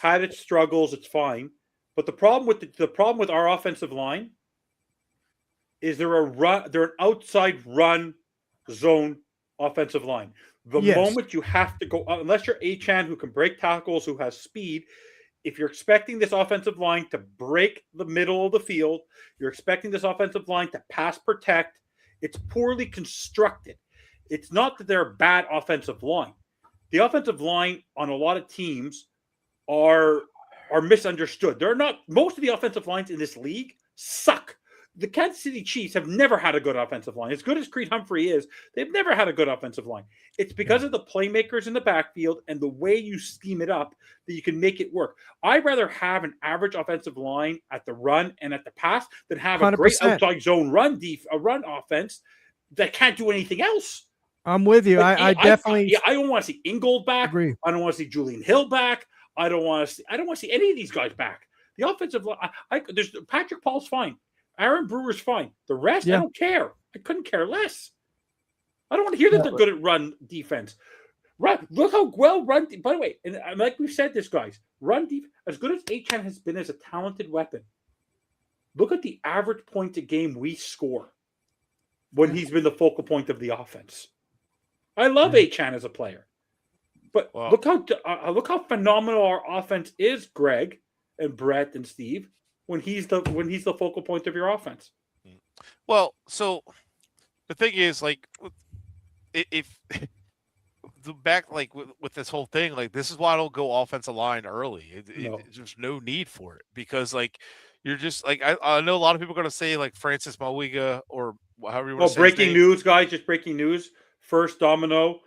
had its struggles. It's fine, but the problem with our offensive line is they're an outside run zone offensive line. The moment you have to go, unless you're Achane who can break tackles, who has speed. If you're expecting this offensive line to break the middle of the field, you're expecting this offensive line to pass protect, it's poorly constructed. It's not that they're a bad offensive line. The offensive line on a lot of teams are misunderstood. They're not. Most of the offensive lines in this league suck. The Kansas City Chiefs have never had a good offensive line. As good as Creed Humphrey is, they've never had a good offensive line. It's because of the playmakers in the backfield and the way you scheme it up that you can make it work. I'd rather have an average offensive line at the run and at the pass than have a great 100%. outside zone run offense that can't do anything else. I'm with you. I definitely. I don't want to see Ingold back. Agree. I don't want to see Julian Hill back. I don't want to see any of these guys back. The offensive line. There's Patrick Paul's fine. Aaron Brewer's fine. The rest, I don't care. I couldn't care less. I don't want to hear that they're good at run defense. Look how well run. By the way, and like we've said this, guys, run defense, as good as Achane has been as a talented weapon, look at the average points a game we score when he's been the focal point of the offense. I love Achane as a player, but look how phenomenal our offense is, Greg and Brett and Steve, when he's the focal point of your offense. Well, so the thing is, like, if the back, like with this whole thing, like, this is why I don't go offensive line early. There's no need for it, because like you're just like I know a lot of people are going to say like Francis Mawiga or however you want to say. Breaking news, guys! Just breaking news. First domino: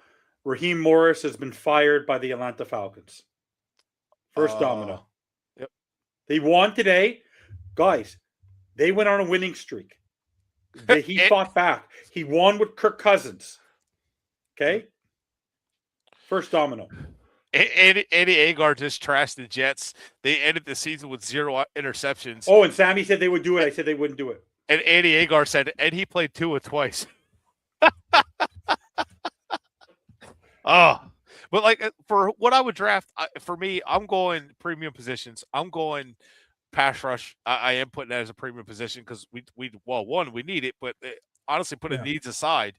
Raheem Morris has been fired by the Atlanta Falcons. First domino. Yep. They won today. Guys, they went on a winning streak. He fought back. He won with Kirk Cousins. Okay? First domino. Eddie Agar just trashed the Jets. They ended the season with 0 interceptions. Oh, and Sammy said they would do it. I said they wouldn't do it. And Eddie Agar said, and he played Tua twice. Oh, But like for what I would draft, for me, I'm going premium positions. I'm going pass rush. I am putting that as a premium position because one, we need it, but honestly, putting Yeah. needs aside,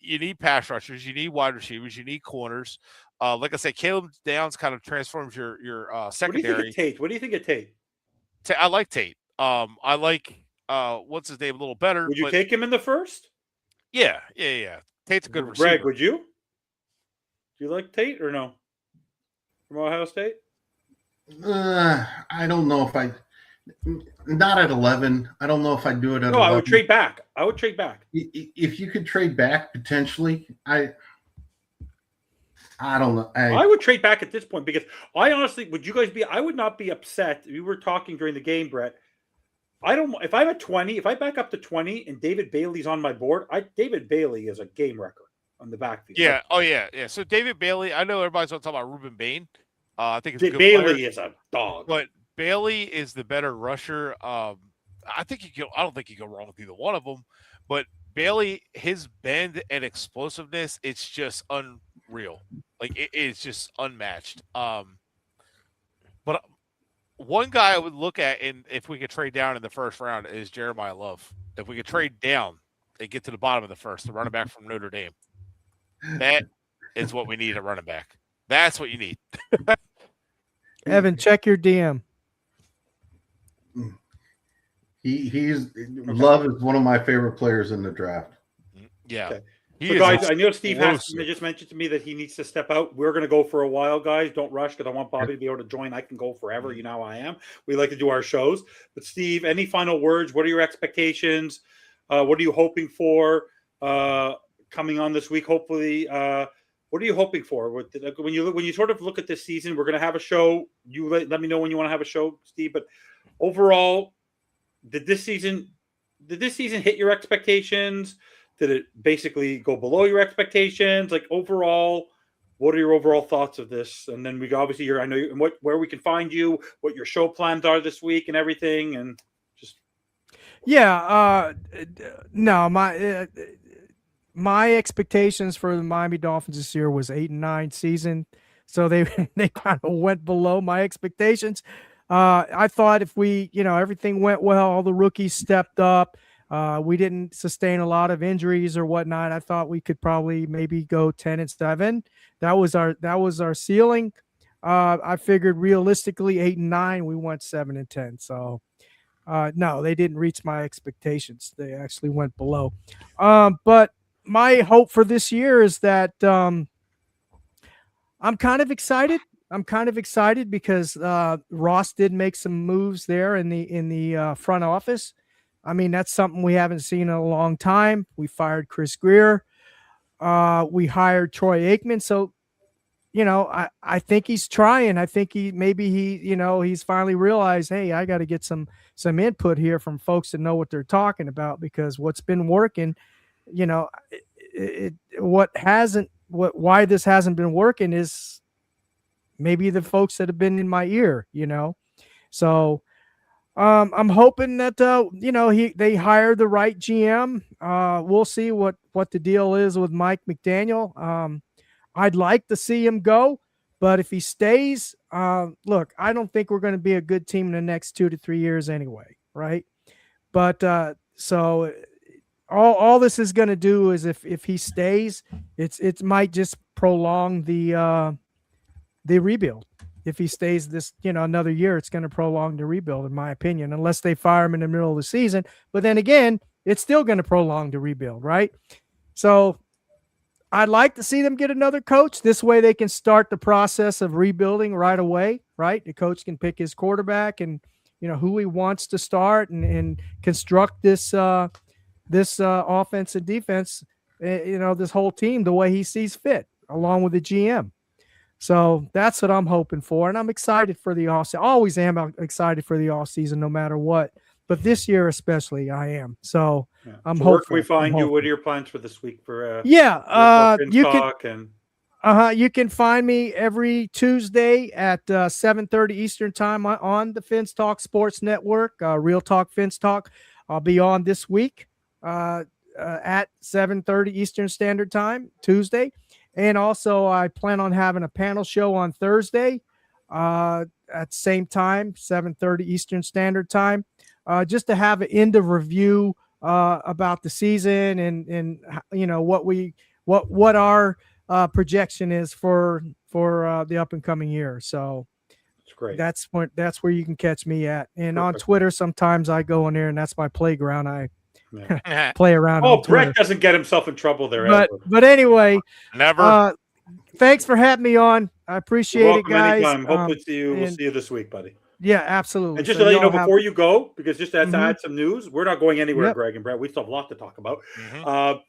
you need pass rushers, you need wide receivers, you need corners. Like I said, Caleb Downs kind of transforms your What do you think of secondary. Tate? What do you think of Tate? I like Tate. I like what's his name a little better. Would you but take him in the first? yeah. Tate's a good Greg, receiver. would you? Do you like Tate or no? From Ohio State? I don't know if I. Not at 11. I don't know if I'd do it at No, 11. I would trade back. If you could trade back potentially, I don't know. I would trade back at this point because I honestly, would you guys be? I would not be upset. We were talking during the game, Brett. I don't. If I'm at 20, if I back up to 20 and David Bailey's on my board, David Bailey is a game wrecker on the backfield. Yeah. Oh yeah. So David Bailey. I know everybody's going to talk about Ruben Bain. I think it's a good Bailey player, is a dog. but Bailey is the better rusher. I don't think you go wrong with either one of them. But Bailey, his bend and explosiveness, it's just unreal. Like it is just unmatched. But one guy I would look at, and if we could trade down in the first round, is Jeremiah Love. If we could trade down and get to the bottom of the first, the running back from Notre Dame, that is what we need at running back. That's what you need. Evan, check your DM. He's Love is one of my favorite players in the draft. Yeah. Okay. He So is guys, I know Steve explosive. just mentioned to me that he needs to step out. We're going to go for a while, guys. Don't rush because I want Bobby to be able to join. I can go forever. You know how I am. We like to do our shows. But Steve, any final words? What are your expectations? What are you hoping for coming on this week? Hopefully, what are you hoping for? When you sort of look at this season, we're going to have a show. You let me know when you want to have a show, Steve. But overall, did this season hit your expectations? Did it basically go below your expectations? Like overall, what are your overall thoughts of this? And then we obviously where we can find you, what your show plans are this week, and everything, and just no, my expectations for the Miami Dolphins this year was 8-9 season, so they kind of went below my expectations. I thought if everything went well, all the rookies stepped up. We didn't sustain a lot of injuries or whatnot. I thought we could probably maybe go 10-7. That was our ceiling. I figured realistically 8-9. We went 7-10. So no, they didn't reach my expectations. They actually went below. But my hope for this year is that I'm kind of excited. Because Ross did make some moves there in the front office. I mean, that's something we haven't seen in a long time. We fired Chris Greer. We hired Troy Aikman. So, I think he's trying. I think he's finally realized, hey, I got to get some input here from folks that know what they're talking about, because what's been working, why this hasn't been working is maybe the folks that have been in my ear, So I'm hoping that they hire the right GM. We'll see what the deal is with Mike McDaniel. I'd like to see him go, but if he stays, look, I don't think we're going to be a good team in the next 2 to 3 years anyway, right? But so all this is going to do is if he stays, it might just prolong the rebuild. If he stays this, another year, it's going to prolong the rebuild, in my opinion, unless they fire him in the middle of the season. But then again, it's still going to prolong the rebuild, right? So I'd like to see them get another coach. This way they can start the process of rebuilding right away, right? The coach can pick his quarterback and, who he wants to start and construct this offense and defense, this whole team the way he sees fit, along with the GM. So that's what I'm hoping for, and I'm excited for the offseason. Always am excited for the offseason, no matter what. But this year especially, I am. So yeah. I'm so hopeful. Where can we find you? What are your plans for this week? For you can find me every Tuesday at 7:30 Eastern time on the Fins Talk Sports Network. Real Talk Fins Talk. I'll be on this week at 7:30 Eastern Standard Time Tuesday. And also, I plan on having a panel show on Thursday at the same time, 7:30 Eastern Standard Time, just to have an end of review about the season and what our projection is for the up and coming year. So It's great. that's where you can catch me at. And on Perfect. Twitter, sometimes I go in there, and that's my playground. I Yeah. play around Oh, on Twitter. Brett doesn't get himself in trouble there. But anyway, Never. thanks for having me on. I appreciate You're it, welcome guys. anytime. Hopefully we'll and- see you this week, buddy. Yeah, absolutely. And just So to let you know y'all have- before you go, because just to Mhm. add some news, we're not going anywhere, Yep. Greg and Brett. We still have a lot to talk about. Mhm.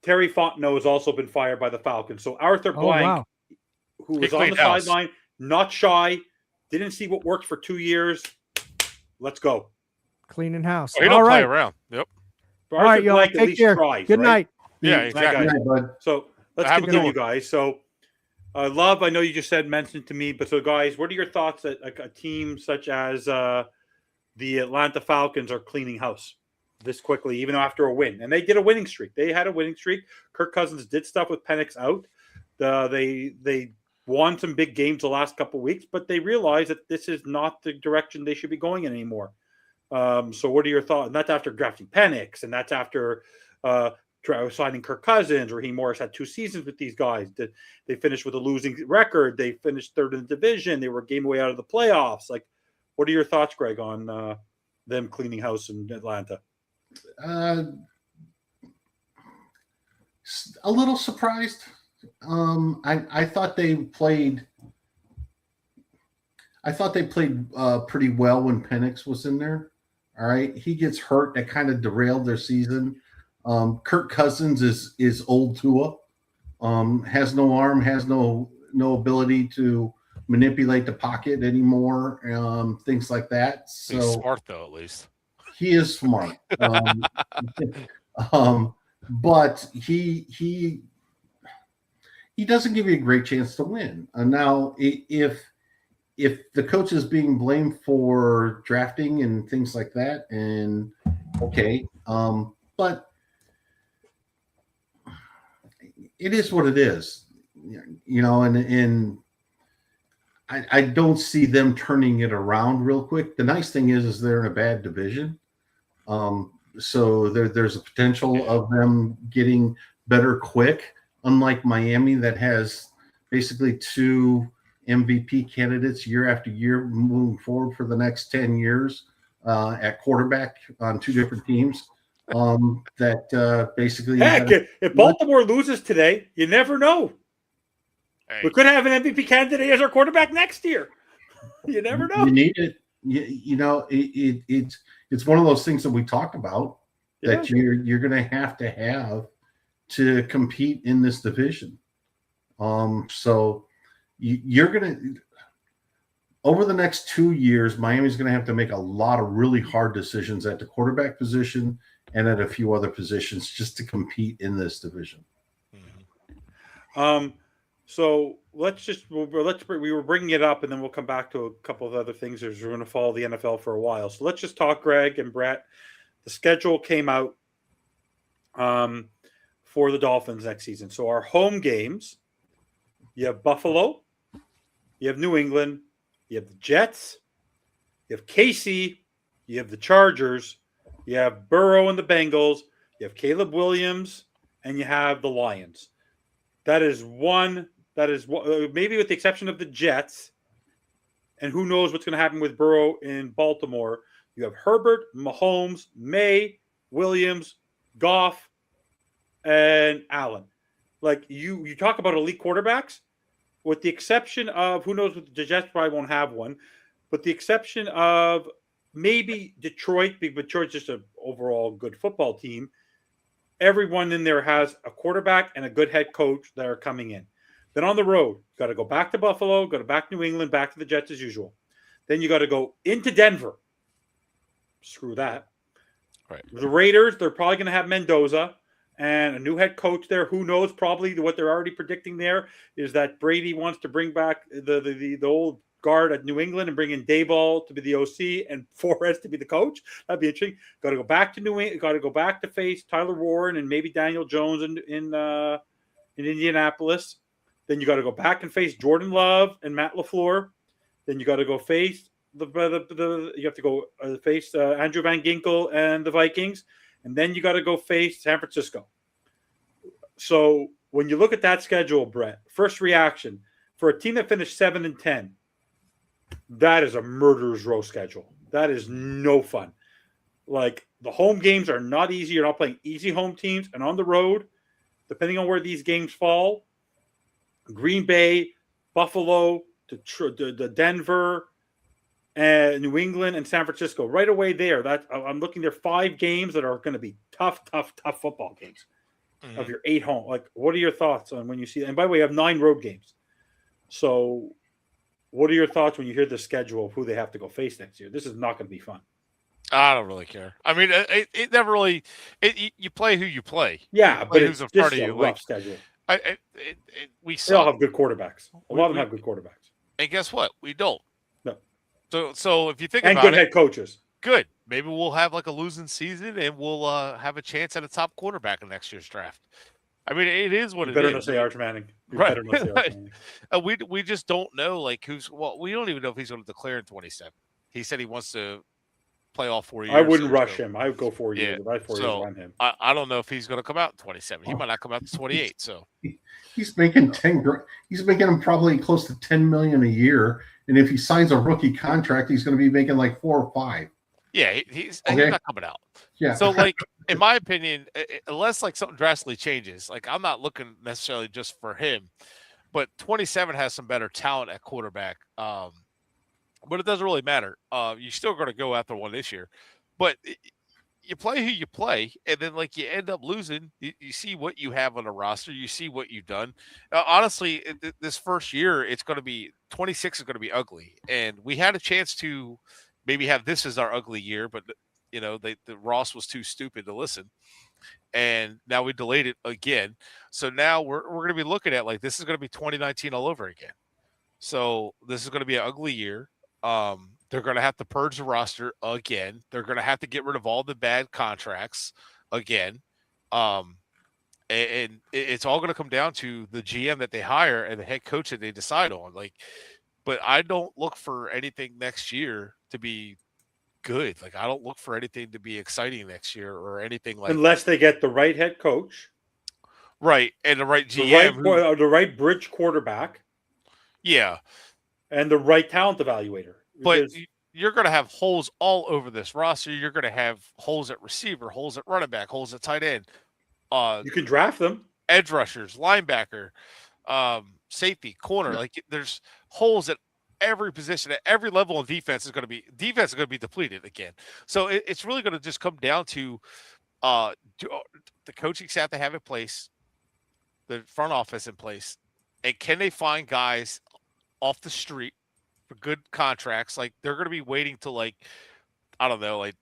Terry Fontenot has also been fired by the Falcons. So Arthur Oh, Blank, wow. who He was on the cleaned house. sideline, not shy, didn't see what worked for 2 years. Let's go. Cleaning house. Oh, he All don't play right. around. Yep. But All right, Arthur y'all. Blank at Take least care. tries, Good right? night. Yeah, Night, exactly. guys. Good night, bud. So let's Have a good continue, one. guys. So, Love, I know you just mentioned to me, but so guys, what are your thoughts that a team such as the Atlanta Falcons are cleaning house this quickly, even after a win? And they did a winning streak. They had a winning streak. Kirk Cousins did stuff with Penix out. They won some big games the last couple of weeks, but they realized that this is not the direction they should be going in anymore. So what are your thoughts? And that's after drafting Penix, and that's after signing Kirk Cousins. Raheem Morris had 2 seasons with these guys. They finished with a losing record. They finished 3rd in the division. They were a game away out of the playoffs. Like, what are your thoughts, Greg, on them cleaning house in Atlanta? A little surprised. I thought they played. I thought they played pretty well when Penix was in there. All right, he gets hurt. That kind of derailed their season. Kirk Cousins is old Tua. Has no arm. Has no ability to manipulate the pocket anymore. Things like that. So He's smart though, at least. he is smart. But he doesn't give you a great chance to win. Now, if the coach is being blamed for drafting and things like that, and okay, but it is what it is, and I don't see them turning it around real quick. The nice thing is they're in a bad division. So there's a potential of them getting better quick, unlike Miami that has basically 2 MVP candidates year after year moving forward for the next 10 years at quarterback on 2 different teams. That basically Heck, if Baltimore loses today, you never know. Hey, We could have an MVP candidate as our quarterback next year. You never know. You need it. It's one of those things that we talked about that you're going to have to compete in this division. So you're going to, over the next 2 years, Miami's going to have to make a lot of really hard decisions at the quarterback position and at a few other positions just to compete in this division. So we were bringing it up, and then we'll come back to a couple of other things as we're going to follow the NFL for a while. So let's just talk, Greg and Brett. The schedule came out for the Dolphins next season. So our home games, you have Buffalo, you have New England, you have the Jets, you have KC, you have the Chargers, you have Burrow and the Bengals, you have Caleb Williams, and you have the Lions. That is maybe with the exception of the Jets, and who knows what's going to happen with Burrow in Baltimore. You have Herbert, Mahomes, May, Williams, Goff, and Allen. Like you talk about elite quarterbacks, with the exception of who knows what the Jets probably won't have one, but the exception of maybe Detroit, but Detroit's just an overall good football team. Everyone in there has a quarterback and a good head coach that are coming in. Then on the road, you got to go back to Buffalo, go back to New England, back to the Jets as usual. Then you got to go into Denver. Screw that. Right. The Raiders, they're probably going to have Mendoza and a new head coach there. Who knows? Probably what they're already predicting there is that Brady wants to bring back the old guard at New England and bring in Dayball to be the OC and Flores to be the coach. That'd be interesting. Got to go back to New England. Got to go back to face Tyler Warren and maybe Daniel Jones in Indianapolis. Then you got to go back and face Jordan Love and Matt LaFleur. Then you got to go face you have to go face Andrew Van Ginkel and the Vikings, and then you got to go face San Francisco. So when you look at that schedule, Brett, first reaction for a team that finished 7-10, that is a murderer's row schedule. That is no fun. Like, the home games are not easy. You're not playing easy home teams, and on the road, depending on where these games fall, Green Bay, Buffalo, to Denver, and New England, and San Francisco. Right away there, that I'm looking there 5 games that are going to be tough football games of your 8 home. Like, what are your thoughts on when you see that? And by the way, you have 9 road games. So what are your thoughts when you hear the schedule of who they have to go face next year? This is not going to be fun. I don't really care. I mean, it never really. You play who you play. Yeah, play but who's it's in front just of a you. rough schedule. We They all suck. have good quarterbacks. A lot of them have good quarterbacks. And guess what? We don't. No. So if you think And about good it, head coaches. good. Maybe we'll have like a losing season, and we'll have a chance at a top quarterback in next year's draft. I mean, it is what You it better is. not say Arch Manning. You Right. better not say Arch Manning. We just don't know like we don't even know if he's going to declare in 27. He said he wants to play all 4 years. I wouldn't rush him. I would go 4 years. Yeah. If I had 4 years on him. I don't know if he's going to come out in 27. He might not come out to 28. So He's making he's making him probably close to $10 million a year, and if he signs a rookie contract, he's going to be making like 4 or 5. yeah, he's Okay. not coming out. Yeah. So like in my opinion, unless like something drastically changes, like I'm not looking necessarily just for him, but 27 has some better talent at quarterback. But it doesn't really matter. You're still going to go after one this year, but you play who you play, and then like you end up losing. You see what you have on the roster. You see what you've done. Honestly, this first year, it's going to be 26 is going to be ugly, and we had a chance to maybe have this as our ugly year, but the Ross was too stupid to listen, and now we delayed it again. So now we're going to be looking at like this is going to be 2019 all over again. So this is going to be an ugly year. They're going to have to purge the roster again. They're going to have to get rid of all the bad contracts again. And it's all going to come down to the GM that they hire and the head coach that they decide on. Like, but I don't look for anything next year to be good. Like, I don't look for anything to be exciting next year or anything like Unless they get the right head coach. Right. And the right GM. The right bridge quarterback. Yeah. And the right talent evaluator. But you're going to have holes all over this roster. You're going to have holes at receiver, holes at running back, holes at tight end. You can draft them. Edge rushers, linebacker, safety, corner. Like there's holes at every position, at every level of defense is going to be depleted again. So it's really going to just come down to the coaching staff they have in place, the front office in place, and can they find guys off the street for good contracts? Like they're going to be waiting till like, I don't know, like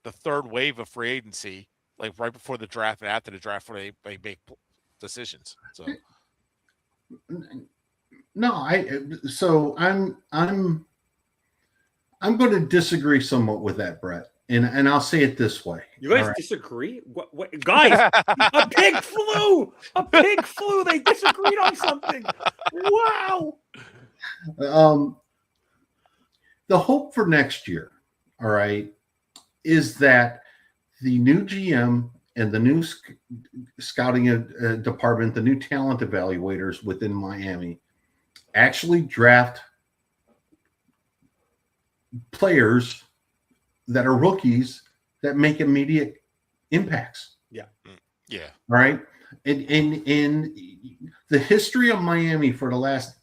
the third wave of free agency, like right before the draft and after the draft where they make decisions. So no, I'm going to disagree somewhat with that, Brett. And I'll say it this way. You guys disagree? What guys, a pig flew. A pig flew. They disagreed on something. Wow. The hope for next year, all right, is that the new GM and the new scouting department, the new talent evaluators within Miami, actually draft players that are rookies that make immediate impacts. Yeah. Yeah. All right. And in the history of Miami for the last,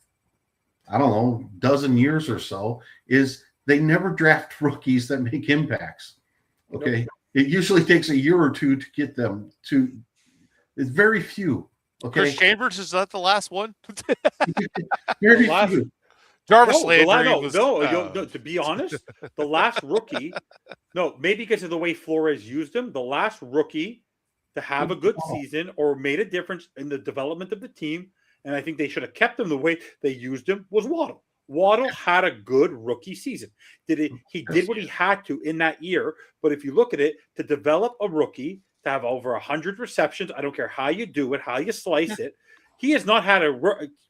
I don't know, dozen years or so, is they never draft rookies that make impacts. Okay. Nope. It usually takes a year or two to get them to, it's very few. Okay. Chris Chambers, is that the last one? Very few. Jarvis no, to be honest, the last rookie, maybe because of the way Flores used him, the last rookie to have a good season or made a difference in the development of the team, and I think they should have kept him the way they used him, was Waddle. Waddle had a good rookie season. He did what he had to in that year, but if you look at it, to develop a rookie, to have over 100 receptions, I don't care how you do it, how you slice it, He has not had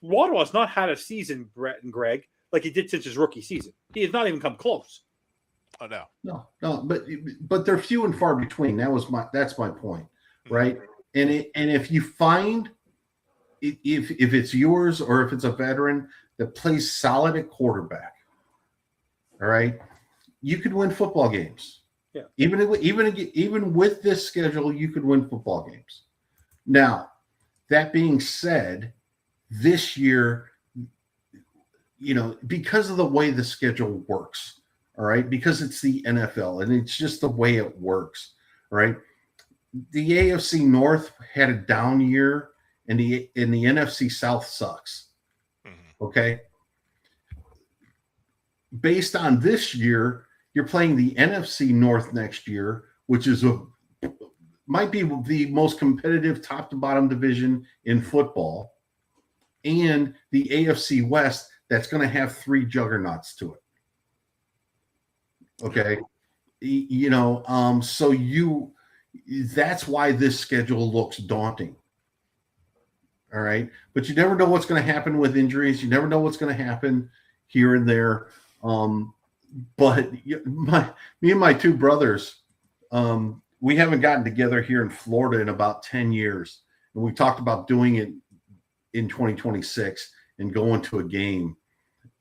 Waddle has not had a season, Brett and Greg, like he did since his rookie season. He has not even come close. Oh no. No, but they're few and far between. That's my point, right? And if you find if it's yours or if it's a veteran that plays solid at quarterback, all right, you could win football games. Yeah. Even with this schedule, you could win football games. Now, that being said, this year, because of the way the schedule works, all right, because it's the NFL and it's just the way it works, all right. The AFC North had a down year, and the NFC South sucks. Mm-hmm. Okay. Based on this year, you're playing the NFC North next year, which is might be the most competitive top to bottom division in football, and the AFC West that's going to have 3 juggernauts to it. Okay. That's why this schedule looks daunting. All right. But you never know what's going to happen with injuries. You never know what's going to happen here and there. But me and my 2 brothers, we haven't gotten together here in Florida in about 10 years. And we talked about doing it in 2026 and going to a game.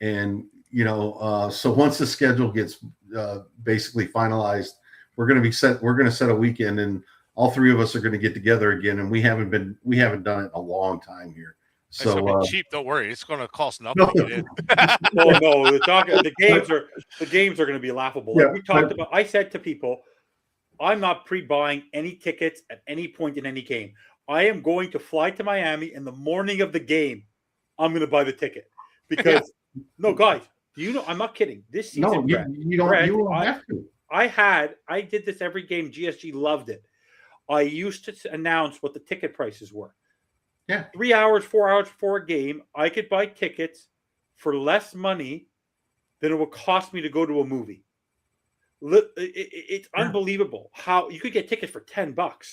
And, so once the schedule gets basically finalized, we're going to set a weekend, and all 3 of us are going to get together again. And we haven't done it in a long time here. So It's gonna be cheap. Don't worry. It's going to cost nothing to get in. Oh no, the games are going to be laughable. Like we talked about, I said to people, I'm not pre-buying any tickets at any point in any game. I am going to fly to Miami in the morning of the game. I'm going to buy the ticket because no, guys, I'm not kidding. This season, no, you don't have to. I did this every game. GSG loved it. I used to announce what the ticket prices were. Yeah. 3 hours, 4 hours before a game, I could buy tickets for less money than it would cost me to go to a movie. It's unbelievable how you could get tickets for $10, $5,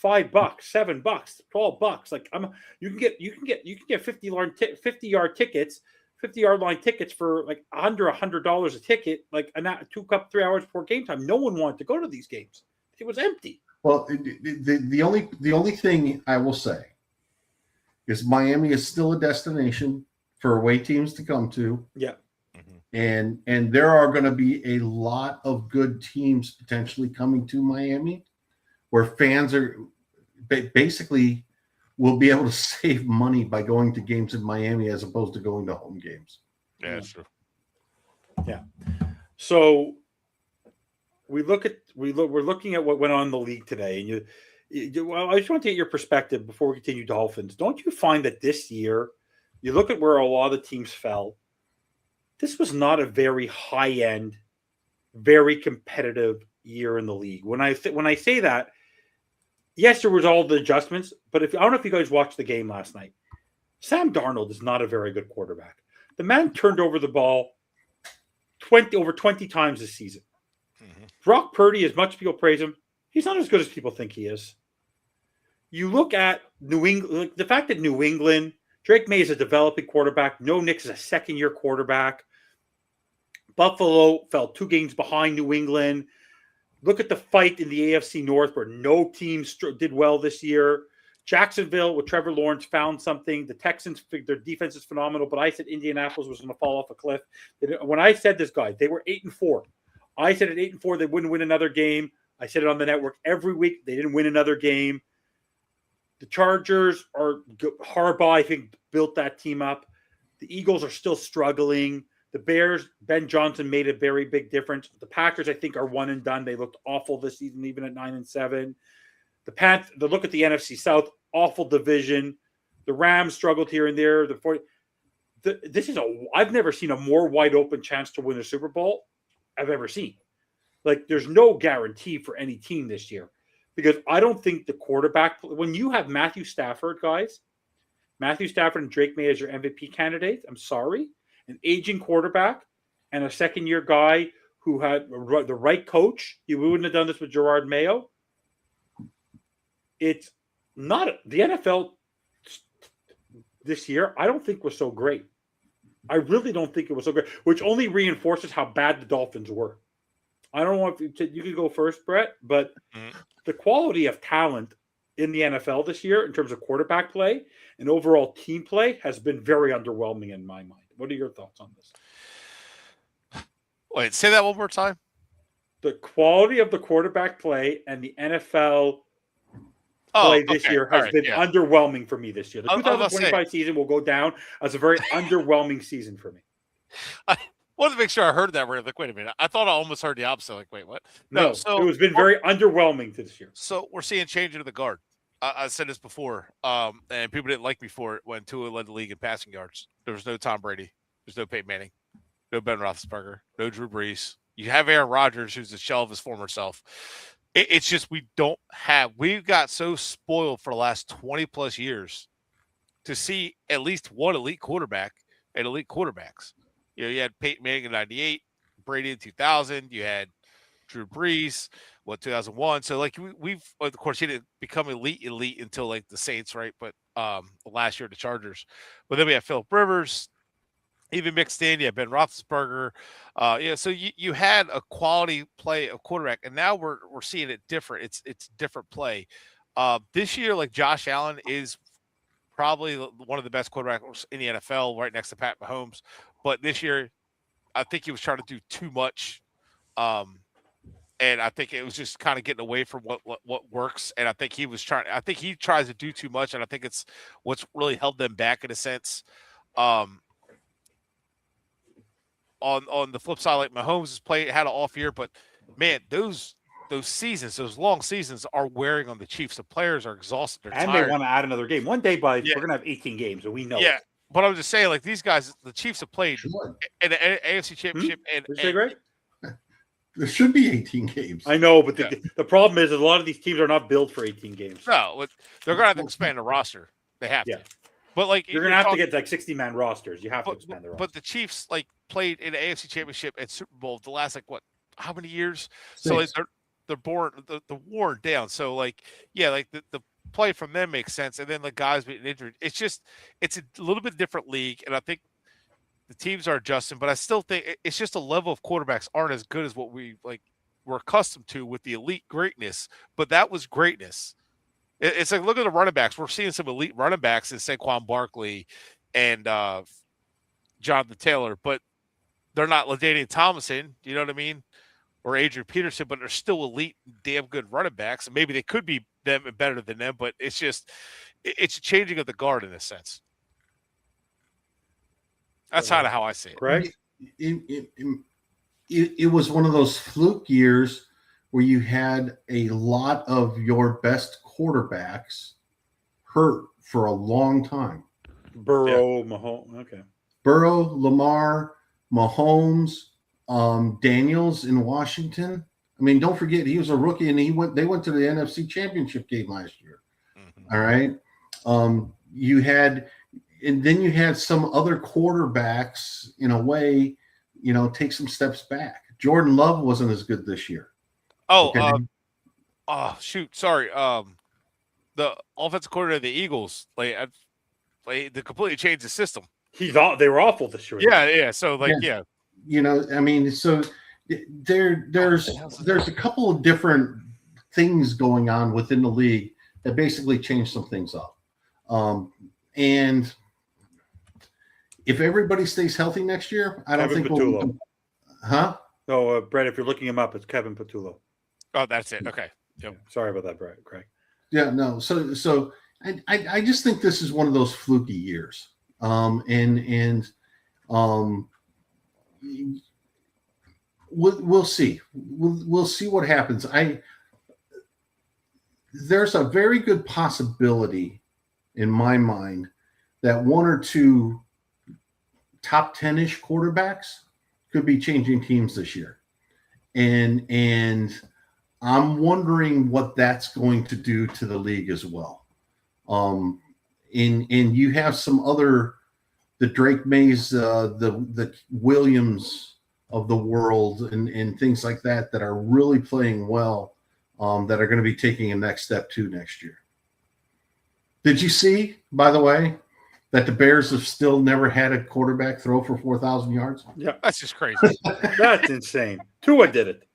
$7, $12. Like you can get 50-yard tickets, 50-yard line tickets for like under $100 a ticket, like 3 hours before game time. No one wanted to go to these games. It was empty. Well, the only thing I will say is Miami is still a destination for away teams to come to. Yeah. And there are going to be a lot of good teams potentially coming to Miami, where fans are basically will be able to save money by going to games in Miami as opposed to going to home games. Yeah, that's true. Yeah. So we're looking at what went on in the league today, and well, I just want to get your perspective before we continue Dolphins. Don't you find that this year, you look at where a lot of the teams fell, this was not a very high-end, very competitive year in the league. When I say that, yes, there was all the adjustments, but I don't know if you guys watched the game last night. Sam Darnold is not a very good quarterback. The man turned over the ball over 20 times this season. Mm-hmm. Brock Purdy, as much as people praise him, he's not as good as people think he is. You look at New England, the fact that New England, Drake May is a developing quarterback. No Nick is a second-year quarterback. Buffalo fell 2 games behind New England. Look at the fight in the AFC North where no team did well this year. Jacksonville with Trevor Lawrence found something. The Texans, their defense is phenomenal, but I said Indianapolis was going to fall off a cliff. When I said this, guy, they were 8-4. I said at 8-4 they wouldn't win another game. I said it on the network every week. They didn't win another game. The Chargers Harbaugh, I think, built that team up. The Eagles are still struggling. The Bears, Ben Johnson made a very big difference. The Packers, I think, are one and done. They looked awful this season, even at 9-7. The look at the NFC South, awful division. The Rams struggled here and there. I've never seen a more wide open chance to win a Super Bowl I've ever seen. Like, there's no guarantee for any team this year because I don't think the quarterback, when you have Matthew Stafford, guys, Matthew Stafford and Drake May as your MVP candidates, I'm sorry, an aging quarterback and a second-year guy who had the right coach, we wouldn't have done this with Gerard Mayo. It's not the NFL. this year, I don't think was so great. I really don't think it was so great, which only reinforces how bad the Dolphins were. I don't know if you could go first, Brett, but the quality of talent in the NFL this year in terms of quarterback play and overall team play has been very underwhelming in my mind. What are your thoughts on this? Wait, say that one more time. The quality of the quarterback play and the NFL play this year has been underwhelming for me this year. The 2025 season will go down as a very underwhelming season for me. I wanted to make sure I heard that right. Like, wait a minute. I thought I almost heard the opposite. Like, wait, what? No, so it has been very underwhelming this year. So we're seeing change into the guard. I said this before, and people didn't like me for it when Tua led the league in passing yards. There was no Tom Brady. There's no Peyton Manning. No Ben Roethlisberger. No Drew Brees. You have Aaron Rodgers, who's the shell of his former self. It's just we've got so spoiled for the last 20-plus years to see at least one elite quarterback and elite quarterbacks. You know, you had Peyton Manning in 98, Brady in 2000. You had Drew Brees, 2001. So, like, we've of course, he didn't become elite until, like, the Saints, right? But last year, the Chargers. But then we have Phillip Rivers, even mixed in. You have Ben Roethlisberger. So you had a quality play of quarterback, and now we're seeing it different. It's different play. This year, like, Josh Allen is probably one of the best quarterbacks in the NFL, right next to Pat Mahomes. But this year, I think he was trying to do too much. And I think it was just kind of getting away from what works. And I think he tries to do too much. And I think it's what's really held them back in a sense. On the flip side, like, Mahomes had an off year, but man, those seasons, those long seasons are wearing on the Chiefs. The players are exhausted. They're tired. They want to add another game. One day, we're going to have 18 games, and we know it. But I'm just saying, like, these guys, the Chiefs have played in the AFC Championship. There should be 18 games. I know, but the problem is a lot of these teams are not built for 18 games. No, they're going to have to expand the roster. They have to. But, like, you're going to have to get, like, 60-man rosters. You have to expand the roster. But the Chiefs, like, played in the AFC Championship and Super Bowl the last, like, how many years? 6. So, like, they're worn down. So, like, like, the play from them makes sense. And then the guys being injured. It's a little bit different league. And I think the teams are adjusting, but I still think it's just a level of quarterbacks aren't as good as what we're accustomed to with the elite greatness. But that was greatness. It's like, look at the running backs. We're seeing some elite running backs in Saquon Barkley and Jonathan Taylor, but they're not LaDainian Tomlinson, you know what I mean? Or Adrian Peterson, but they're still elite, damn good running backs. And maybe they could be them and better than them, but it's a changing of the guard in a sense. That's kind of how I see it. Right? It was one of those fluke years where you had a lot of your best quarterbacks hurt for a long time. Burrow, Mahomes. Okay. Burrow, Lamar, Mahomes, Daniels in Washington. I mean, don't forget he was a rookie and they went to the NFC Championship game last year. Mm-hmm. All right. Then you had some other quarterbacks in a way, take some steps back. Jordan Love wasn't as good this year. Shoot. Sorry. The offensive coordinator of the Eagles, they completely changed the system. They were awful this year. Yeah. So, like, I mean, so there's a couple of different things going on within the league that basically change some things up. And if everybody stays healthy next year, I don't think Patullo. Huh? No, Brett, if you're looking him up, it's Kevin Patullo. Oh, that's it. Okay. Yep. Sorry about that, Brett. Craig. Yeah, no. So I just think this is one of those fluky years. We'll see. We'll see what happens. There's a very good possibility in my mind that one or two top 10-ish quarterbacks could be changing teams this year. And I'm wondering what that's going to do to the league as well. And you have some other, the Drake Mays, the Williams of the world and things like that are really playing well, that are going to be taking a next step too next year. Did you see, by the way, that the Bears have still never had a quarterback throw for 4,000 yards? Yeah, That's just crazy. that's insane. Tua did it.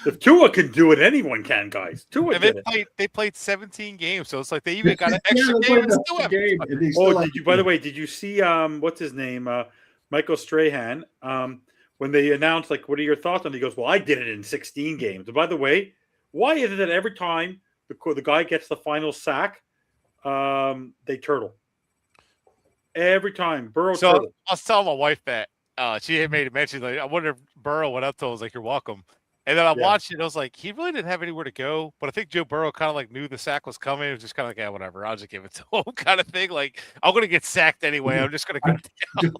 If Tua can do it, anyone can, guys. Tua And did it. they played 17 games, so it's like they even got an Yeah, extra they game played and an still extra have game, and they Oh, still did you? By the way, did you see what's his name? Michael Strahan. When they announced, like, what are your thoughts on it? He goes, well, I did it in 16 games. And by the way, why is it that every time the guy gets the final sack, they turtle? Every time. Burrow So turtle. I was telling my wife that she had made a mention, like, I wonder if Burrow went up to him, was like, "You're welcome." And then I Yeah. watched it, I was like, he really didn't have anywhere to go. But I think Joe Burrow kind of like knew the sack was coming. It was just kind of like, yeah, whatever. I'll just give it to him, kind of thing. Like, I'm gonna get sacked anyway. I'm just gonna go down.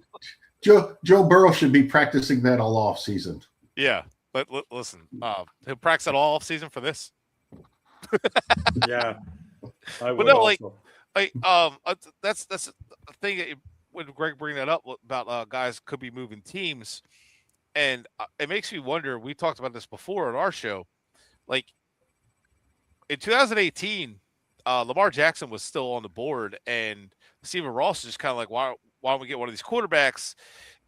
Joe Burrow should be practicing that all off season. Yeah, but listen, he'll practice it all off season for this. Yeah. I But would no, like, also. that's the thing that when Greg bring that up about guys could be moving teams, and it makes me wonder. We talked about this before on our show, like in 2018, Lamar Jackson was still on the board, and Stephen Ross is just kind of like, why don't we get one of these quarterbacks?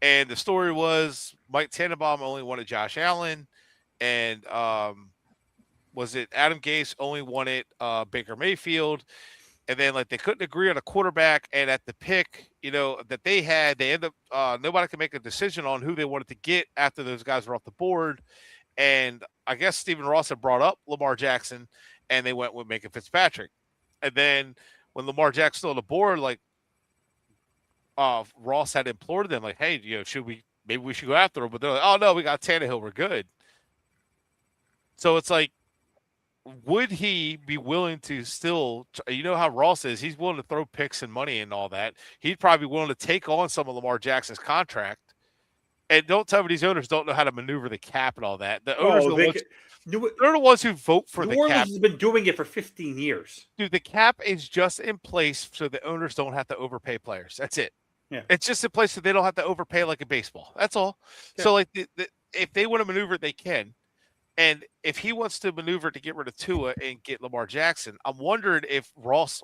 And the story was Mike Tannenbaum only wanted Josh Allen, and was it Adam Gase only wanted Baker Mayfield? And then, like, they couldn't agree on a quarterback, and at the pick, that they had, they end up nobody could make a decision on who they wanted to get after those guys were off the board. And I guess Stephen Ross had brought up Lamar Jackson, and they went with Minka Fitzpatrick. And then when Lamar Jackson on the board, like, Ross had implored them, like, hey, maybe we should go after him. But they're like, oh no, we got Tannehill, we're good. So it's like, would he be willing to still, how Ross is, he's willing to throw picks and money and all that. He'd probably be willing to take on some of Lamar Jackson's contract. And don't tell me these owners don't know how to maneuver the cap and all that. The owners are they're the ones who vote for New the Orleans cap. has been doing it for 15 years. Dude, the cap is just in place so the owners don't have to overpay players. That's it. Yeah. It's just in place so they don't have to overpay like a baseball. That's all. Yeah. So, like, if they want to maneuver it, they can. And if he wants to maneuver to get rid of Tua and get Lamar Jackson, I'm wondering if Ross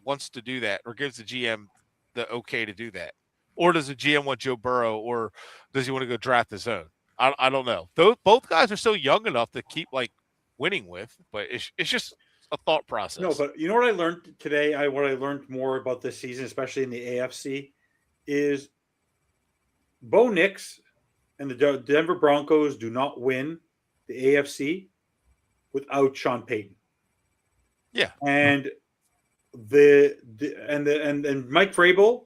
wants to do that or gives the GM the okay to do that. Or does the GM want Joe Burrow, or does he want to go draft his own? I don't know. Both guys are still young enough to keep, like, winning with, but it's just a thought process. No, but you know what I learned today? What I learned more about this season, especially in the AFC, is Bo Nix and the Denver Broncos do not win the AFC without Sean Payton. Yeah. And and Mike Vrabel,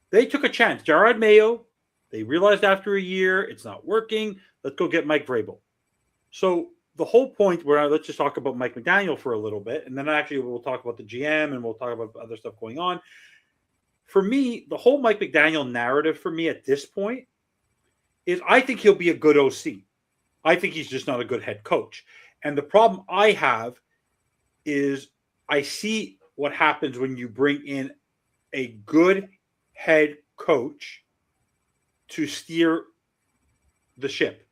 they took a chance. Jarrod Mayo, they realized after a year it's not working. Let's go get Mike Vrabel. So the whole point let's just talk about Mike McDaniel for a little bit, and then actually we'll talk about the GM and we'll talk about other stuff going on. For me, the whole Mike McDaniel narrative for me at this point is I think he'll be a good OC. I think he's just not a good head coach. And the problem I have is I see what happens when you bring in a good head coach to steer the ship.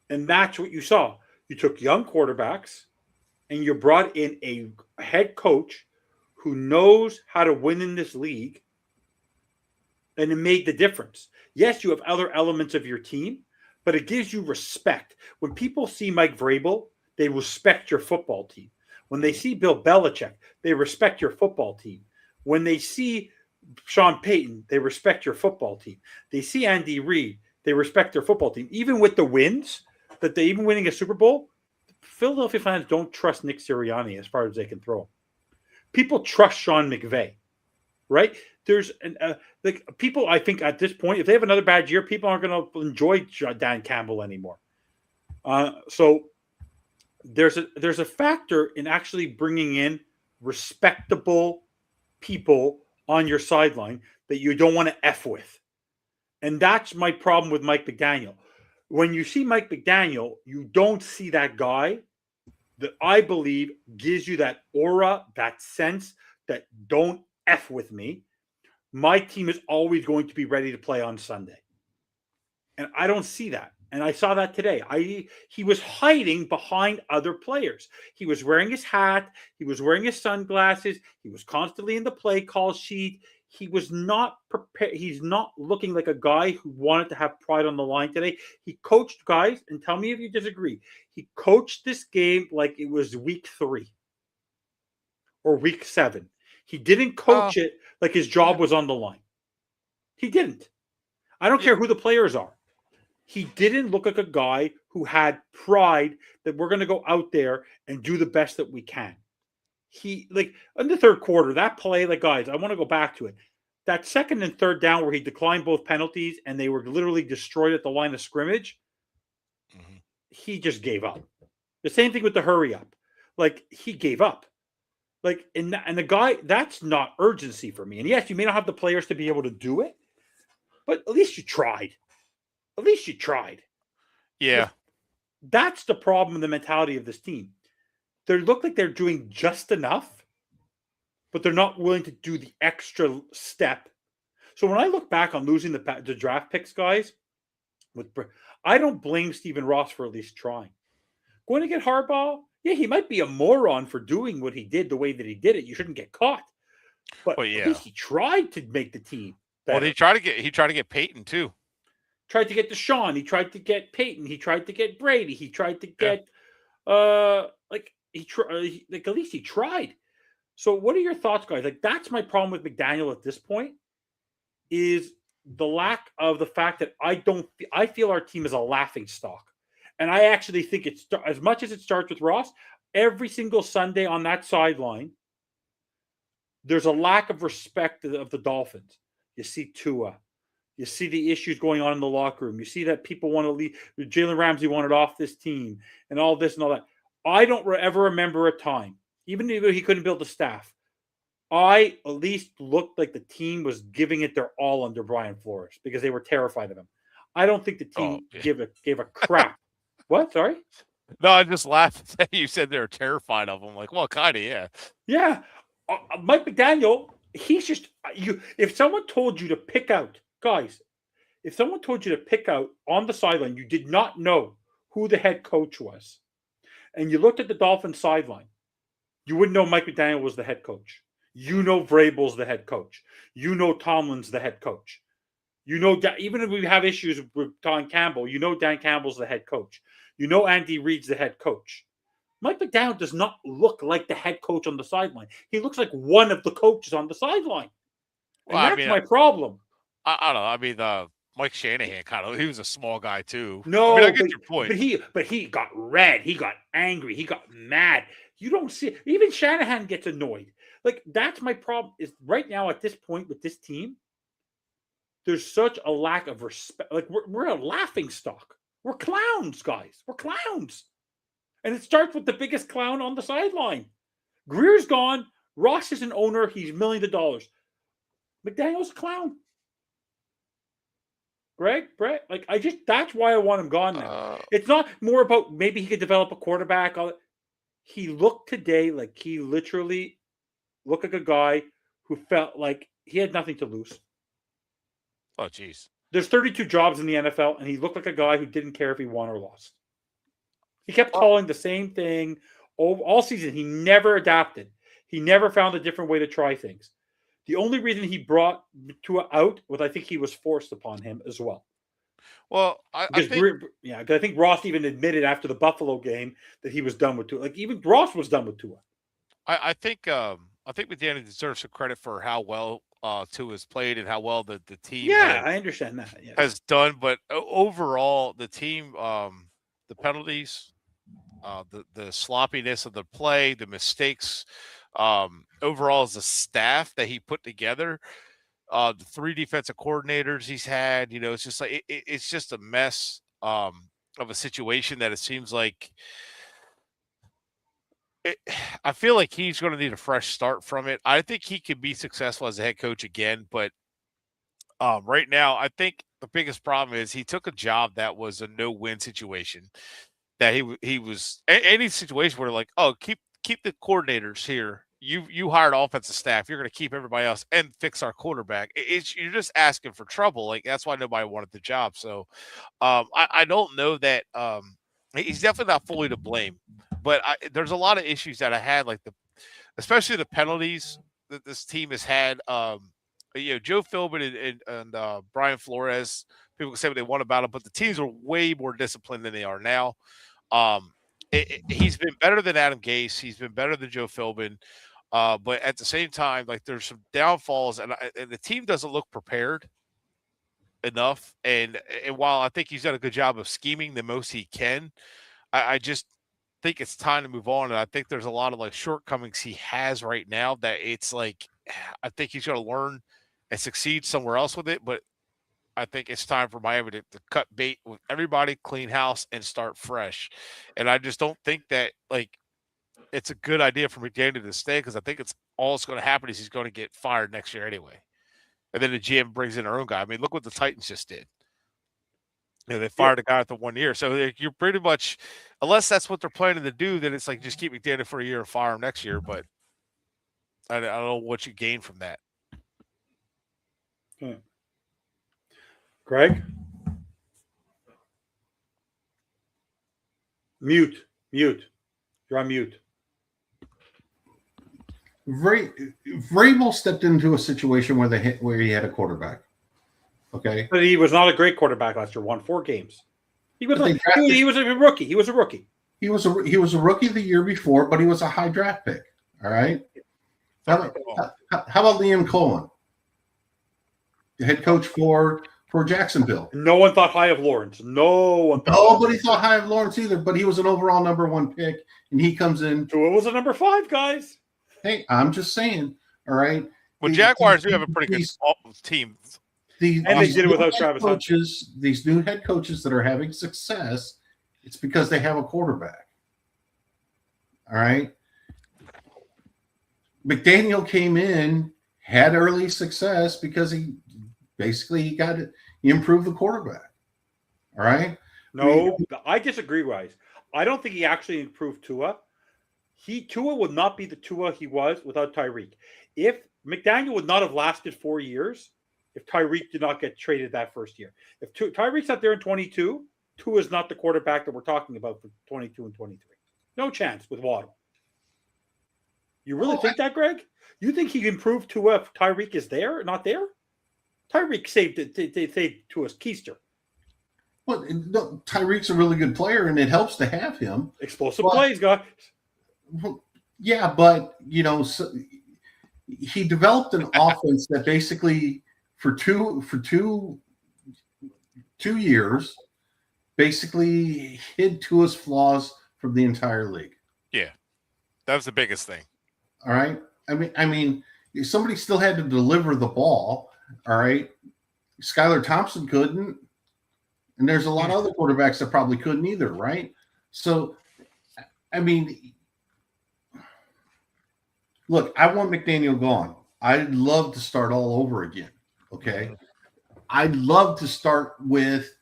And that's what you saw. You took young quarterbacks and you brought in a head coach who knows how to win in this league, and it made the difference. Yes, you have other elements of your team, but it gives you respect. When people see Mike Vrabel, they respect your football team. When they see Bill Belichick, they respect your football team. When they see Sean Payton, they respect your football team. They see Andy Reid, they respect their football team. Even with the wins, even winning a Super Bowl, Philadelphia fans don't trust Nick Sirianni as far as they can throw him. People trust Sean McVay, right? There's people, I think, at this point, if they have another bad year, people aren't going to enjoy Dan Campbell anymore. So there's a factor in actually bringing in respectable people on your sideline that you don't want to F with. And that's my problem with Mike McDaniel. When you see Mike McDaniel, you don't see that guy that I believe gives you that aura, that sense that don't F with me. My team is always going to be ready to play on Sunday. And I don't see that. And I saw that today. He was hiding behind other players. He was wearing his hat. He was wearing his sunglasses. He was constantly in the play call sheet. He was not prepared. He's not looking like a guy who wanted to have pride on the line today. He coached guys, and tell me if you disagree. He coached this game like it was week 3 or week 7. He didn't coach it like his job was on the line. He didn't. I don't care who the players are. He didn't look like a guy who had pride that we're going to go out there and do the best that we can. He, like, in the third quarter, that play, like, guys, I want to go back to it. That second and third down where he declined both penalties and they were literally destroyed at the line of scrimmage, he just gave up. The same thing with the hurry up. Like, he gave up. Like, and the guy, that's not urgency for me. And yes, you may not have the players to be able to do it, but at least you tried. At least you tried. Yeah. That's the problem in the mentality of this team. They look like they're doing just enough, but they're not willing to do the extra step. So when I look back on losing the draft picks, guys, I don't blame Stephen Ross for at least trying. Going to get Harbaugh, yeah, he might be a moron for doing what he did the way that he did it. You shouldn't get caught. But yeah. at least he tried to make the team better. Well, he tried to get Peyton too. Tried to get Deshaun. He tried to get Peyton. He tried to get Brady. He tried to get at least he tried. So what are your thoughts, guys? Like, that's my problem with McDaniel at this point, is the lack of the fact that I feel our team is a laughing stock. And I actually think it's, as much as it starts with Ross, every single Sunday on that sideline, there's a lack of respect of the Dolphins. You see Tua. You see the issues going on in the locker room. You see that people want to leave. Jalen Ramsey wanted off this team and all this and all that. I don't ever remember a time, even if he couldn't build a staff, I at least looked like the team was giving it their all under Brian Flores because they were terrified of him. I don't think the team gave a crap. What? Sorry? No, I just laughed that you said they were terrified of him. Like, well, kind of, yeah. Yeah. Mike McDaniel, he's just you. If someone told you to pick out, guys, if someone told you to pick out on the sideline, you did not know who the head coach was, and you looked at the Dolphins sideline, you wouldn't know Mike McDaniel was the head coach. You know Vrabel's the head coach. You know Tomlin's the head coach. You know, even if we have issues with Dan Campbell, you know Dan Campbell's the head coach. You know Andy Reid's the head coach. Mike McDaniel does not look like the head coach on the sideline. He looks like one of the coaches on the sideline. And Well, that's my problem. I don't know. I mean, Mike Shanahan he was a small guy too. No, I mean, I get your point. But he got red. He got angry. He got mad. You don't see it. Even Shanahan gets annoyed. Like, that's my problem is right now at this point with this team, there's such a lack of respect. Like, we're a laughing stock. We're clowns, guys. We're clowns. And it starts with the biggest clown on the sideline. Greer's gone. Ross is an owner. He's millions of dollars. McDaniel's a clown. Greg, Brett, like, that's why I want him gone now. It's not more about maybe he could develop a quarterback. He looked today like he literally looked like a guy who felt like he had nothing to lose. Oh, geez. There's 32 jobs in the NFL, and he looked like a guy who didn't care if he won or lost. He kept calling the same thing all season. He never adapted. He never found a different way to try things. The only reason he brought Tua out was I think he was forced upon him as well. Well, I think Ross even admitted after the Buffalo game that he was done with Tua. Like, even Ross was done with Tua. I think McDaniel deserves some credit for how well Tua has played and how well the team I understand that. Yeah. has done. But overall, the team, the penalties, the sloppiness of the play, the mistakes, overall as a staff that he put together, the 3 defensive coordinators he's had, it's just like it's just a mess of a situation that it seems like I feel like he's going to need a fresh start from it. I think he could be successful as a head coach again, but right now, I think the biggest problem is he took a job that was a no-win situation. That he was any situation where like, oh, keep the coordinators here you hired offensive staff. You're going to keep everybody else and fix our quarterback. You're just asking for trouble. Like that's why nobody wanted the job. So I don't know that he's definitely not fully to blame. But there's a lot of issues that I had, like especially the penalties that this team has had. Joe Philbin and Brian Flores. People can say what they want about him, but the teams are way more disciplined than they are now. He's been better than Adam Gase. He's been better than Joe Philbin. But at the same time, like there's some downfalls, and the team doesn't look prepared enough. And while I think he's done a good job of scheming the most he can, I just think it's time to move on. And I think there's a lot of like shortcomings he has right now that it's like I think he's going to learn and succeed somewhere else with it. But I think it's time for Miami to cut bait with everybody, clean house, and start fresh. And I just don't think that like it's a good idea for McDaniel to stay because I think it's going to happen is he's going to get fired next year anyway. And then the GM brings in their own guy. I mean, look what the Titans just did. They fired a guy after 1 year. So you're pretty much, unless that's what they're planning to do, then it's like just keep McDaniel for a year and fire him next year. But I don't know what you gain from that. Greg? Mute. You're on mute. Vrabel stepped into a situation where he had a quarterback. Okay, But he was not a great quarterback last year. Won 4 games. He was But he was a rookie. He was a rookie. he was a rookie the year before, but he was a high draft pick. All right. How about Liam Cohen, the head coach for Jacksonville? No one thought high of Lawrence. Nobody thought high of Lawrence either, but he was an overall number 1 pick, and he comes in. Tua was a number 5, guys. Hey, I'm just saying. All right. Well, Jaguars do have a pretty good team. And they did it without Travis Hunter. These new head coaches that are having success, it's because they have a quarterback. All right. McDaniel came in, had early success because he improved the quarterback. All right. No, I disagree, guys. I don't think he actually improved Tua. Tua would not be the Tua he was without Tyreek. If McDaniel would not have lasted 4 years, if Tyreek did not get traded that first year. If Tyreek's not there in 22, Tua is not the quarterback that we're talking about for 22 and 23. No chance with Waddle. You really think that, Greg? You think he improved Tua if Tyreek is there, not there? Tyreek saved it. They saved Tua's keister. Well, no, Tyreek's a really good player, and it helps to have him. Explosive plays, guys. Yeah, but he developed an offense that basically for two years basically hid Tua's flaws from the entire league. Yeah, that was the biggest thing. All right. I mean, somebody still had to deliver the ball. All right. Skylar Thompson couldn't, and there's a lot of other quarterbacks that probably couldn't either, right? So, I mean, look, I want McDaniel gone. I'd love to start all over again. Okay. I'd love to start with,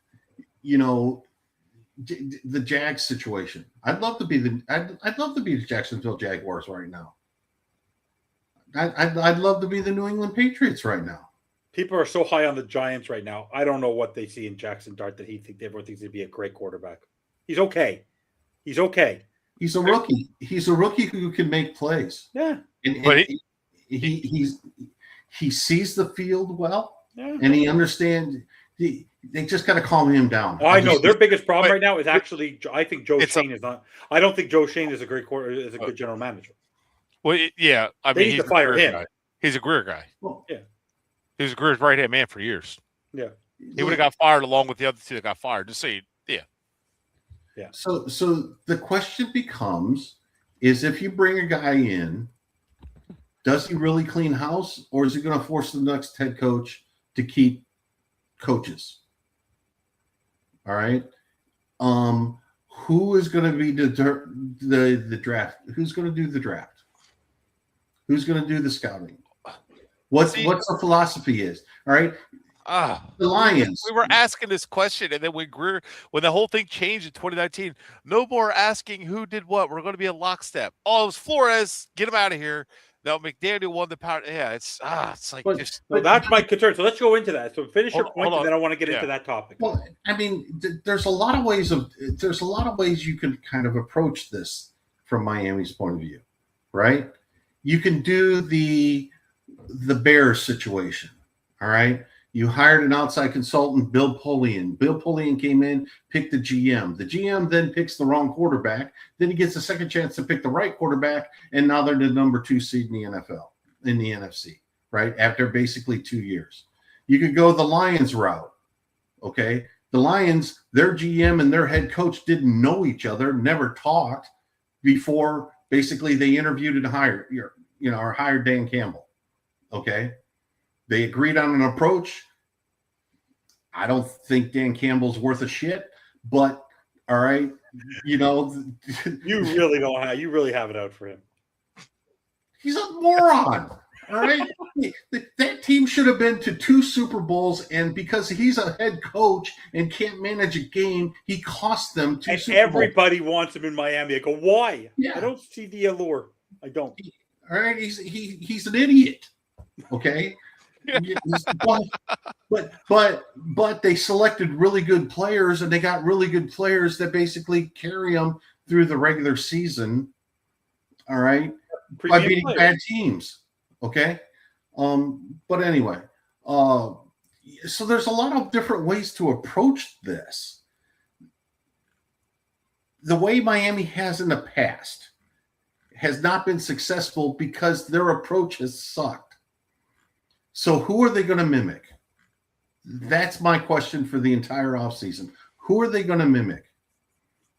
the Jags situation. I'd love to be the Jacksonville Jaguars right now. I'd love to be the New England Patriots right now. People are so high on the Giants right now. I don't know what they see in Jackson Dart that everyone thinks he'd be a great quarterback. He's okay. He's a rookie. He's a rookie who can make plays. Yeah. But he sees the field well, yeah. And he understands. They just got to calm him down. I know their biggest problem right now is actually. I think Joe Shane is not. I don't think Joe Shane is a great good general manager. Well, yeah, I mean, need to fire him. Guy. He's a Greer guy. Well, yeah, he was a Greer's right hand man for years. Yeah, he would have got fired along with the other two that got fired. Just say, yeah. So the question becomes: is if you bring a guy in, does he really clean house, or is he going to force the next head coach to keep coaches? All right. Who is going to be the draft? Who's going to do the draft? Who's going to do the scouting? What the philosophy is? All right. The Lions. We were asking this question, and then when the whole thing changed in 2019, no more asking who did what. We're going to be a lockstep. Oh, it was Flores. Get him out of here. Now McDaniel won the power. Yeah, it's like But- just So that's my concern. So let's go into that. So finish your Hold point, on. and then I want to get Yeah. into that topic. Well, I mean, there's a lot of ways you can kind of approach this from Miami's point of view, right? You can do the Bears situation. All right. You hired an outside consultant, Bill Polian. Bill Polian came in, picked the GM. The GM then picks the wrong quarterback. Then he gets a second chance to pick the right quarterback, and now they're the number 2 seed in the NFL, in the NFC, right? After basically 2 years. You could go the Lions route. Okay. The Lions, their GM and their head coach didn't know each other, never talked before basically they interviewed and hired Dan Campbell. Okay. They agreed on an approach. I don't think Dan Campbell's worth a shit, but all right, You really don't have. You really have it out for him. he's a moron. All right, that team should have been to 2 Super Bowls, and because he's a head coach and can't manage a game, he cost them 2 And Super Bowls. everybody wants him in Miami. I go, why? Yeah. I don't see the allure. I don't. All right, he's an idiot. Okay. But they selected really good players, and they got really good players that basically carry them through the regular season. All right, by Premium beating players. bad teams. Okay, but anyway, so there's a lot of different ways to approach this. The way Miami has in the past has not been successful because their approach has sucked. So who are they going to mimic? That's my question for the entire offseason. Who are they going to mimic?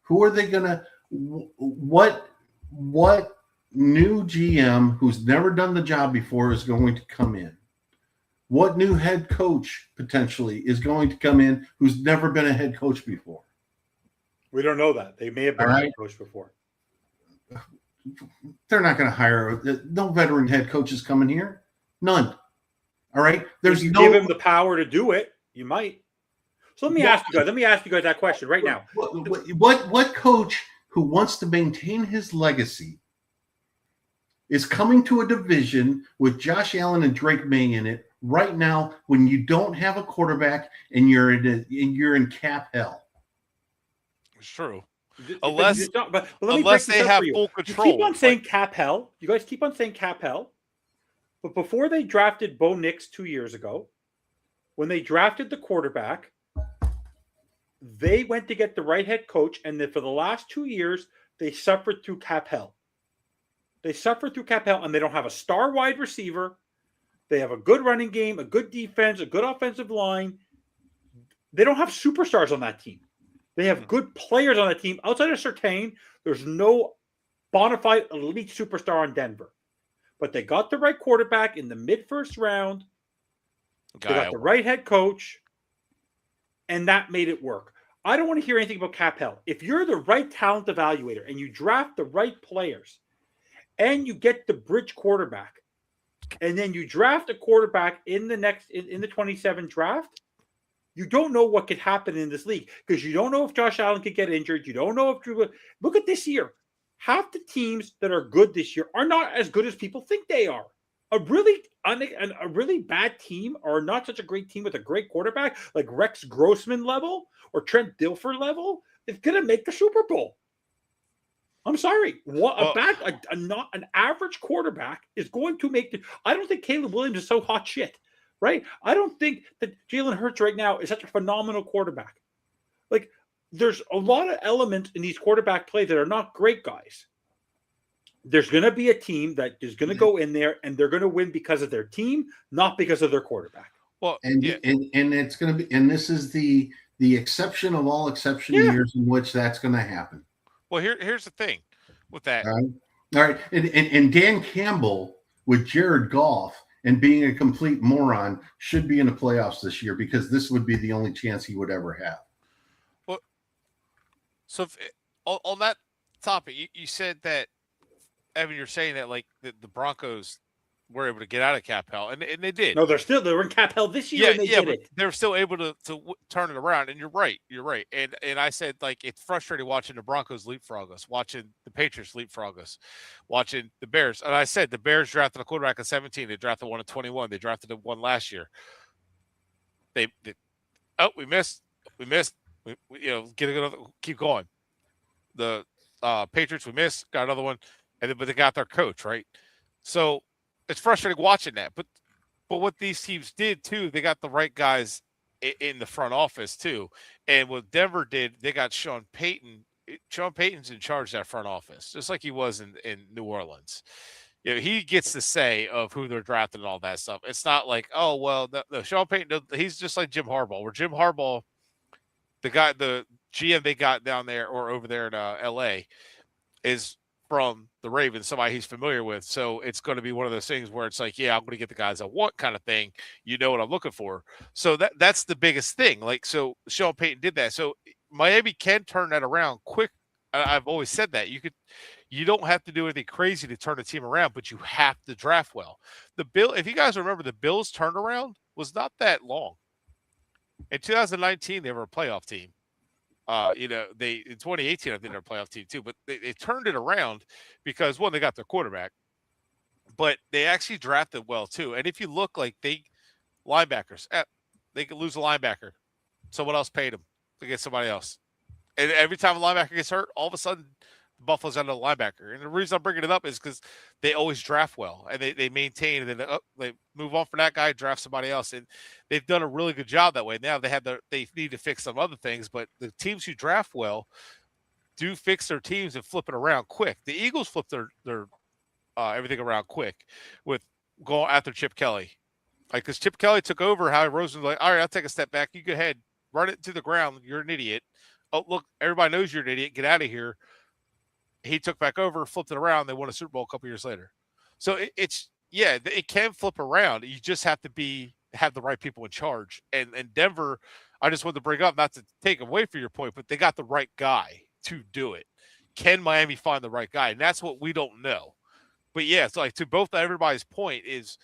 Who are they going to what new GM who's never done the job before is going to come in? What new head coach potentially is going to come in who's never been a head coach before? We don't know that. They may have been All a right. head coach before. They're not going to hire no veteran head coaches coming here. None. All right. There's If you no give him the power to do it, you might. So let me ask you guys. Let me ask you guys that question right now. What coach who wants to maintain his legacy is coming to a division with Josh Allen and Drake May in it right now when you don't have a quarterback and you're in cap hell? it's true. Unless they have full control. You keep on saying cap hell. You guys keep on saying cap hell. But before they drafted Bo Nix 2 years ago, when they drafted the quarterback, they went to get the right head coach, and then for the last 2 years, they suffered through cap hell. They suffered through cap hell, and they don't have a star wide receiver. They have a good running game, a good defense, a good offensive line. They don't have superstars on that team. They have good players on that team. Outside of Surtain, there's no bona fide elite superstar on Denver. But they got the right quarterback in the mid-first round. They got the right head coach, and that made it work. I don't want to hear anything about cap hell. If you're the right talent evaluator and you draft the right players and you get the bridge quarterback, and then you draft a quarterback in the 27 draft, you don't know what could happen in this league because you don't know if Josh Allen could get injured. You don't know if Drew. Look at this year. Half the teams that are good this year are not as good as people think they are. A really bad team or not such a great team with a great quarterback like Rex Grossman level or Trent Dilfer level is going to make the Super Bowl. I'm sorry. Not an average quarterback is going to make the. I don't think Caleb Williams is so hot shit, right? I don't think that Jalen Hurts right now is such a phenomenal quarterback. Like, there's a lot of elements in these quarterback plays that are not great, guys. There's going to be a team that is going to go in there and they're going to win because of their team, not because of their quarterback. Well, and it's going to be, and this is the exception of all exception years in which that's going to happen. Well, here's the thing with that. All right. And Dan Campbell with Jared Goff and being a complete moron should be in the playoffs this year because this would be the only chance he would ever have. Well, so on that topic, you said that, Evan, you're saying that like the Broncos were able to get out of cap hell, and they did. No, they were in cap hell this year, and they did but it. they're still able to turn it around. And you're right. And I said, like, it's frustrating watching the Broncos leapfrog us, watching the Patriots leapfrog us, watching the Bears. And I said the Bears drafted a quarterback at 17. They drafted one at 21. They drafted one last year. We missed. Get another. Keep going. The Patriots, we missed. Got another one, but they got their coach right. So it's frustrating watching that, but what these teams did too, they got the right guys in the front office too. And what Denver did, they got Sean Payton. Sean Payton's in charge of that front office, just like he was in New Orleans. He gets the say of who they're drafting and all that stuff. It's not like, oh, well, no, Sean Payton, he's just like Jim Harbaugh, where Jim Harbaugh, the GM they got down there or over there in LA is from the Ravens, somebody he's familiar with. So it's going to be one of those things where it's like, yeah, I'm going to get the guys I want kind of thing. You know what I'm looking for. So that's the biggest thing. Like, so Sean Payton did that. So Miami can turn that around quick. I've always said that you don't have to do anything crazy to turn a team around, but you have to draft well. If you guys remember, the Bills turnaround was not that long. In 2019, they were a playoff team. In 2018, I think they're a playoff team too, but they turned it around because, one, they got their quarterback, but they actually drafted well too. And if you look, like, linebackers, they could lose a linebacker. Someone else paid them to get somebody else. And every time a linebacker gets hurt, all of a sudden the Buffalo's under the linebacker. And the reason I'm bringing it up is because they always draft well and they maintain, and then they move on from that guy, draft somebody else. And they've done a really good job that way. Now they need to fix some other things, but the teams who draft well do fix their teams and flip it around quick. The Eagles flip their everything around quick with going after Chip Kelly. Like, because Chip Kelly took over, Howie Roseman was like, all right, I'll take a step back. You go ahead, run it to the ground. You're an idiot. Oh, look, everybody knows you're an idiot. Get out of here. He took back over, flipped it around. They won a Super Bowl a couple years later. So it can flip around. You just have to have the right people in charge. And Denver, I just wanted to bring up, not to take away from your point, but they got the right guy to do it. Can Miami find the right guy? And that's what we don't know. But yeah, it's like, to both everybody's point is,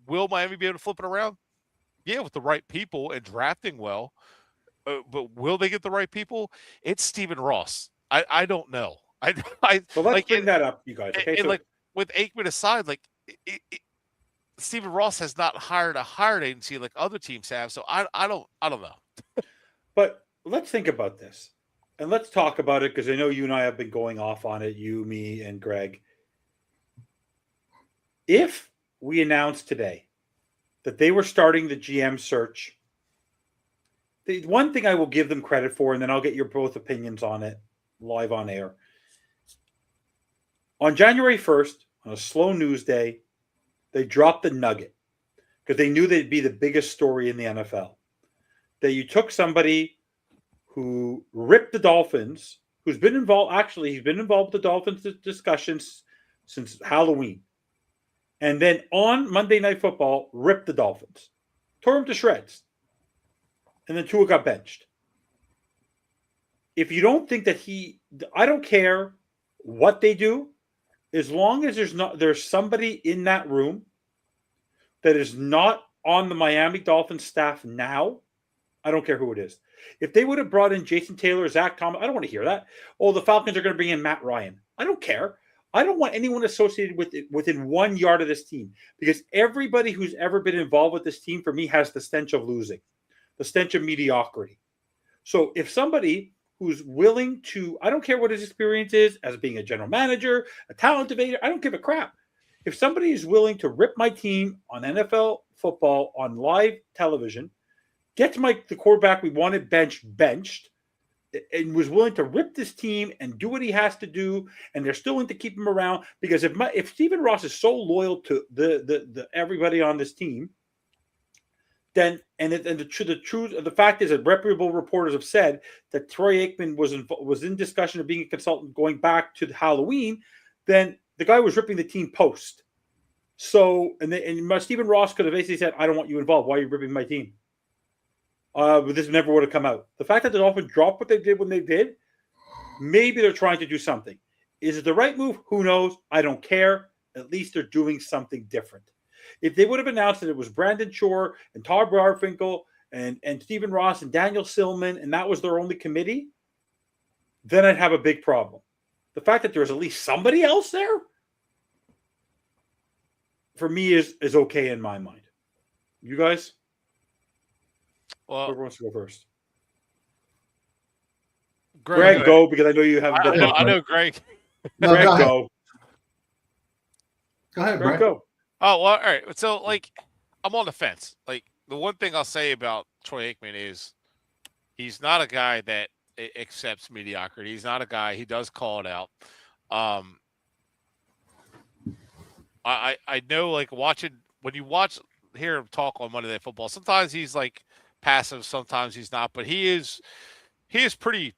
will Miami be able to flip it around? Yeah, with the right people and drafting well. But will they get the right people? It's Stephen Ross. I don't know. Well, let's bring that up, you guys. Okay, and like, with Aikman aside, like, Stephen Ross has not hired a hired agency like other teams have. So I don't know. But let's think about this, and let's talk about it, because I know you and I have been going off on it. You, me, and Greg. If we announced today that they were starting the GM search, the one thing I will give them credit for, and then I'll get your both opinions on it live on air. On January 1st, on a slow news day, they dropped the nugget because they knew they'd be the biggest story in the NFL. That you took somebody who ripped the Dolphins, who's been involved, actually, he's been involved with the Dolphins discussions since Halloween. And then on Monday Night Football, ripped the Dolphins. Tore them to shreds. And then Tua got benched. If you don't think that I don't care what they do, as long as there's somebody in that room that is not on the Miami Dolphins staff now, I don't care who it is. If they would have brought in Jason Taylor, Zach Thomas, I don't want to hear that. Oh, the Falcons are going to bring in Matt Ryan. I don't care. I don't want anyone associated with it within 1 yard of this team, because everybody who's ever been involved with this team, for me, has the stench of losing, the stench of mediocrity. So if somebody who's willing to, I don't care what his experience is as being a general manager, a talent evader, I don't give a crap. If somebody is willing to rip my team on NFL football on live television, gets the quarterback we wanted benched, and was willing to rip this team and do what he has to do, and they're still willing to keep him around, because if Stephen Ross is so loyal to the everybody on this team, then the fact is that reputable reporters have said that Troy Aikman was in discussion of being a consultant going back to Halloween, then the guy was ripping the team post. So and Stephen Ross could have basically said, "I don't want you involved. Why are you ripping my team?" But this never would have come out. The fact that the Dolphins dropped what they did when they did, maybe they're trying to do something. Is it the right move? Who knows? I don't care. At least they're doing something different. If they would have announced that it was Brandon Shore and Todd Garfinkel and Stephen Ross and Daniel Silman, and that was their only committee, then I'd have a big problem. The fact that there's at least somebody else there, for me, is okay in my mind. You guys? Well, whoever wants to go first. Greg, go, because I know you haven't been. I know Greg. No, Greg, go ahead. go. Go ahead, Greg, Brett. go. Oh, well, all right. So, like, I'm on the fence. Like, the one thing I'll say about Troy Aikman is he's not a guy that accepts mediocrity. He's not a guy. He does call it out. I know, like, when you hear him talk on Monday Night Football, sometimes he's like passive, sometimes he's not, but he is pretty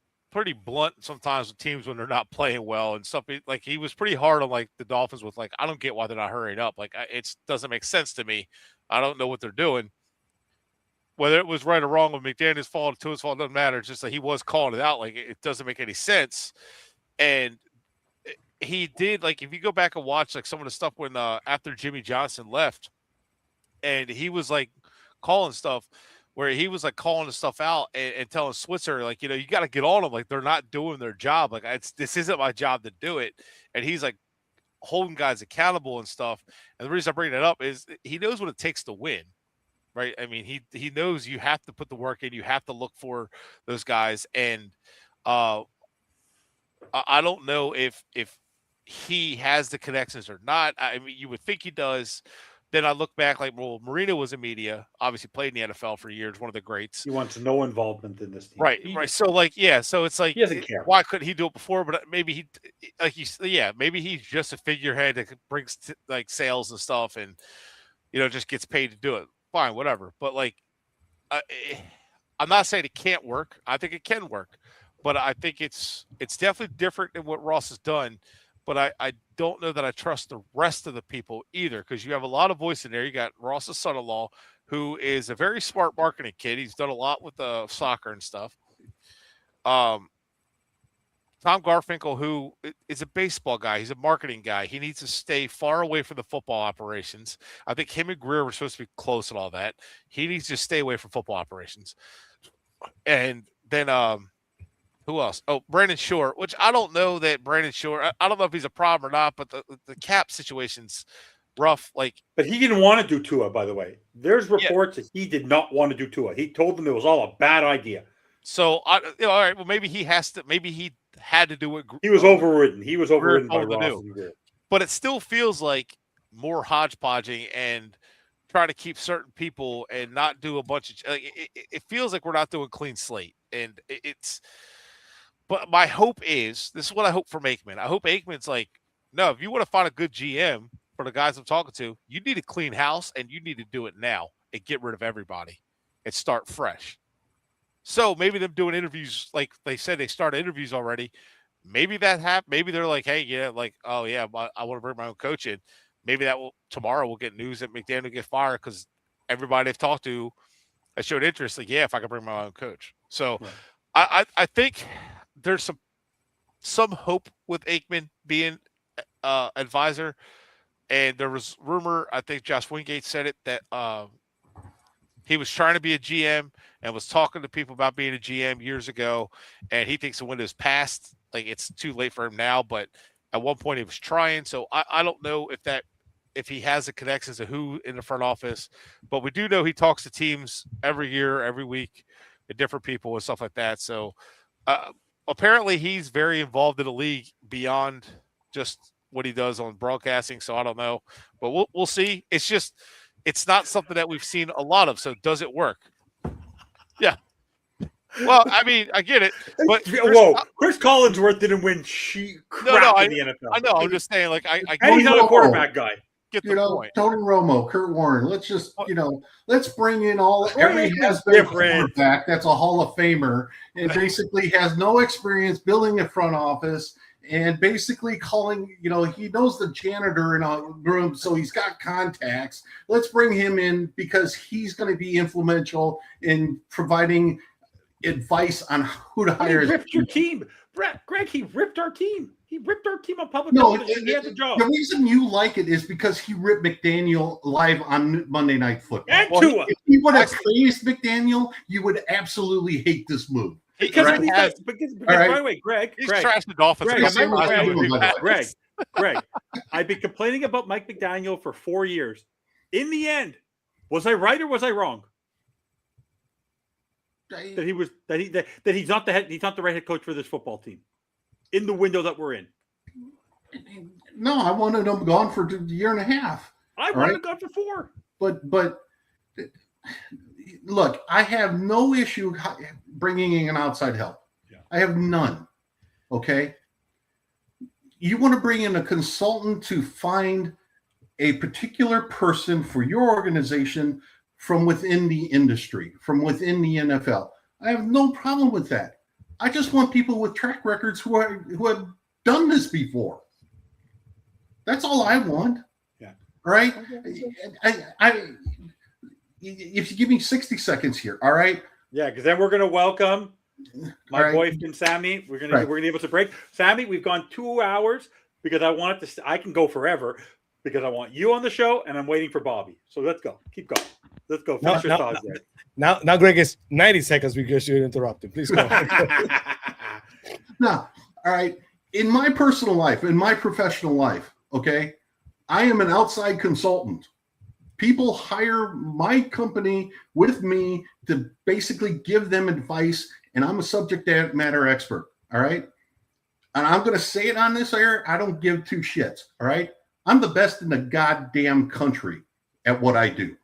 blunt sometimes with teams when they're not playing well and stuff. Like, he was pretty hard on, like, the Dolphins with, like, I don't get why they're not hurrying up. Like, it doesn't make sense to me. I don't know what they're doing. Whether it was right or wrong, with McDaniel's fault, to his fault, doesn't matter. It's just that he was calling it out. Like, it doesn't make any sense. And he did, like, if you go back and watch, like, some of the stuff when after Jimmy Johnson left, and he was, like, calling stuff where he was, like, calling the stuff out and telling Switzer, like, you know, you got to get on them. Like, they're not doing their job. Like, this isn't my job to do it. And he's, like, holding guys accountable and stuff. And the reason I bring that up is he knows what it takes to win. Right. I mean, he knows you have to put the work in. You have to look for those guys. And I don't know if he has the connections or not. I mean, you would think he does. Then I look back, like, well, Marino was in media, obviously played in the NFL for years, one of the greats. He wants no involvement in this team. Right. So, like, yeah. So it's like, he doesn't care. Why couldn't he do it before? But maybe maybe he's just a figurehead that brings like sales and stuff, and, you know, just gets paid to do it. Fine, whatever. But, like, I'm not saying it can't work. I think it can work, but I think it's definitely different than what Ross has done. But I don't know that I trust the rest of the people either, because you have a lot of voice in there. You got Ross's son-in-law, who is a very smart marketing kid. He's done a lot with soccer and stuff. Tom Garfinkel, who is a baseball guy. He's a marketing guy. He needs to stay far away from the football operations. I think him and Greer were supposed to be close and all that. He needs to stay away from football operations. And then who else? Oh, Brandon Shore, which I don't know that Brandon Shore, I don't know if he's a problem or not, but the cap situation's rough. Like, but he didn't want to do Tua, by the way. There's reports that he did not want to do Tua. He told them it was all a bad idea. So, all right, well, maybe he had to do what he was overridden. He was overridden by Ross Ross. But it still feels like more hodgepodging and trying to keep certain people and not do a bunch of. Like, it feels like we're not doing clean slate, and it's. But my hope is, this is what I hope for Aikman. I hope Aikman's like, no, if you want to find a good GM for the guys I'm talking to, you need a clean house, and you need to do it now and get rid of everybody and start fresh. So maybe them doing interviews, like they said, they started interviews already. Maybe that happened. Maybe they're like, hey, yeah, like, oh yeah, I want to bring my own coach in. Maybe tomorrow we'll get news that McDaniel will get fired because everybody they've talked to has showed interest. Like, yeah, if I can bring my own coach. So right. I think there's some hope with Aikman being advisor. And there was rumor, I think Josh Wingate said it, that he was trying to be a GM and was talking to people about being a GM years ago, and he thinks the window's passed. Like, it's too late for him now, but at one point he was trying. So I don't know if he has the connections to who in the front office, but we do know he talks to teams every year, every week, and different people and stuff like that. So apparently he's very involved in the league beyond just what he does on broadcasting. So I don't know, but we'll see. It's not something that we've seen a lot of. So does it work? Yeah. Well, I mean, I get it. But Chris Collinsworth didn't win crap in the NFL. I know. I'm just saying, like, I and he's not a quarterback guy. Get the point. Tony Romo, Kurt Warren. Let's just, let's bring in every has-been quarterback that's a Hall of Famer and basically has no experience building a front office. And basically calling, he knows the janitor in a room, so he's got contacts. Let's bring him in because he's going to be influential in providing advice on who to hire. He ripped your team. Greg, he ripped our team. He ripped our team on public No, television. He had the job. the reason you like it is because he ripped McDaniel live on Monday Night Football. And Tua. If you would have praised McDaniel, you would absolutely hate this move. Because, Right. because All right. by the way, Greg, He's Greg, trashed the Dolphins. Greg, against remember the Greg, Dolphins. Greg, I've been complaining about Mike McDaniel for 4 years. In the end, was I right or was I wrong? That he's not the right head coach for this football team in the window that we're in. No, I wanted him gone for a year and a half. I wanted him gone for 4. But look, I have no issue bringing in outside help. Yeah. I have none. Okay. You want to bring in a consultant to find a particular person for your organization from within the industry, from within the NFL. I have no problem with that. I just want people with track records who have done this before. That's all I want. Yeah. All right. If you give me 60 seconds here, all right. Yeah, because then we're going to welcome my All right. boyfriend Sammy. We're gonna be able to break. Sammy, we've gone 2 hours because I want it to. I can go forever because I want you on the show, and I'm waiting for Bobby. So let's go. Keep going. Let's go. Finish your thoughts there. Now, Greg, it's 90 seconds because you interrupted. Please go. Now, all right. In my personal life, in my professional life, okay, I am an outside consultant. People hire my company with me to basically give them advice, and I'm a subject matter expert. All right. And I'm going to say it on this air. I don't give two shits. All right. I'm the best in the goddamn country at what I do.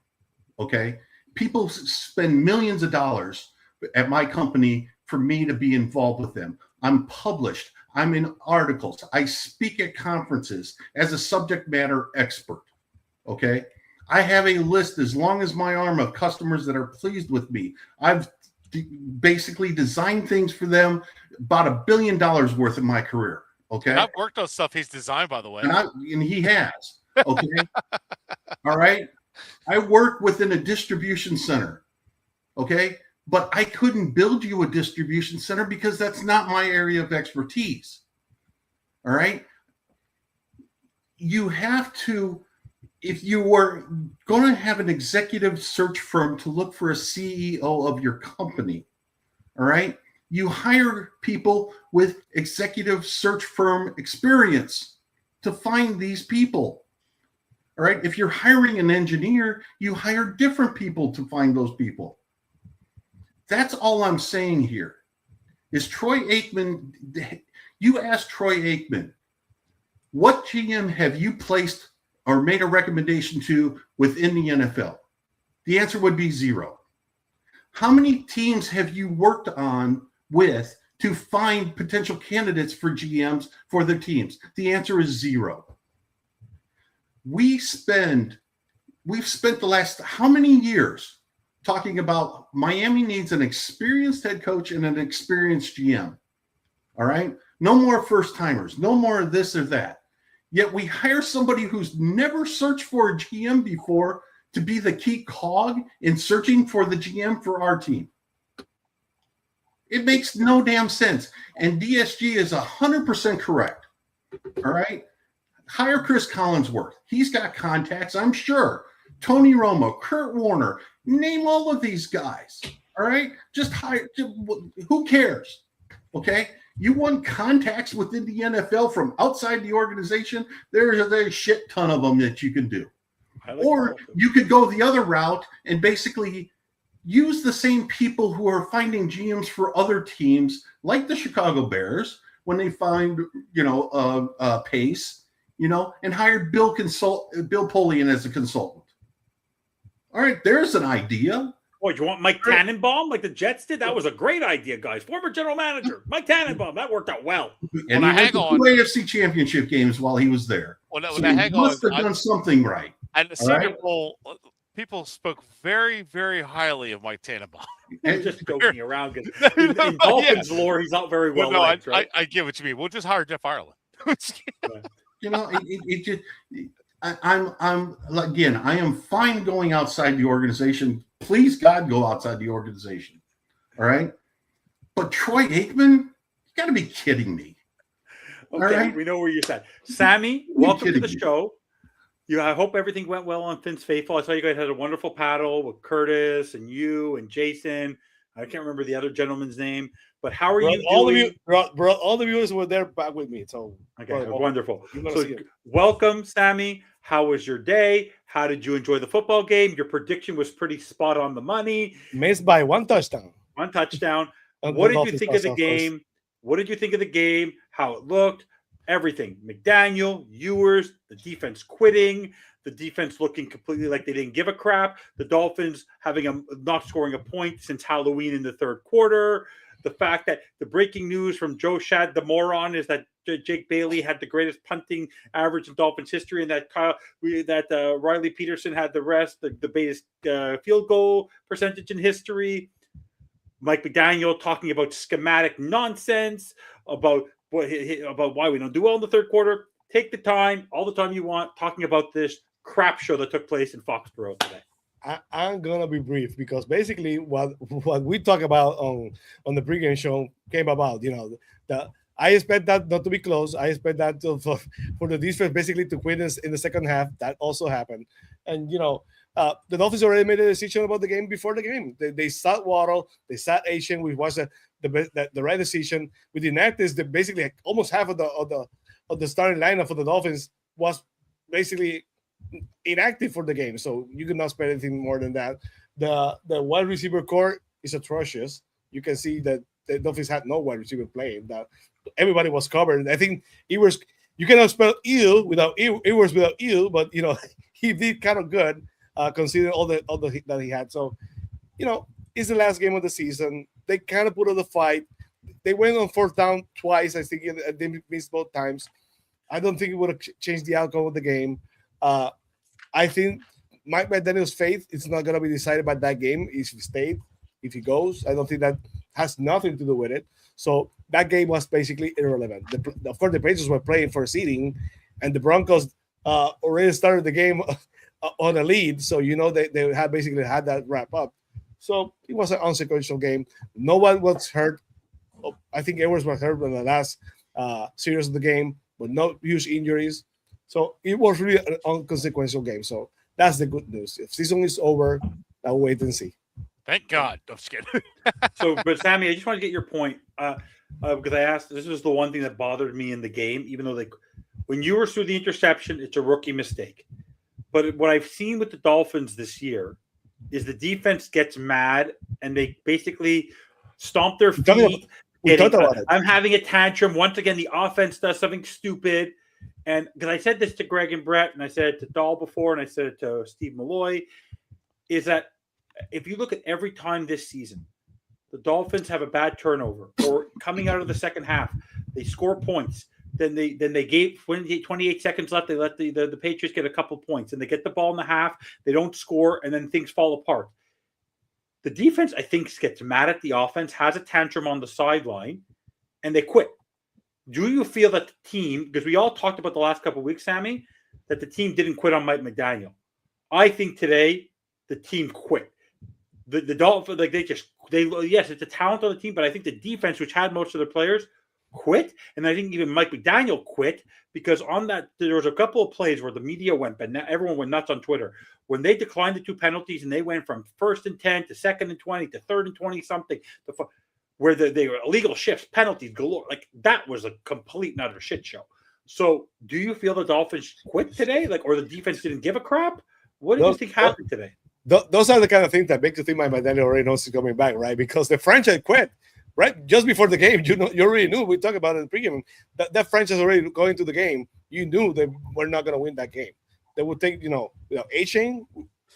Okay. People spend millions of dollars at my company for me to be involved with them. I'm published. I'm in articles. I speak at conferences as a subject matter expert. Okay. I have a list as long as my arm of customers that are pleased with me. I've basically designed things for them about $1 billion worth in my career. Okay. And I've worked on stuff he's designed, by the way. And he has. Okay. All right. I work within a distribution center. Okay. But I couldn't build you a distribution center because that's not my area of expertise. All right. You have to, if you were going to have an executive search firm to look for a CEO of your company, all right, you hire people with executive search firm experience to find these people. All right. If you're hiring an engineer, you hire different people to find those people. That's all I'm saying here. Is Troy Aikman, you asked Troy Aikman, what GM have you placed or made a recommendation to within the NFL? The answer would be 0. How many teams have you worked on with to find potential candidates for GMs for their teams? The answer is 0. We've spent the last how many years talking about Miami needs an experienced head coach and an experienced GM. All right. No more first timers, no more of this or that. Yet we hire somebody who's never searched for a GM before to be the key cog in searching for the GM for our team. It makes no damn sense. And DSG is 100% correct. All right. Hire Chris Collinsworth. He's got contacts, I'm sure. Tony Romo, Kurt Warner, name all of these guys. All right. Just hire. Who cares? Okay. You want contacts within the NFL from outside the organization? There's a shit ton of them that you can do. Or you could go the other route and basically use the same people who are finding GMs for other teams, like the Chicago Bears, when they find, Pace, and hired Bill Polian as a consultant. All right, there's an idea. Oh, you want Mike Tannenbaum like the Jets did? That was a great idea, guys. Former general manager Mike Tannenbaum. That worked out well. And he went to 2 AFC championship games while he was there. He must have done something right. And the Senior Bowl, people spoke very, very highly of Mike Tannenbaum. I'm just joking around because in Dolphins lore, he's not very well liked, right? I get what you mean. We'll just hire Jeff Ireland. I am fine going outside the organization. Please God, go outside the organization. All right. But Troy Aikman, got to be kidding me. Okay, All right. we know where you're at. Sammy, welcome to the show. I hope everything went well on Finn's Faithful. I saw you guys had a wonderful paddle with Curtis and you and Jason. I can't remember the other gentleman's name, but how are you doing? All the viewers were there back with me. So okay, wonderful. So welcome, Sammy. How was your day? How did you enjoy the football game? Your prediction was pretty spot on the money. Missed by one touchdown. What did you think of the game? What did you think of the game? How it looked? Everything. McDaniel, Ewers, the defense quitting, the defense looking completely like they didn't give a crap. The Dolphins not scoring a point since Halloween in the third quarter. The fact that the breaking news from Joe Shad the moron is that Jake Bailey had the greatest punting average in Dolphins history, and that Riley Peterson had the biggest field goal percentage in history. Mike McDaniel talking about schematic nonsense about why we don't do well in the third quarter. Take the time, all the time you want, talking about this crap show that took place in Foxborough today. I'm gonna be brief because basically what we talk about on the pregame show came about. I expect that not to be close. I expect that for the defense basically to quit in the second half. That also happened, and the Dolphins already made a decision about the game before the game. They sat Waddle, they sat Asian, which was the right decision. With the inactives, basically almost half of the starting lineup for the Dolphins was basically inactive for the game. So you could not expect anything more than that. The wide receiver core is atrocious. You can see that the Dolphins had no wide receiver playing. That everybody was covered. I think Ewers, you cannot spell Ewers without Ew, but he did kind of good considering all the hit that he had. So it's the last game of the season. They kind of put on the fight. They went on fourth down twice. I think they missed both times. I don't think it would have changed the outcome of the game. I think Mike McDaniel's fate is not going to be decided by that game. If he stayed, if he goes, I don't think that has nothing to do with it. So that game was basically irrelevant. Of course, the Patriots were playing for seeding, and the Broncos already started the game on a lead. So they had basically had that wrap up. So it was an unsequential game. No one was hurt. I think Edwards was hurt in the last series of the game, but no huge injuries. So it was really an unconsequential game. So that's the good news. If season is over, I'll wait and see. Thank God. I'm just kidding. But Sammy, I just want to get your point because I asked. This was the one thing that bothered me in the game, even though when you were through the interception, it's a rookie mistake. But what I've seen with the Dolphins this year is the defense gets mad and they basically stomp their feet. I'm having a tantrum. Once again, the offense does something stupid. And because I said this to Greg and Brett, and I said it to Dahl before, and I said it to Steve Malloy, is that if you look at every time this season, the Dolphins have a bad turnover, or coming out of the second half, they score points. Then they gave 28 seconds left. They let the Patriots get a couple points, and they get the ball in the half. They don't score, and then things fall apart. The defense, I think, gets mad at the offense, has a tantrum on the sideline, and they quit. Do you feel that the team, because we all talked about the last couple of weeks, Sammy, that the team didn't quit on Mike McDaniel? I think today the team quit. The Dolphins, yes, it's a talent on the team, but I think the defense, which had most of the players, quit. And I think even Mike McDaniel quit because on that, there was a couple of plays where the media went, but now everyone went nuts on Twitter. When they declined the 2 penalties and they went from 1st and 10 to 2nd and 20 to 3rd and 20 something, where they were illegal shifts, penalties galore. Like that was a complete and utter shit show. So do you feel the Dolphins quit today? Or the defense didn't give a crap? What do you think happened today? Those are the kind of things that make you think Mike McDaniel already knows he's coming back, right? Because the franchise quit, right? Just before the game, you already knew. We talked about it in the pregame. That franchise already going to the game, you knew they were not going to win that game. They would take, without A-Chain,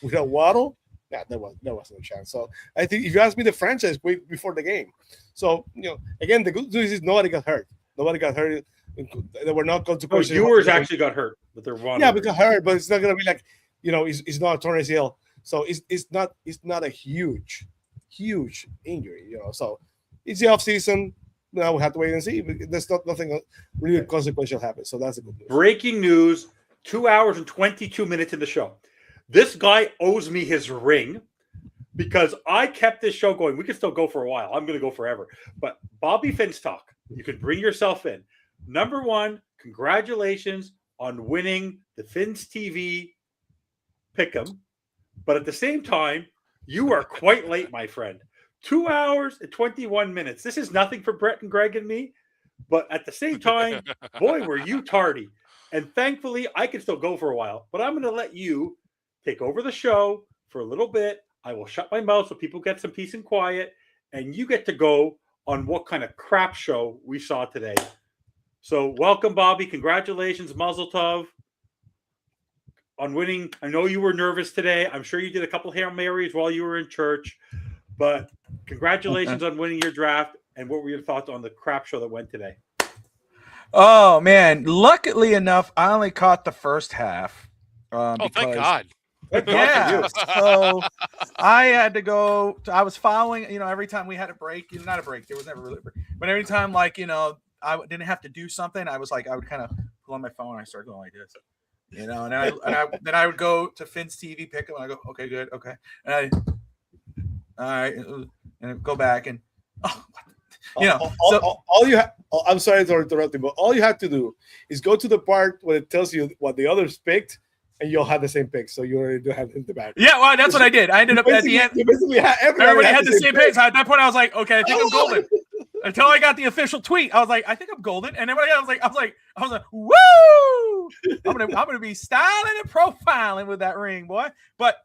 without Waddle, yeah, there wasn't a chance. So I think if you ask me, the franchise quit before the game. So, again, the good news is nobody got hurt. Nobody got hurt. There were not consequences. Yours actually got hurt, but they're one. Yeah, we got hurt, but it's not going to be like, it's not a torn ACL. So it's not a huge injury, So it's the off season. Now we have to wait and see. There's nothing really consequential happen. So that's a good news. Breaking news: 2 hours and 22 minutes in the show. This guy owes me his ring because I kept this show going. We can still go for a while. I'm going to go forever. But Bobby Finn's talk. You could bring yourself in. Number one, congratulations on winning the Fins TV Pick'em. But at the same time, you are quite late, my friend. 2 hours and 21 minutes. This is nothing for Brett and Greg and me. But at the same time, boy, were you tardy. And thankfully, I can still go for a while. But I'm going to let you take over the show for a little bit. I will shut my mouth so people get some peace and quiet. And you get to go on what kind of crap show we saw today. So welcome, Bobby. Congratulations, Mazel Tov, on winning. I know you were nervous today. I'm sure you did a couple Hail Marys while you were in church. But congratulations on winning your draft. And what were your thoughts on the crap show that went today? Oh, man. Luckily enough, I only caught the first half. Oh, thank God. Yeah, so I had to go. I was following, every time we had a break, not a break, there was never really a break, but every time, I didn't have to do something, I was like, I would kind of pull on my phone and I started going like this, and then I would go to Fins TV, pick them, and I go, okay, good, okay, and all right, and I'd go back and all you have. I'm sorry to interrupt you, but all you have to do is go to the part where it tells you what the others picked. And you'll have the same pick, so you already do have the back. Yeah, well, that's what I did. I ended up at the end. You basically everybody had the same pick. So at that point, I was like, okay, I think I'm golden. Until I got the official tweet, I was like, I think I'm golden. And everybody else I was like, woo! I'm gonna be styling and profiling with that ring, boy. But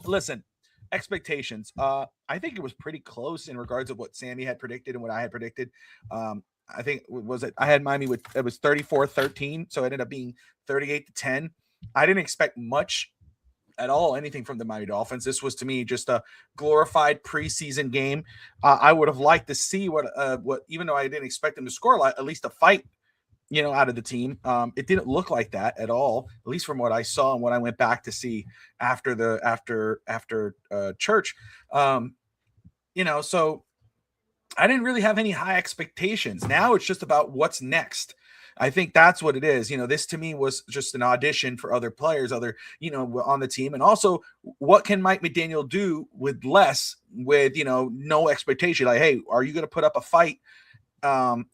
listen, expectations. I think it was pretty close in regards of what Sammy had predicted and what I had predicted. I think I had Miami it was 34-13, so it ended up being 38-10. I didn't expect much at all, anything from the Miami Dolphins. This was to me just a glorified preseason game. I would have liked to see what even though I didn't expect them to score a lot, at least a fight, out of the team. It didn't look like that at all, at least from what I saw and what I went back to see after church. So I didn't really have any high expectations. Now it's just about what's next. I think that's what it is. This to me was just an audition for other players, on the team. And also, what can Mike McDaniel do with less, with, no expectation? Like, hey, are you going to put up a fight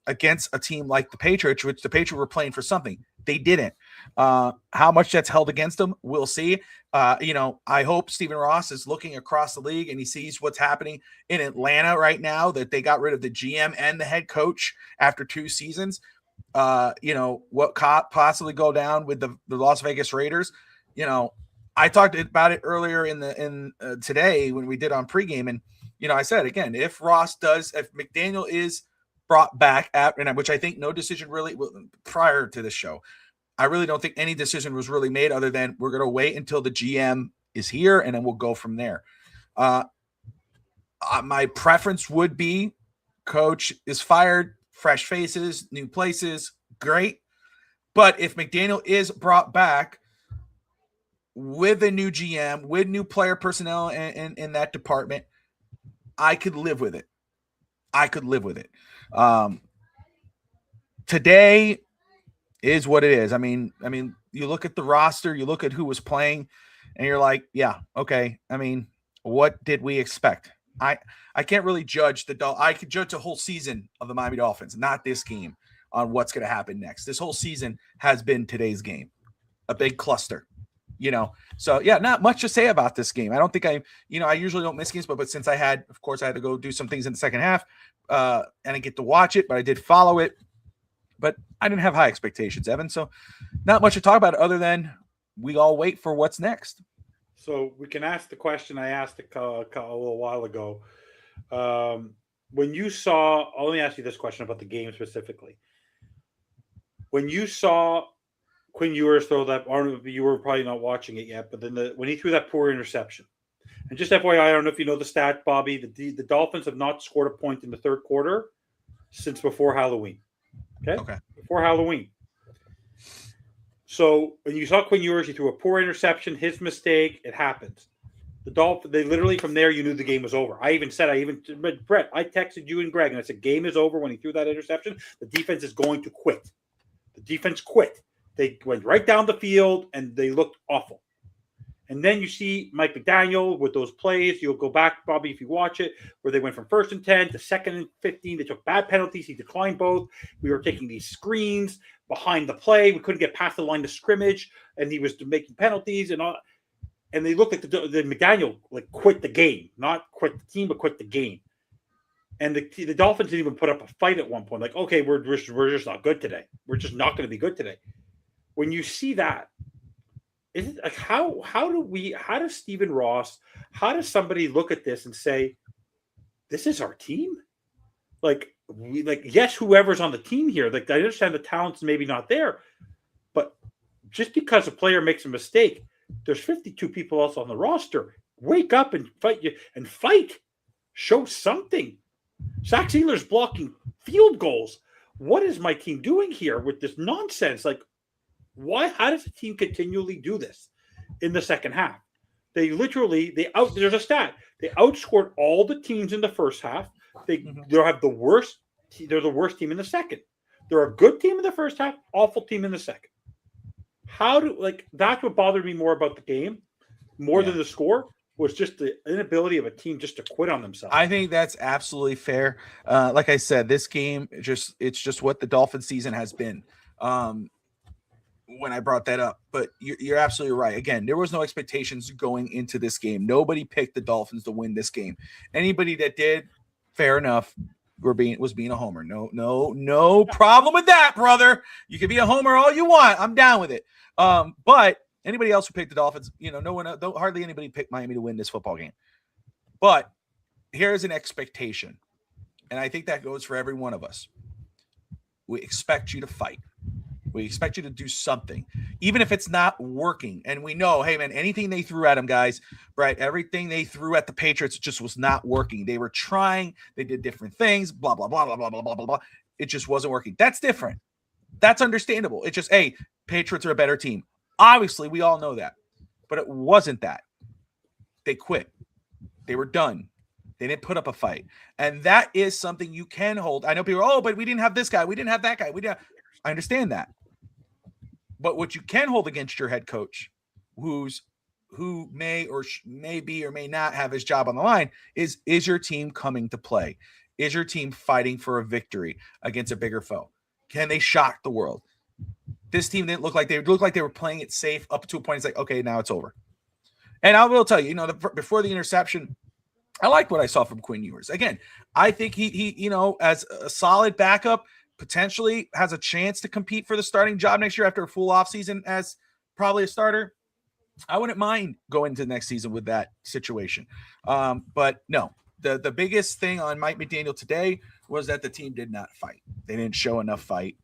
against a team like the Patriots, which the Patriots were playing for something? They didn't. How much that's held against them, we'll see. I hope Stephen Ross is looking across the league and he sees what's happening in Atlanta right now, that they got rid of the GM and the head coach after 2 seasons. What could possibly go down with the Las Vegas Raiders. I talked about it earlier in today when we did on pregame, and I said again, if McDaniel is brought back which I think no decision really prior to this show, I really don't think any decision was really made other than we're going to wait until the GM is here and then we'll go from there. My preference would be coach is fired, fresh faces, new places, great. But if McDaniel is brought back with a new GM, with new player personnel in that department, I could live with it. Today is what it is. I mean, you look at the roster, you look at who was playing, and you're like, yeah, okay. I mean, what did we expect? I can't really judge I could judge the whole season of the Miami Dolphins, not this game, on what's going to happen next. This whole season has been today's game, a big cluster, So yeah, not much to say about this game. I don't think I usually don't miss games, but since I had to go do some things in the second half, and I get to watch it, but I did follow it, but I didn't have high expectations, Evan. So not much to talk about other than we all wait for what's next. So we can ask the question I asked a little while ago. When you saw, I'll only ask you this question about the game specifically. When you saw Quinn Ewers throw that, or you were probably not watching it yet, but then when he threw that poor interception, and just FYI, I don't know if you know the stat, Bobby, the Dolphins have not scored a point in the third quarter since before Halloween. Okay. Before Halloween. So when you saw Quinn Ewers, he threw a poor interception, his mistake, it happens. The Dolphins, they literally from there, you knew the game was over. Brett, I texted you and Greg, and I said, game is over when he threw that interception. The defense is going to quit. The defense quit. They went right down the field, and they looked awful. And then you see Mike McDaniel with those plays. You'll go back, Bobby, if you watch it, where they went from 1st and 10 to 2nd and 15. They took bad penalties. He declined both. We were taking these screens behind the play. We couldn't get past the line of scrimmage, and he was making penalties and all. And they looked like the McDaniel quit the game, not quit the team, but quit the game. And the Dolphins didn't even put up a fight at one point. Like, okay, we're just not good today. We're just not going to be good today. When you see that, is it like how does Stephen Ross, how does somebody look at this and say, this is our team? Yes, whoever's on the team here, I understand the talent's maybe not there, but just because a player makes a mistake, there's 52 people else on the roster. Wake up and fight. Show something. Zach Sealer's blocking field goals. What is my team doing here with this nonsense? Why? How does the team continually do this in the second half? There's a stat. They outscored all the teams in the first half. They're the worst team in the second. They're a good team in the first half, awful team in the second. That's what bothered me more about the game, more than the score, was just the inability of a team just to quit on themselves. I think that's absolutely fair. Like I said, this game it's just what the Dolphin season has been. When I brought that up, but you're absolutely right. Again, there was no expectations going into this game. Nobody picked the Dolphins to win this game. Anybody that did, fair enough, was being a homer. No problem with that, brother. You can be a homer all you want. I'm down with it. But anybody else who picked the Dolphins, hardly anybody picked Miami to win this football game. But here's an expectation, and I think that goes for every one of us. We expect you to fight. We expect you to do something, even if it's not working. And we know, hey, man, anything they threw at them, guys, right? Everything they threw at the Patriots just was not working. They were trying. They did different things, blah, blah, blah, blah, blah, blah, blah, blah, blah. It just wasn't working. That's different. That's understandable. It's just, hey, Patriots are a better team. Obviously, we all know that. But it wasn't that. They quit. They were done. They didn't put up a fight. And that is something you can hold. I know people are, but we didn't have this guy. We didn't have that guy. I understand that. But what you can hold against your head coach, who may or may not have his job on the line, is your team coming to play? Is your team fighting for a victory against a bigger foe? Can they shock the world? This team didn't look like they were playing it safe up to a point. It's like, okay, now it's over. And I will tell you, before the interception, I liked what I saw from Quinn Ewers. Again, I think he as a solid backup, potentially has a chance to compete for the starting job next year after a full offseason as probably a starter. I wouldn't mind going into next season with that situation. But no, the biggest thing on Mike McDaniel today was that the team did not fight. They didn't show enough fight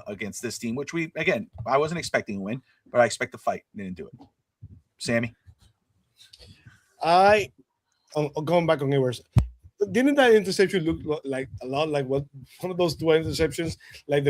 against this team, which I wasn't expecting to win, but I expect to fight. They didn't do it. Sammy? Going back on Ewers, didn't that interception look like a lot like one of those two interceptions? Like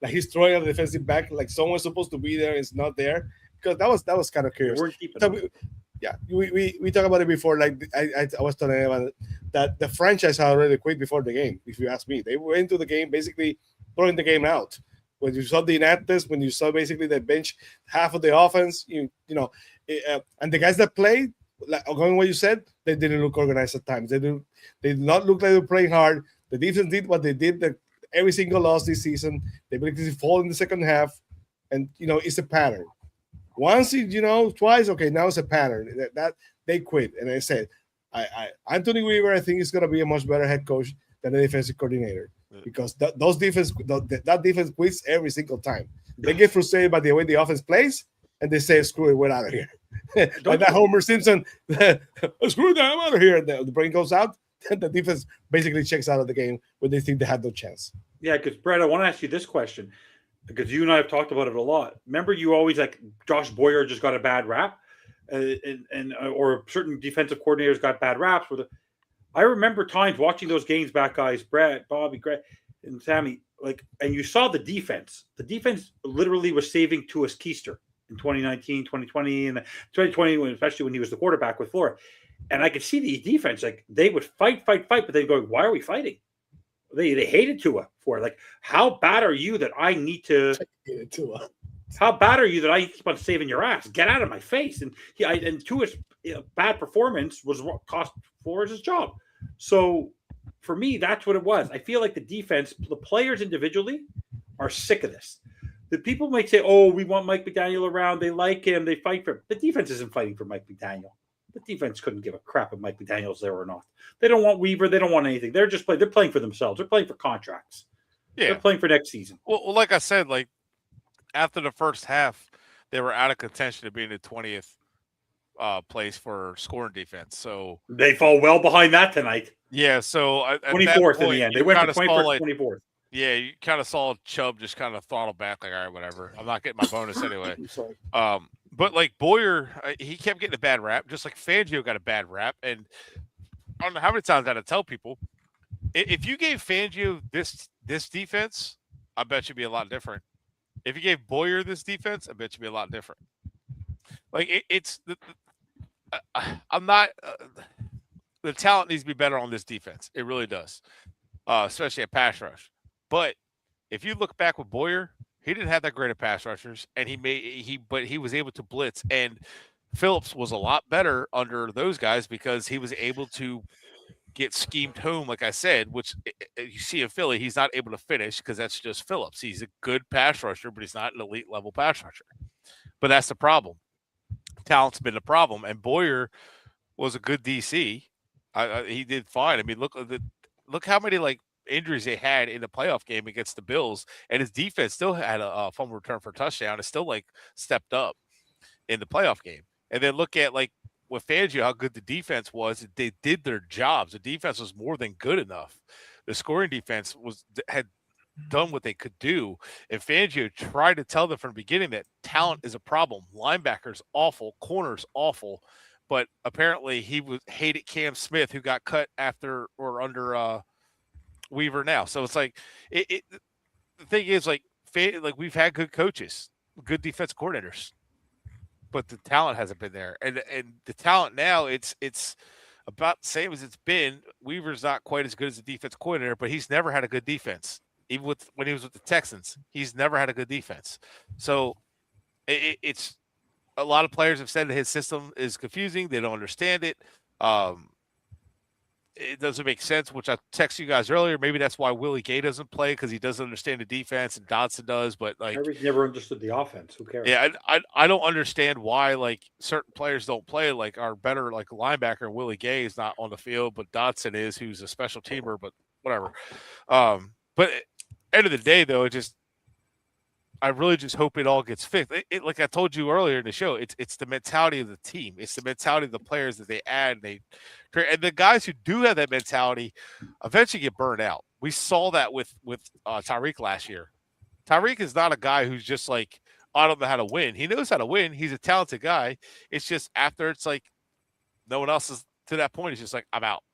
he's throwing at the defensive back, like someone's supposed to be there, it's not there. Because that was kind of curious. We talked about it before. Like I was telling everyone that the franchise had already quit before the game. If you ask me, they went into the game basically throwing the game out. When you saw the inactives, when you saw basically the bench half of the offense, and the guys that played, like going what you said, they didn't look organized at times. They did not look like they were playing hard. The defense did what they did every single loss this season. They basically fall in the second half, and it's a pattern. Once twice, okay, now it's a pattern that they quit. And I said, Anthony Weaver, I think is going to be a much better head coach than a defensive coordinator because that defense quits every single time. They get frustrated by the way the offense plays, and they say, "Screw it, we're out of here." Like that Homer Simpson, "Screw that, I'm out of here." The brain goes out, and the defense basically checks out of the game when they think they had no chance. Yeah, because Brett, I want to ask you this question. Because you and I have talked about it a lot. Remember, you always Josh Boyer just got a bad rap, or certain defensive coordinators got bad raps. I remember times watching those games back, guys, Brett, Bobby, Greg, and Sammy, and you saw the defense. The defense literally was saving Tuas Keister in 2019, 2020, and 2020, especially when he was the quarterback with Florida. And I could see the defense, they would fight, but they'd go, why are we fighting? They hated Tua for it. How bad are you that I need to How bad are you that I keep on saving your ass? Get out of my face. And Tua's bad performance was what cost Flores his job. So for me, that's what it was. I feel like the defense, the players individually are sick of this. The people might say, oh, we want Mike McDaniel around. They like him. They fight for him. The defense isn't fighting for Mike McDaniel. The defense couldn't give a crap if Mike McDaniel's there or not. They don't want Weaver. They don't want anything. They're just playing. They're playing for themselves. They're playing for contracts. Yeah. They're playing for next season. Well, like I said, like after the first half, they were out of contention to be in the 20th place for scoring defense. So they fall well behind that tonight. Yeah. So 24th in the end. They went for 21st, 24th. Yeah, you kind of saw Chubb just kind of throttle back, like, all right, whatever. I'm not getting my bonus anyway. But like Boyer, he kept getting a bad rap, just like Fangio got a bad rap. And I don't know how many times I had to tell people, if you gave Fangio this defense, I bet you'd be a lot different. If you gave Boyer this defense, I bet you'd be a lot different. Like I'm not. The talent needs to be better on this defense. It really does, especially at pass rush. But if you look back with Boyer, he didn't have that great of pass rushers, and he was able to blitz. And Phillips was a lot better under those guys because he was able to get schemed home, like I said, which you see in Philly, he's not able to finish because that's just Phillips. He's a good pass rusher, but he's not an elite level pass rusher. But that's the problem. Talent's been the problem, and Boyer was a good DC. He did fine. I mean, look how many like injuries they had in the playoff game against the Bills, and his defense still had a fumble return for a touchdown. It's still like stepped up in the playoff game. And then look at like with Fangio, how good the defense was. They did their jobs. The defense was more than good enough. The scoring defense had done what they could do. And Fangio tried to tell them from the beginning that talent is a problem. Linebackers awful, corners awful. But apparently he hated Cam Smith, who got cut after or under Weaver now. So it's like the thing is like we've had good coaches, good defense coordinators, but the talent hasn't been there. And the talent now it's about the same as it's been. Weaver's not quite as good as a defense coordinator, but he's never had a good defense. Even when he was with the Texans, he's never had a good defense. So it's a lot of players have said that his system is confusing. They don't understand it. It doesn't make sense, which I texted you guys earlier. Maybe that's why Willie Gay doesn't play, because he doesn't understand the defense, and Dodson does. But like, Harry's never understood the offense. Who cares? Yeah, I don't understand why like certain players don't play. Like our better like linebacker Willie Gay is not on the field, but Dodson is, who's a special teamer. But whatever. But end of the day, though, I really just hope it all gets fixed. Like I told you earlier in the show, it's the mentality of the team. It's the mentality of the players that they add. And the guys who do have that mentality eventually get burned out. We saw that with Tyreek last year. Tyreek is not a guy who's just like, I don't know how to win. He knows how to win. He's a talented guy. It's just after it's like no one else is to that point. He's just like, I'm out.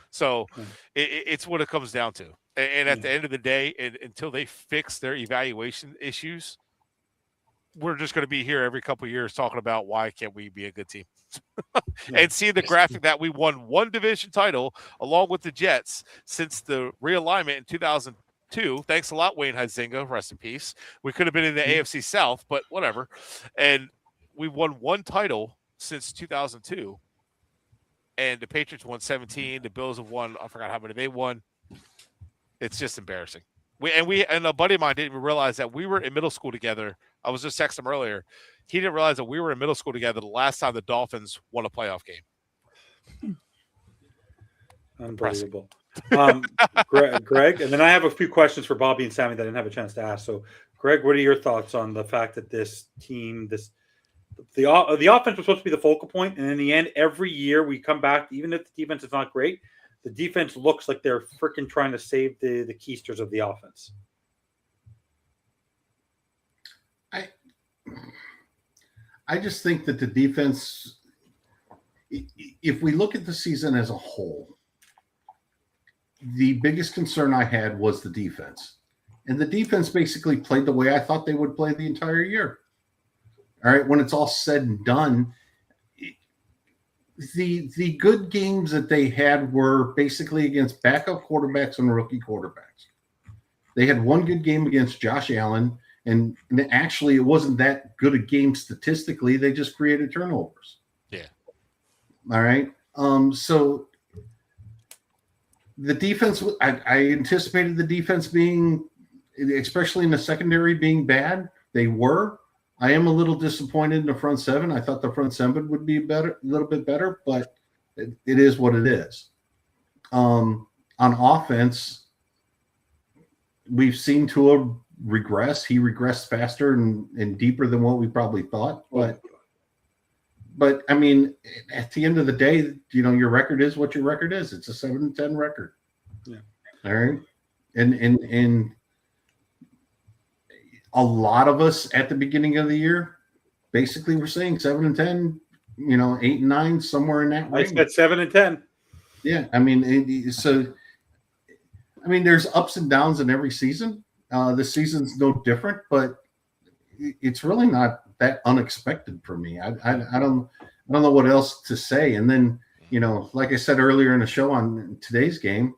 So it's what it comes down to. And at the end of the day, until they fix their evaluation issues, we're just going to be here every couple of years talking about why can't we be a good team. And see the graphic that we won one division title along with the Jets since the realignment in 2002. Thanks a lot, Wayne Huizenga. Rest in peace. We could have been in the AFC South, but whatever. And we won one title since 2002. And the Patriots won 17. The Bills have won, I forgot how many they won. It's just embarrassing. And a buddy of mine didn't even realize that we were in middle school together. I was just texting him earlier. He didn't realize that we were in middle school together the last time the Dolphins won a playoff game. Unbelievable. Greg, and then I have a few questions for Bobby and Sammy that I didn't have a chance to ask. So, Greg, what are your thoughts on the fact that this team, the offense was supposed to be the focal point, and in the end, every year we come back, even if the defense is not great, the defense looks like they're freaking trying to save the keisters of the offense. I just think that the defense, if we look at the season as a whole, the biggest concern I had was the defense. And the defense basically played the way I thought they would play the entire year. All right, when it's all said and done, the good games that they had were basically against backup quarterbacks and rookie quarterbacks. They had one good game against Josh Allen, And actually, it wasn't that good a game statistically. They just created turnovers. Yeah. All right. So the defense, I anticipated the defense being, especially in the secondary, being bad. They were. I am a little disappointed in the front seven. I thought the front seven would be better, a little bit better, but it is what it is. On offense, we've seen Tua regress. He regressed faster and deeper than what we probably thought. But I mean, at the end of the day, your record is what your record is. It's a 7-10 record. Yeah. All right. And a lot of us at the beginning of the year basically were saying 7-10, 8-9, somewhere in that range. I said 7-10. Yeah. I mean, there's ups and downs in every season. This season's no different, but it's really not that unexpected for me. I don't know what else to say. And then, like I said earlier in the show on today's game,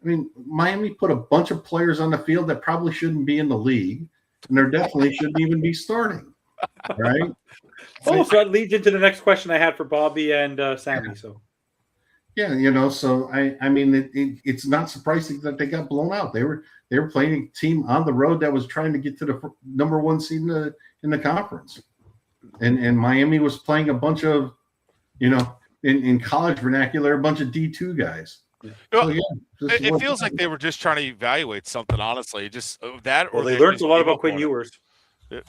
I mean, Miami put a bunch of players on the field that probably shouldn't be in the league, and there definitely shouldn't even be starting. Right? So that leads into the next question I had for Bobby and Sammy. So. Yeah, so I mean, it's not surprising that they got blown out. They were playing a team on the road that was trying to get to the number one seed in the conference, and Miami was playing a bunch of, in college vernacular, a bunch of D2 guys. Yeah. So, it feels like they were just trying to evaluate something. Honestly, just that. Well, they learned a lot about Quinn Ewers.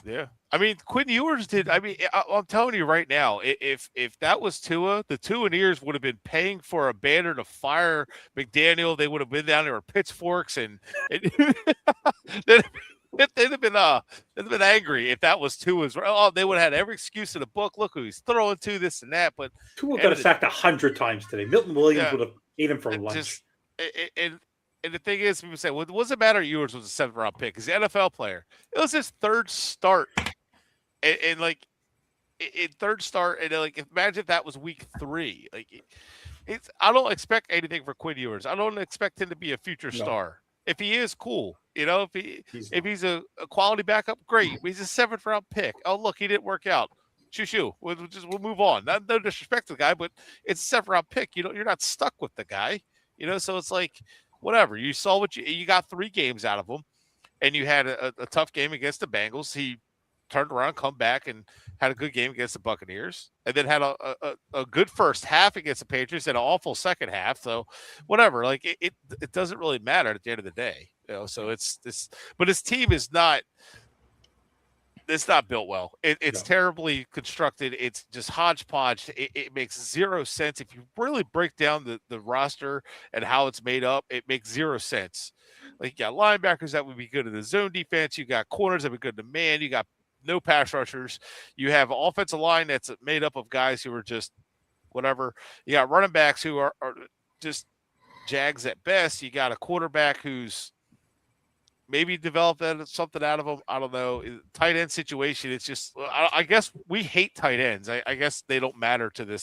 Yeah, I mean, Quinn Ewers did. I mean, I'm telling you right now, if that was Tua, the Tuaneers would have been paying for a banner to fire McDaniel. They would have been down there with pitchforks and they'd have been angry if that was Tua's. Oh, they would have had every excuse in the book. Look who he's throwing to, this and that. But Tua got sacked 100 times today. Milton Williams would have ate him for lunch. And the thing is, people say, well, it doesn't matter. Ewers was a 7th-round pick. He's an NFL player. It was his third start. And imagine if that was week 3. I don't expect anything for Quinn Ewers. I don't expect him to be a future star. If he is, cool. If he's a quality backup, great. He's a 7th-round pick. Oh, look, he didn't work out. Shoo. We'll move on. No disrespect to the guy, but it's a 7th-round pick. You're not stuck with the guy. So it's like, whatever. You saw what you got 3 games out of him, and you had a tough game against the Bengals. He turned around, come back, and had a good game against the Buccaneers, and then had a good first half against the Patriots and an awful second half. So whatever, it doesn't really matter at the end of the day. So it's this, but his team is not. It's not built well. It's terribly constructed. It's just hodgepodge. It makes zero sense. If you really break down the roster and how it's made up, it makes zero sense. Like, you got linebackers that would be good in the zone defense. You got corners that would be good in the man. You got no pass rushers. You have an offensive line that's made up of guys who are just whatever. You got running backs who are just jags at best. You got a quarterback who's maybe develop something out of them. I don't know. Tight end situation. It's just, I guess we hate tight ends. I guess they don't matter to the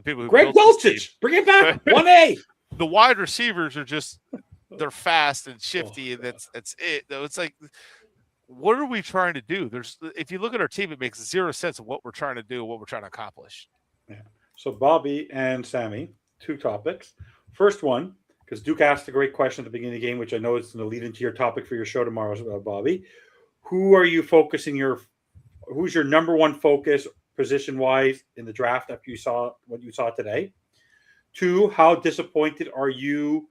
people who Greg Dulcich, bring it back. 1A. The wide receivers are just, they're fast and shifty, and that's it. Though it's like, what are we trying to do? If you look at our team, it makes zero sense of what we're trying to do, what we're trying to accomplish. Yeah. So Bobby and Sammy, 2 topics. First one, because Duke asked a great question at the beginning of the game, which I know is going to lead into your topic for your show tomorrow, Bobby. Who's your number one focus position-wise in the draft after you saw what you saw today? 2, how disappointed are you,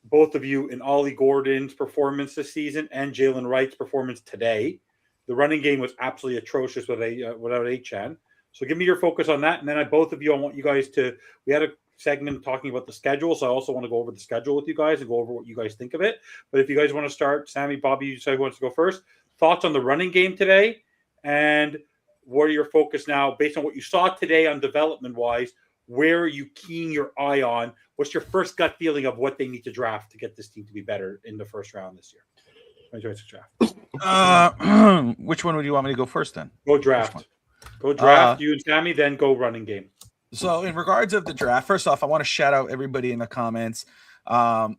both of you, in Ollie Gordon's performance this season and Jalen Wright's performance today? The running game was absolutely atrocious without Achane. So give me your focus on that. And then I want you guys to – we had a segment talking about the schedule, so I also want to go over the schedule with you guys and go over what you guys think of it. But if you guys want to start, Sammy, Bobby, you said who wants to go first. Thoughts on the running game today, and what are your focus now based on what you saw today on development-wise? Where are you keying your eye on? What's your first gut feeling of what they need to draft to get this team to be better in the first round this year? Which one would you want me to go first then? Go draft. Go draft, you and Sammy, then go running game. So in regards of the draft, first off, I want to shout out everybody in the comments. I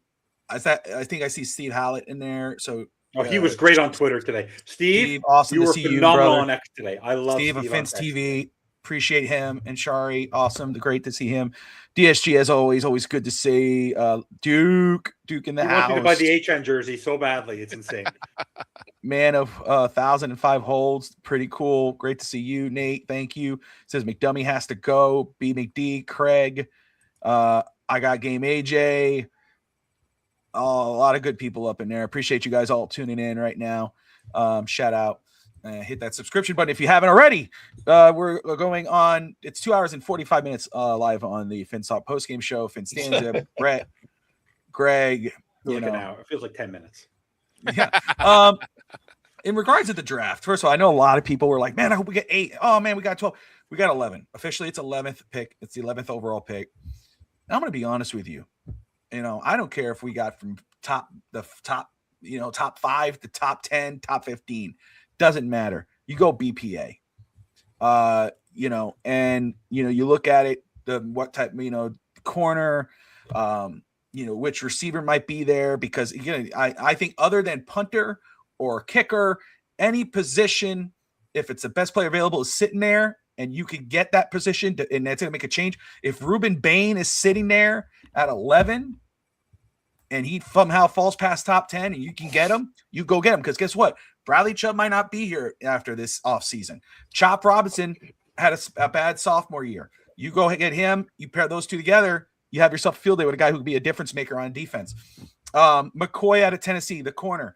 think I see Steve Hallett in there. So Oh, he was great on Twitter today. Steve, awesome you to were see you, phenomenal brother. on X today. I love Steve Steve of on Fince X. TV. Appreciate him. And Shari, awesome. Great to see him. DSG, as always good to see. Duke in the He house. wants me to buy the HN jersey so badly. It's insane. Man of 1,005 holds. Pretty cool. Great to see you, Nate. Thank you. Says McDummy has to go. B McD, Craig. I got Game AJ. Oh, a lot of good people up in there. Appreciate you guys all tuning in right now. Shout out. Hit that subscription button if you haven't already. We're going on. It's 2 hours and 45 minutes live on the FinSop postgame show. Finstanza, Brett, Greg. Feels like an hour. It feels like 10 minutes. Yeah. In regards to the draft, first of all, I know a lot of people were like, man, I hope we get 8. Oh, man, we got 12. We got 11. Officially, it's 11th pick. It's the 11th overall pick. I'm going to be honest with you. I don't care if we got from top 5 to top 10, top 15. Doesn't matter. You go BPA. You look at it, what type, corner, which receiver might be there, because again, I think other than punter or kicker, any position, if it's the best player available, is sitting there and you can get that position and that's going to make a change. If Ruben Bain is sitting there at 11 and he somehow falls past top 10 and you can get him, you go get him. Because guess what? Bradley Chubb might not be here after this offseason. Chop Robinson had a bad sophomore year. You go get him, you pair those two together, you have yourself a field day with a guy who could be a difference maker on defense. McCoy out of Tennessee, the corner,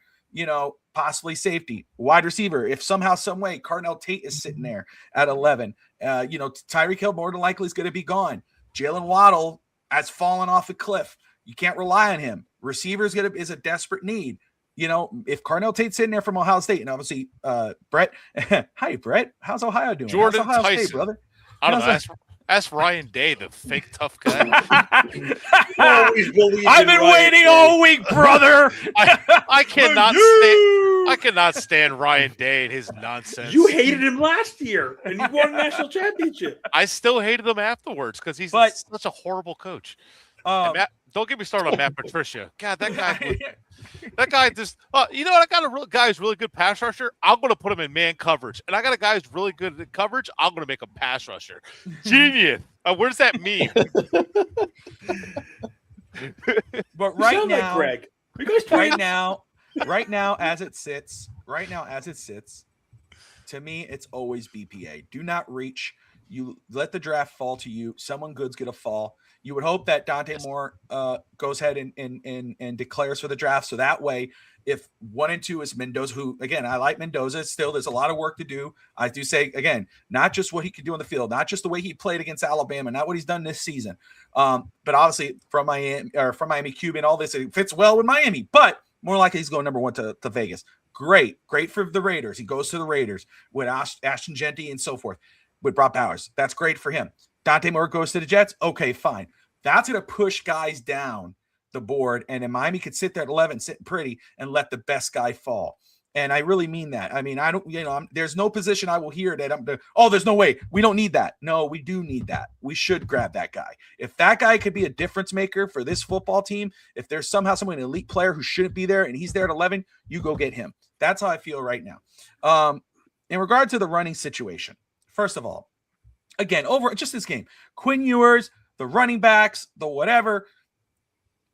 possibly safety, wide receiver. If somehow, some way, Carnell Tate is sitting there at 11, Tyreek Hill more than likely is going to be gone. Jalen Waddle has fallen off a cliff. You can't rely on him. Receiver is a desperate need. If Carnell Tate's sitting there from Ohio State, and obviously Brett, hi Brett, how's Ohio doing? Jordan how's Ohio Tyson, State, brother? I don't know. Ask Ryan Day, the fake tough guy. I've been waiting all week, brother. I cannot stand Ryan Day and his nonsense. You hated him last year, and he won a national championship. I still hated him afterwards because he's such a horrible coach. Don't get me started on Matt Patricia. God, that guy just. You know what? I got a guy who's really good pass rusher. I'm going to put him in man coverage, and I got a guy who's really good at coverage. I'm going to make him pass rusher. Genius. What does that mean? But right now, like Greg. right now, as it sits, to me, it's always BPA. Do not reach. You let the draft fall to you. Someone good's going to fall. You would hope that Dante Moore goes ahead and declares for the draft. So that way, if 1 and 2 is Mendoza, who, again, I like Mendoza. Still, there's a lot of work to do. I do say, again, not just what he could do on the field, not just the way he played against Alabama, not what he's done this season. But obviously from Miami Cuban, all this, it fits well with Miami. But more likely he's going number 1 to Vegas. Great for the Raiders. He goes to the Raiders with Ashton Genty and so forth with Brock Bowers. That's great for him. Dante Moore goes to the Jets. Okay, fine. That's going to push guys down the board. And then Miami could sit there at 11, sitting pretty, and let the best guy fall. And I really mean that. I mean, I don't, there's no position I will hear that there's no way. We don't need that. No, we do need that. We should grab that guy. If that guy could be a difference maker for this football team, if there's somehow an elite player who shouldn't be there and he's there at 11, you go get him. That's how I feel right now. In regard to the running situation, first of all, again, over just this game, Quinn Ewers, the running backs, the whatever.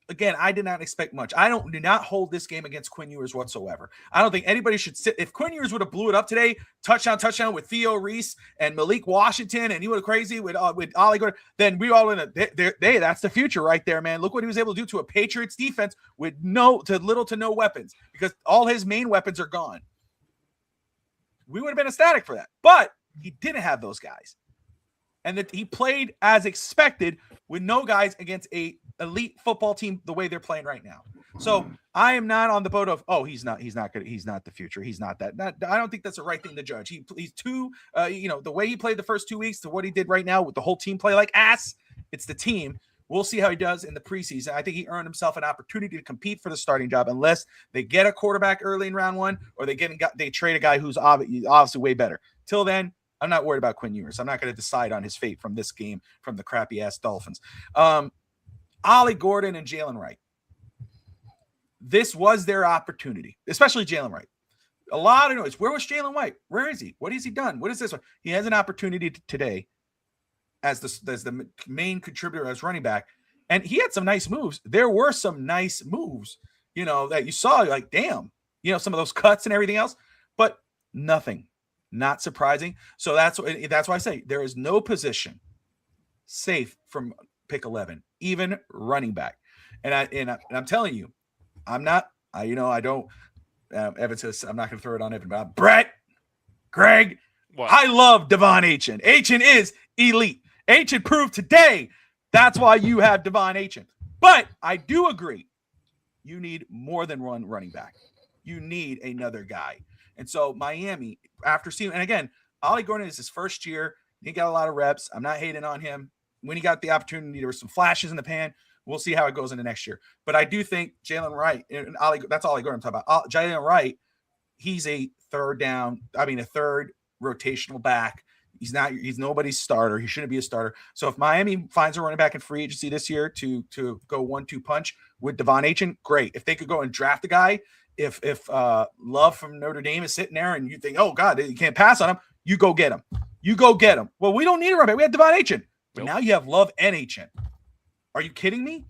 Again, I did not expect much. Do not hold this game against Quinn Ewers whatsoever. I don't think anybody should sit. If Quinn Ewers would have blew it up today, touchdown with Theo Reese and Malik Washington, and he would have crazy with Ollie Gordon, then we all that's the future right there, man. Look what he was able to do to a Patriots defense with little to no weapons, because all his main weapons are gone. We would have been ecstatic for that, but he didn't have those guys. And that he played as expected with no guys against a elite football team the way they're playing right now. So I am not on the boat of, he's not good. He's not the future. He's not that. I don't think that's the right thing to judge. He's too, the way he played the first 2 weeks to what he did right now with the whole team play like ass. It's the team. We'll see how he does in the preseason. I think he earned himself an opportunity to compete for the starting job, unless they get a quarterback early in round 1 or they trade a guy who's obviously way better. Till then, I'm not worried about Quinn Ewers. I'm not going to decide on his fate from this game from the crappy ass Dolphins. Ollie Gordon and Jalen Wright. this was their opportunity, especially Jalen Wright. A lot of noise. Where was Jalen White? Where is he? What has he done? What is this? He has an opportunity today as the main contributor as running back, and he had some nice moves. There were some nice moves, that you saw. Like, damn, some of those cuts and everything else, but nothing, not surprising. So that's why I say there is no position safe from pick 11, even running back. And I'm telling you, I'm not. I don't. Evan says I'm not going to throw it on Evan, but Brett, Greg, What? I love Devon Achane. Achane is elite. Achane proved today. That's why you have Devon Achane. But I do agree, you need more than one running back. You need another guy. And so Miami, after seeing, and again, Ollie Gordon is his first year. He got a lot of reps. I'm not hating on him. When he got the opportunity, there were some flashes in the pan. We'll see how it goes into next year. But I do think Jalen Wright, and Ollie, that's Ollie Gordon I'm talking about. Jalen Wright, he's a third rotational back. He's nobody's starter. He shouldn't be a starter. So if Miami finds a running back in free agency this year to go 1-2 punch with Devon Achane, great. If they could go and draft a guy, if Love from Notre Dame is sitting there and you think, oh God, you can't pass on him, you go get him. Well, we don't need a running back. We have Devon Achane. But now you have Love and Achane. Are you kidding me?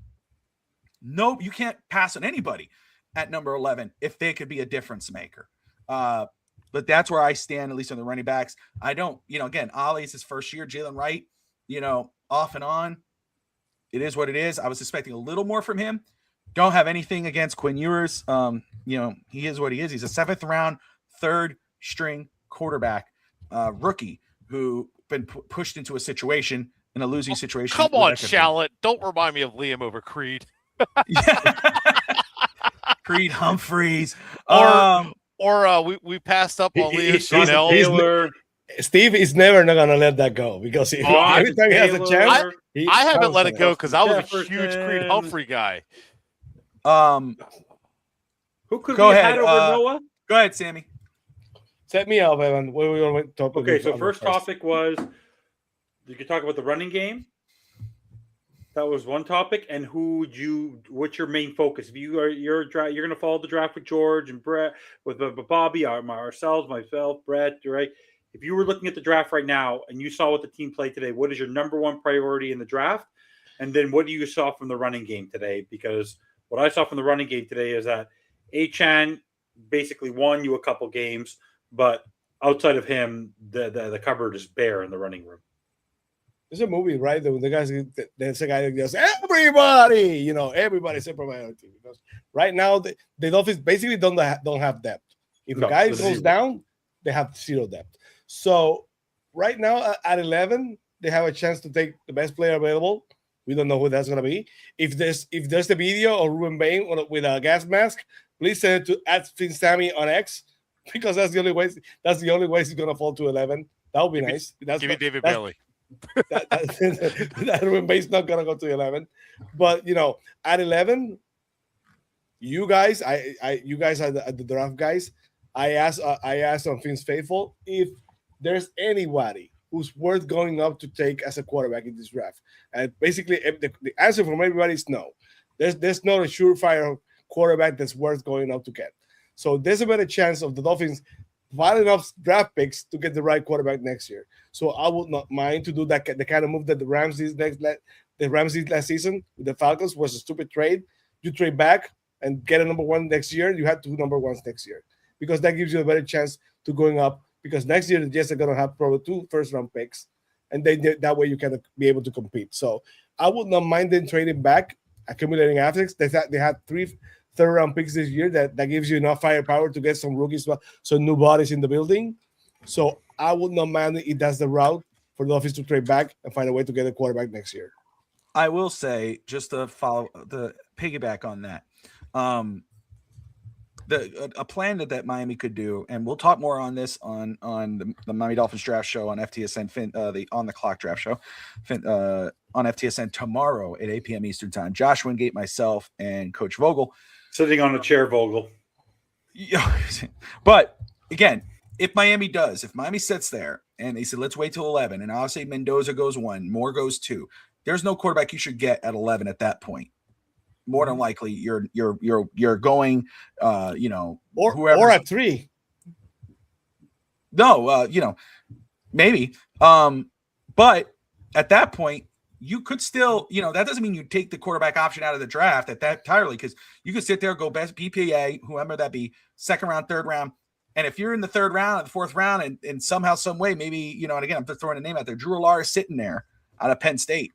No, you can't pass on anybody at number 11 if they could be a difference maker. But that's where I stand, at least on the running backs. I don't, again, Ollie's his first year. Jalen Wright, off and on. It is what it is. I was expecting a little more from him. Don't have anything against Quinn Ewers. He is what he is. He's a 7th round, 3rd string quarterback, rookie who been pushed into a losing situation. Come on, Shallot. Don't remind me of Liam over Creed. Creed Humphreys. Or we passed up on Leo Chanel. Steve is never not gonna let that go because every time he has a chance, I haven't let it go because I was a huge Creed Humphrey guy. Who could Go we have ahead, had over Noah? Go ahead, Sammy. Set me up, Evan. What we want to talk about? Okay, so first topic was you could talk about the running game. That was one topic, and what's your main focus? If you're going to follow the draft with George and Brett, with Bobby, ourselves, myself, Brett, right? If you were looking at the draft right now and you saw what the team played today, what is your number one priority in the draft? And then what do you saw from the running game today? Because what I saw from the running game today is that Achane basically won you a couple games, but outside of him, the cupboard is bare in the running room. There's a movie, right? The guys, there's a guy that goes, everybody, everybody's a priority. Because right now, the Dolphins basically don't have depth. If a guy goes down, they have 0 depth. So right now at 11, they have a chance to take the best player available. We don't know who that's going to be. If there's a video of Ruben Bain with a gas mask, please send it to @FinSammy on X because that's the only way. That's the only way he's going to fall to 11. That would be nice. Give me David Bailey. That Ruben Bain's not going to go to 11. But at 11, you guys, you guys are the draft guys. I asked on Fins Faithful if there's anybody who's worth going up to take as a quarterback in this draft. And basically, the answer from everybody is no. There's not a surefire quarterback that's worth going up to get. So there's a better chance of the Dolphins piling up draft picks to get the right quarterback next year. So I would not mind to do that. The kind of move that the Rams did last season with the Falcons was a stupid trade. You trade back and get a number 1 next year. You have 2 number 1s next year because that gives you a better chance to going up. Because next year the Jets are going to have probably 2 first-round picks, and that way you can be able to compete. So I would not mind them trading back, accumulating assets. They had 3 third-round picks this year. That gives you enough firepower to get some rookies, some new bodies in the building. So I would not mind if that's the route for the Dolphins to trade back and find a way to get a quarterback next year. I will say, just to follow the piggyback on that, a plan that Miami could do, and we'll talk more on this on the Miami Dolphins draft show on FTSN, the On the Clock draft show on FTSN tomorrow at 8 p.m. Eastern time. Josh Wingate, myself, and Coach Vogel. Sitting on a chair, Vogel. But again, if Miami sits there and they said, let's wait till 11, and I'll say Mendoza goes 1, Moore goes 2, there's no quarterback you should get at 11 at that point. more than likely you're going, or whoever's- a 3. No, maybe. But at that point, you could still, that doesn't mean you take the quarterback option out of the draft at that entirely, because you could sit there, go best BPA, whoever that be, second round, third round. And if you're in the third round or the fourth round and somehow, some way, maybe, and again, I'm just throwing a name out there, Drew Allar is sitting there out of Penn State.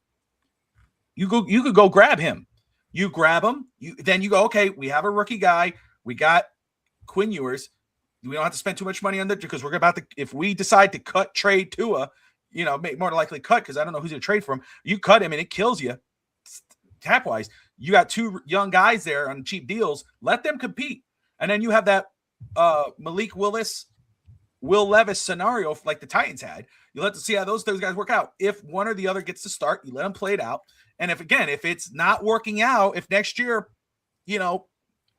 You could go grab him. You grab him. Then you go, okay, we have a rookie guy. We got Quinn Ewers. We don't have to spend too much money on that, because we're about to, if we decide to trade Tua, more than likely cut, because I don't know who's going to trade for him. You cut him and it kills you cap wise. You got 2 young guys there on cheap deals. Let them compete. And then you have that Malik Willis, Will Levis scenario like the Titans had. You let to see how those guys work out. If one or the other gets to start, you let them play it out. And if it's not working out, if next year, Drew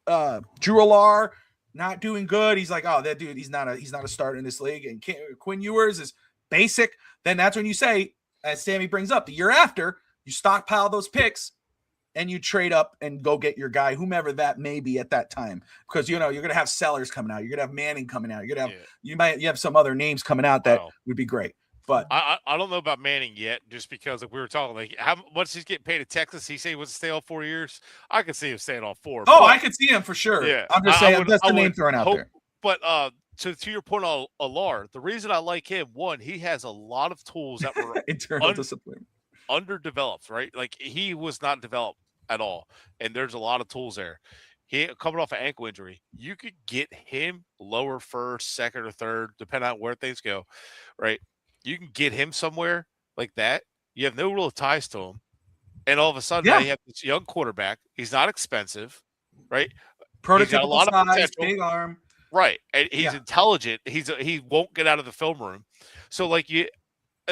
Allar not doing good, he's like, oh, that dude, he's not a starter in this league, and Quinn Ewers is basic, then that's when you say, as Sammy brings up, the year after, you stockpile those picks and you trade up and go get your guy, whomever that may be at that time. Because you're going to have Sellers coming out, you're going to have Manning coming out, you're going to have you have some other names coming out that would be great. But I don't know about Manning yet, just because we were talking like how much he's getting paid at Texas. He said he wants to stay all 4 years. I could see him staying all 4. Oh, I could see him for sure. Yeah, I'm just saying that's the name thrown out there. But to your point on Allar, the reason I like him, one, he has a lot of tools that were internal discipline, underdeveloped, right? Like he was not developed at all, and there's a lot of tools there. He coming off an ankle injury, you could get him lower first, second, or third, depending on where things go, right? You can get him somewhere like that. You have no real ties to him, and all of a sudden now you have this young quarterback. He's not expensive, right? He's got a lot of potential. Big arm. Right. And he's intelligent. He won't get out of the film room. So let's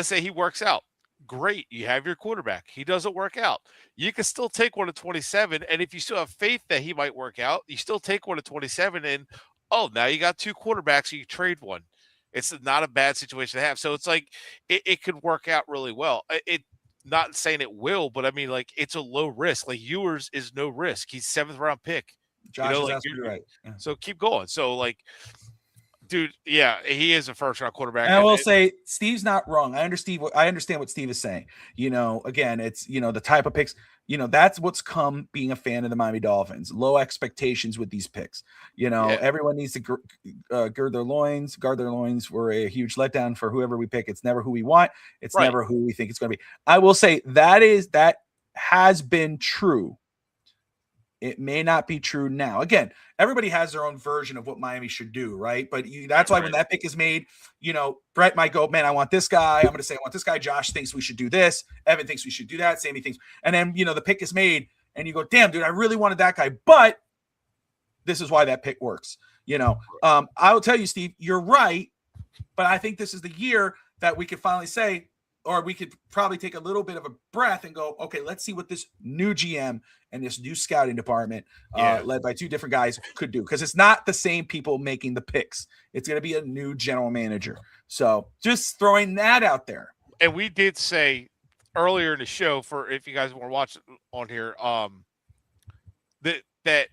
say he works out. Great. You have your quarterback. He doesn't work out. You can still take one at 27. And if you still have faith that he might work out, you still take one at 27. And now you got 2 quarterbacks, you trade one. It's not a bad situation to have. So it's like it could work out really well. Not saying it will, but I mean, like, it's a low risk. Like Ewers is no risk. He's 7th round pick. Josh is absolutely right. Yeah. So keep going. So, like, dude, yeah, he is a first-round quarterback. And I will say, Steve's not wrong. I understand what Steve is saying. Again, it's the type of picks. That's what's come being a fan of the Miami Dolphins. Low expectations with these picks. Everyone needs to guard their loins for a huge letdown for whoever we pick. It's never who we want. It's never who we think it's going to be. I will say that has been true. It may not be true now. Again, everybody has their own version of what Miami should do, right? But that's why when that pick is made, Brett might go, man, I want this guy. I'm going to say, I want this guy. Josh thinks we should do this. Evan thinks we should do that. Sammy thinks. And then, the pick is made and you go, damn, dude, I really wanted that guy. But this is why that pick works. I will tell you, Steve, you're right. But I think this is the year that we could finally say, or we could probably take a little bit of a breath and go, okay, let's see what this new GM and this new scouting department, led by 2 different guys, could do. Because it's not the same people making the picks. It's going to be a new general manager. So just throwing that out there. And we did say earlier in the show, for if you guys want to watch it on here, that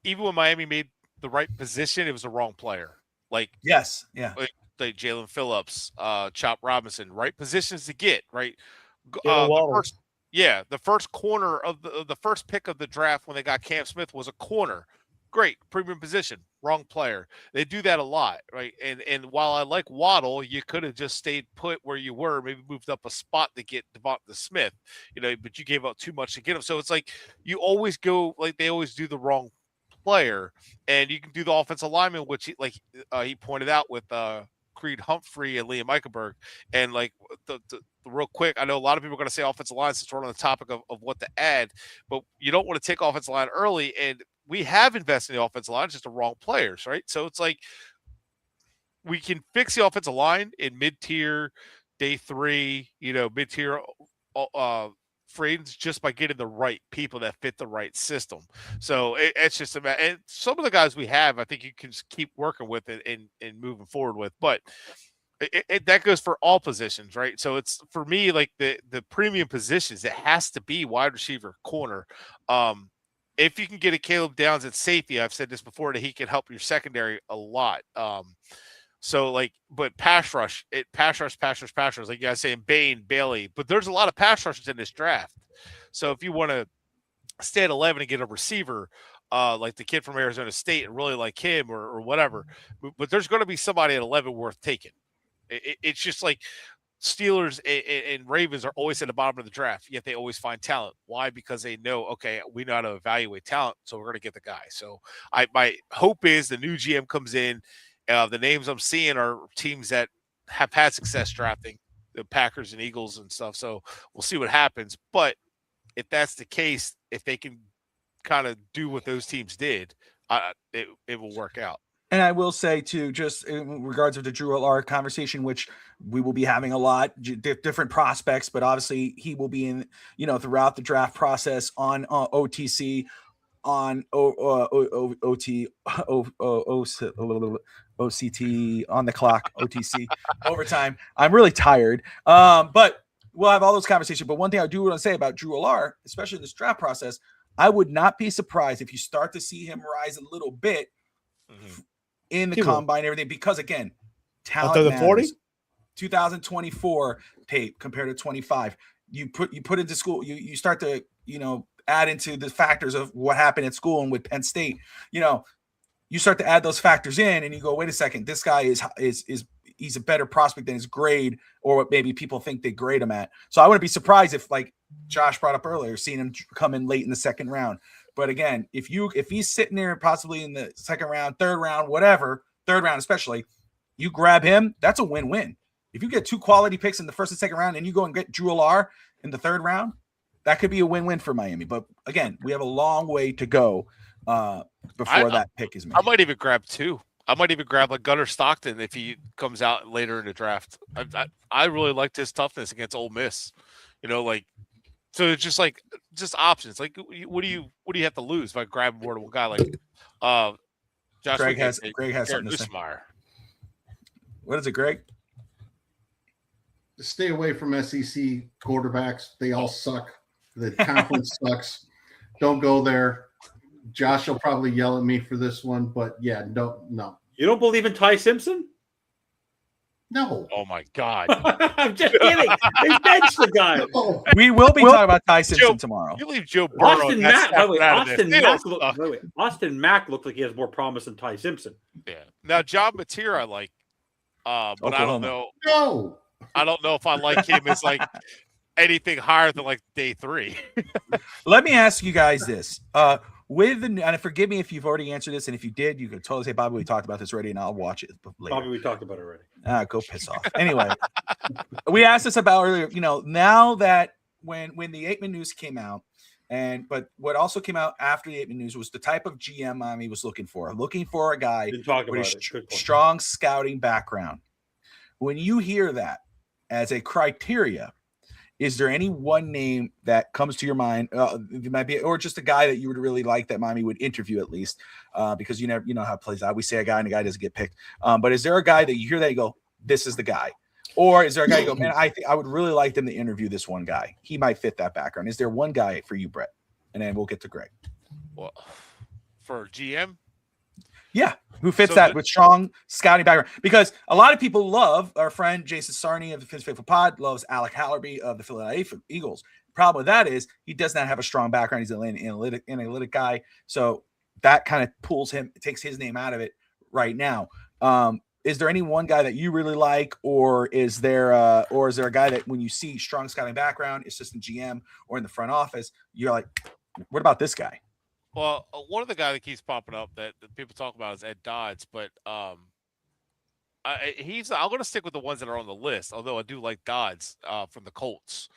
even when Miami made the right position, it was the wrong player. Like, yes, yeah. Like Jalen Phillips, Chop Robinson, right positions to get, right? The first corner of the first pick of the draft when they got Cam Smith was a corner. Great, premium position, wrong player. They do that a lot, right? And while I like Waddle, you could have just stayed put where you were, maybe moved up a spot to get Devonta Smith, but you gave up too much to get him. So it's like you always go, like they always do the wrong player, and you can do the offensive lineman, which he pointed out with Creed Humphrey and Liam Eichenberg. And like the real quick, I know a lot of people are going to say offensive line since we're on the topic of what to add, but you don't want to take offensive line early. And we have invested in the offensive line, just the wrong players, right? So it's like we can fix the offensive line in mid-tier, day 3, mid-tier free agents just by getting the right people that fit the right system. So it's just and some of the guys we have, I think you can just keep working with it and moving forward with. But that goes for all positions, right? So it's, for me, like the premium positions, it has to be wide receiver, corner. if you can get a Caleb Downs at safety, I've said this before, that he can help your secondary a lot. So like, but pass rush, pass rush. Like you guys saying, Bain, Bailey, but there's a lot of pass rushers in this draft. So if you want to stay at 11 and get a receiver, like the kid from Arizona State, and really like him or whatever, but there's going to be somebody at 11 worth taking. It's just like Steelers and Ravens are always at the bottom of the draft, yet they always find talent. Why? Because they know, okay, we know how to evaluate talent, so we're going to get the guy. So my hope is the new GM comes in. The names I'm seeing are teams that have had success drafting, the Packers and Eagles and stuff. So we'll see what happens. But if that's the case, if they can kind of do what those teams did, it will work out. And I will say too, just in regards to the Drew Allard conversation, which we will be having a lot, different prospects, but obviously he will be in, throughout the draft process on OTC, on OT, OCT, on the clock, OTC, overtime. I'm really tired, but we'll have all those conversations. But one thing I do want to say about Drew Allard, especially in this draft process, I would not be surprised if you start to see him rise a little bit in the combine and everything, because again, talent after the 40, 2024 tape compared to 25. You put into school, you start to add into the factors of what happened at school and with Penn State. You start to add those factors in, and you go, wait a second, this guy is he's a better prospect than his grade, or what maybe people think they grade him at. So I wouldn't be surprised if, like Josh brought up earlier, seeing him come in late in the second round. But again, if he's sitting there possibly in the second round, third round, whatever, third round especially, you grab him, that's a win-win. If you get 2 quality picks in the first and second round and you go and get Drew Allard in the third round, that could be a win-win for Miami. But again, we have a long way to go before that pick is made. I might even grab 2. I might even grab like Gunnar Stockton if he comes out later in the draft. I really liked his toughness against Ole Miss. So it's just options. Like, what do you have to lose by grabbing more than one guy? Like, Josh Greg has something to say. What is it, Greg? Stay away from SEC quarterbacks. They all suck. The conference sucks. Don't go there. Josh will probably yell at me for this one, but yeah, no. You don't believe in Ty Simpson? No. Oh my God! I'm just kidding. They benched the guy. No. We will be talking about Ty Simpson tomorrow. You leave Joe Burrow. Austin Mack looked like he has more promise than Ty Simpson. Yeah. Now John Mateer I like, but Oklahoma. I don't know. No. I don't know if I like him as like anything higher than like day 3. Let me ask you guys this. And forgive me if you've already answered this, and if you did, you could totally say, Bobby, we talked about this already, and I'll watch it later. Probably we talked about it already. Go piss off. Anyway, we asked this about earlier, now that when the Aikman news came out, but what also came out after the Aikman news was the type of GM Miami was looking for a guy with a strong scouting background. When you hear that as a criteria, is there any one name that comes to your mind? It might be, or just a guy that you would really like that Miami would interview at least, because you know how it plays out. We say a guy and a guy doesn't get picked. But is there a guy that you hear that you go, this is the guy? Or is there a guy you go, man, I would really like them to interview this one guy. He might fit that background. Is there one guy for you, Brett? And then we'll get to Greg. Well, for GM? Yeah, who fits that with strong scouting background? Because a lot of people love our friend Jason Sarney of the Fifth Faithful Pod, loves Alec Hallerby of the Philadelphia Eagles. Problem with that is he does not have a strong background. He's an analytic guy, so that kind of takes his name out of it right now. Is there any one guy that you really like, or is there a guy that when you see strong scouting background, assistant GM or in the front office, you're like, what about this guy? Well, one of the guys that keeps popping up that people talk about is Ed Dodds, but I'm going to stick with the ones that are on the list, although I do like Dodds from the Colts.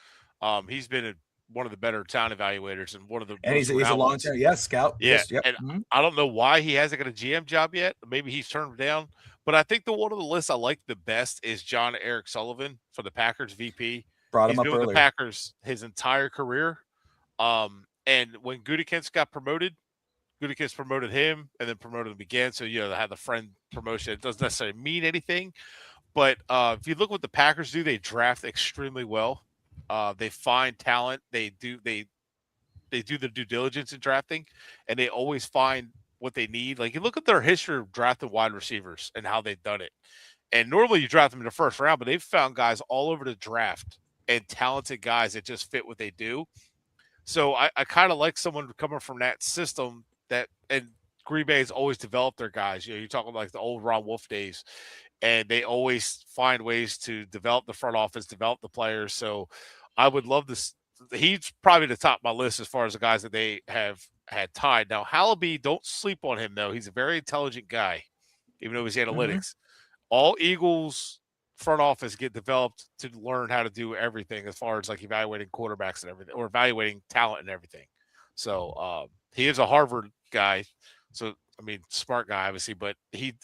He's been one of the better talent evaluators and one of the he's a long-term scout. Yeah, Yep. And I don't know why he hasn't got a GM job yet. Maybe he's turned him down, but I think the one of the lists I like the best is John Eric Sullivan for the Packers VP. Brought him He's up been earlier. with the Packers his entire career. And when Gutekunst got promoted, Gutekunst promoted him and then promoted him again. So, they had the friend promotion. It doesn't necessarily mean anything. But if you look what the Packers do, they draft extremely well. They find talent. They they do the due diligence in drafting, and they always find what they need. Like you look at their history of drafting wide receivers and how they've done it. And normally you draft them in the first round, but they've found guys all over the draft and talented guys that just fit what they do. So I kind of like someone coming from that system that, and Green Bay has always developed their guys. You're talking like the old Ron Wolf days, and they always find ways to develop the front office, develop the players. So I would love this. He's probably the top of my list as far as the guys that they have had tied. Now, Hallaby, don't sleep on him, though. He's a very intelligent guy, even though he's analytics. All Eagles front office get developed to learn how to do everything as far as like evaluating quarterbacks and everything, or evaluating talent and everything. So he is a Harvard guy. So, I mean, smart guy, obviously, but he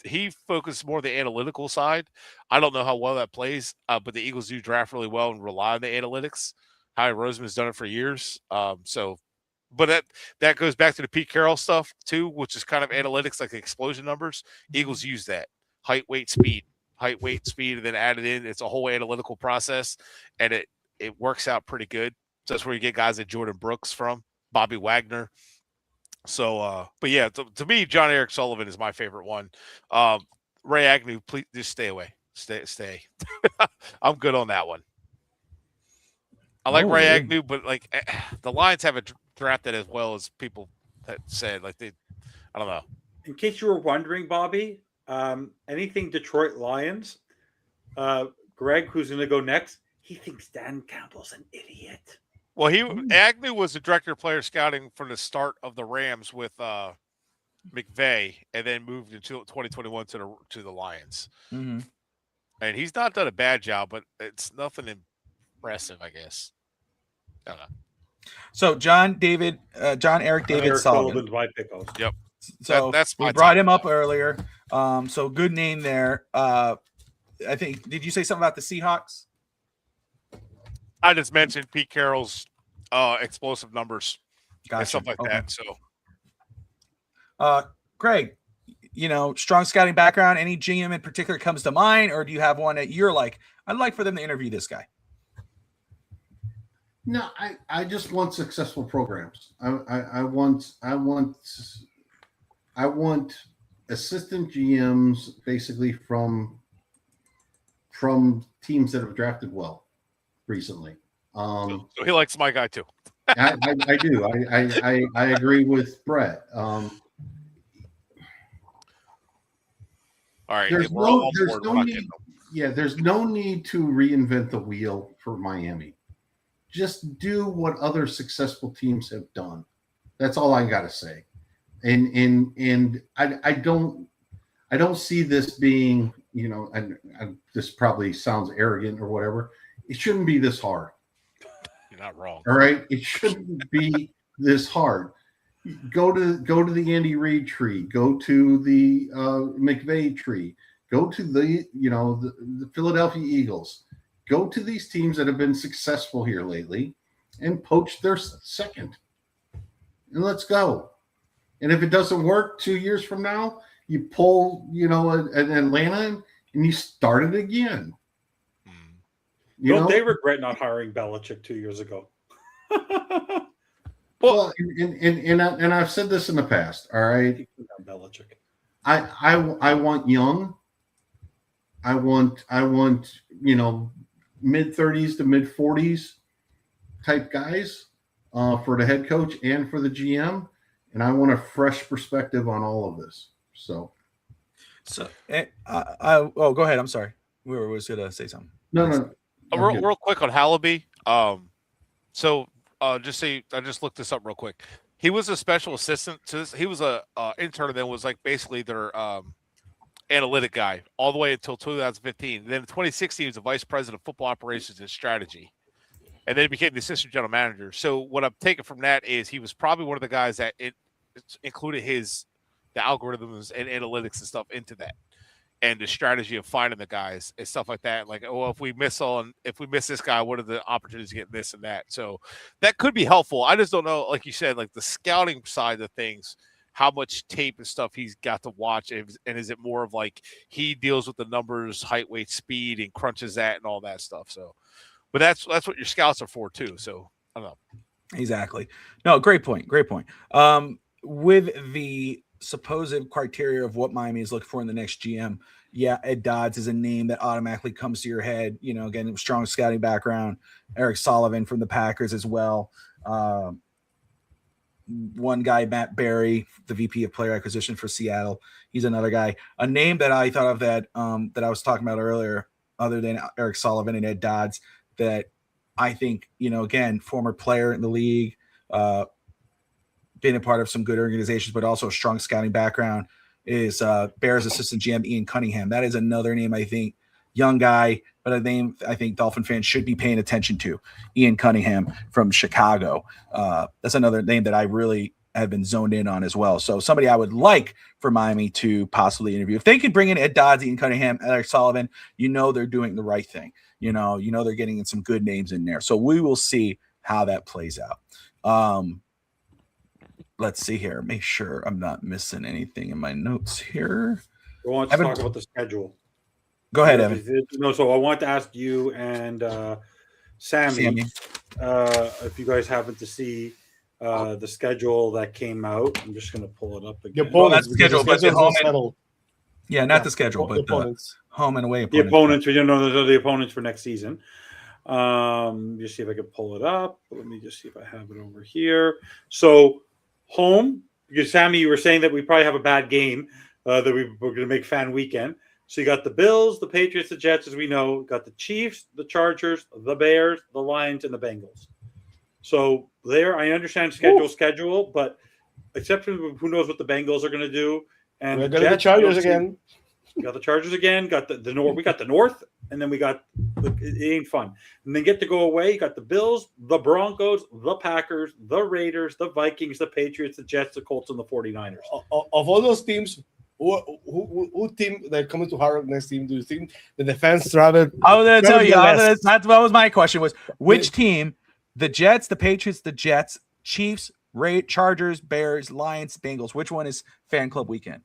focused more on the analytical side. I don't know how well that plays, but the Eagles do draft really well and rely on the analytics. Howie Roseman's done it for years. But that goes back to the Pete Carroll stuff too, which is kind of analytics, like explosion numbers. Eagles use that height, weight, speed, and then add it in. It's a whole analytical process, and it works out pretty good. So that's where you get guys like Jordan Brooks from, Bobby Wagner. So, but yeah, to me, John Eric Sullivan is my favorite one. Ray Agnew, please just stay away. Stay. I'm good on that one. I like Ray Agnew, but like the Lions haven't drafted as well as people that said. Like I don't know. In case you were wondering, Bobby, anything Detroit Lions, Greg, who's going to go next, he thinks Dan Campbell's an idiot. Well, Agnew was the director of player scouting from the start of the Rams with McVay, and then moved into 2021 to the Lions. Mm-hmm. And he's not done a bad job, but it's nothing impressive, I guess. I don't know. So John Eric David Sullivan. My pickles. Yep. So that's we brought him up earlier. So good name there. I think. Did you say something about the Seahawks? I just mentioned Pete Carroll's explosive numbers and stuff like that. So, Greg, strong scouting background. Any GM in particular comes to mind, or do you have one that you're like, I'd like for them to interview this guy? No, I just want successful programs. I want assistant GMs basically from teams that have drafted well recently. So he likes my guy too. I do. I agree with Brett. All right. There's no need to reinvent the wheel for Miami. Just do what other successful teams have done. That's all I got to say. And I don't see this being, and this probably sounds arrogant or whatever. It shouldn't be this hard. You're not wrong. All right, it shouldn't be this hard. Go to the Andy Reid tree. Go to the McVay tree. Go to the Philadelphia Eagles. Go to these teams that have been successful here lately and poach their second. And let's go. And if it doesn't work 2 years from now, you pull, an Atlanta and you start it again. Don't they regret not hiring Belichick 2 years ago? Well, and I've said this in the past. All right, Belichick. I want young. I want mid-30s to mid-40s type guys for the head coach and for the GM, and I want a fresh perspective on all of this. So go ahead. I'm sorry. We were going to say something. No. Real quick on Hallaby. Just say I just looked this up real quick. He was a special assistant to this. He was a intern and then was like basically their analytic guy all the way until 2015. Then in 2016, he was the vice president of football operations and strategy, and then he became the assistant general manager. So what I'm taking from that is he was probably one of the guys that included the algorithms and analytics and stuff into that, and the strategy of finding the guys and stuff like that. Like, if we miss this guy, what are the opportunities to get this and that? So that could be helpful. I just don't know, like you said, like the scouting side of things, how much tape and stuff he's got to watch. And is it more of like he deals with the numbers, height, weight, speed, and crunches that and all that stuff. So, but that's what your scouts are for too. So I don't know. Exactly. No, great point. Great point. With the supposed criteria of what Miami is looking for in the next GM, yeah, Ed Dodds is a name that automatically comes to your head. You know, again, strong scouting background. Eric Sullivan from the Packers as well. One guy, Matt Berry, the VP of Player Acquisition for Seattle. He's another guy. A name that I thought of that that I was talking about earlier, other than Eric Sullivan and Ed Dodds, that I think, you know, again, former player in the league, been a part of some good organizations, but also a strong scouting background, is Bears assistant GM Ian Cunningham. That is another name, I think, young guy, but a name I think Dolphin fans should be paying attention to. Ian Cunningham from Chicago. That's another name that I really have been zoned in on as well. So somebody I would like for Miami to possibly interview. If they could bring in Ed Dodds, Ian Cunningham, Eric Sullivan, you know they're doing the right thing. You know they're getting in some good names in there. So we will see how that plays out. Let's see here. Make sure I'm not missing anything in my notes here. We want to talk about the schedule. Go ahead, Evan. No, so I want to ask you and Sammy. If you guys happen to see the schedule that came out. I'm just going to pull it up again. That's the schedule, but the home not the schedule, but the home and away opponents. The opponents, we don't know those are the opponents for next season. Just see if I can pull it up. Let me just see if I have it over here. So home, because Sammy, you were saying that we probably have a bad game that we're going to make fan weekend. So you got the Bills, the Patriots, the Jets, as we know. Got the Chiefs, the Chargers, the Bears, the Lions, and the Bengals. So there, I understand schedule, but except for who knows what the Bengals are going to do. And we're going to the Chargers again. We got the Chargers again. Got the North. We got the North, and then we got it ain't fun. And then get to go away. You got the Bills, the Broncos, the Packers, the Raiders, the Vikings, the Patriots, the Jets, the Colts, and the 49ers. Of all those teams, who team that coming to Hard Rock next team do you think that the fans travel? I was going to tell you. That's what was my question was which team? The Jets, the Patriots, the Jets, Chiefs, Chargers, Bears, Lions, Bengals. Which one is fan club weekend?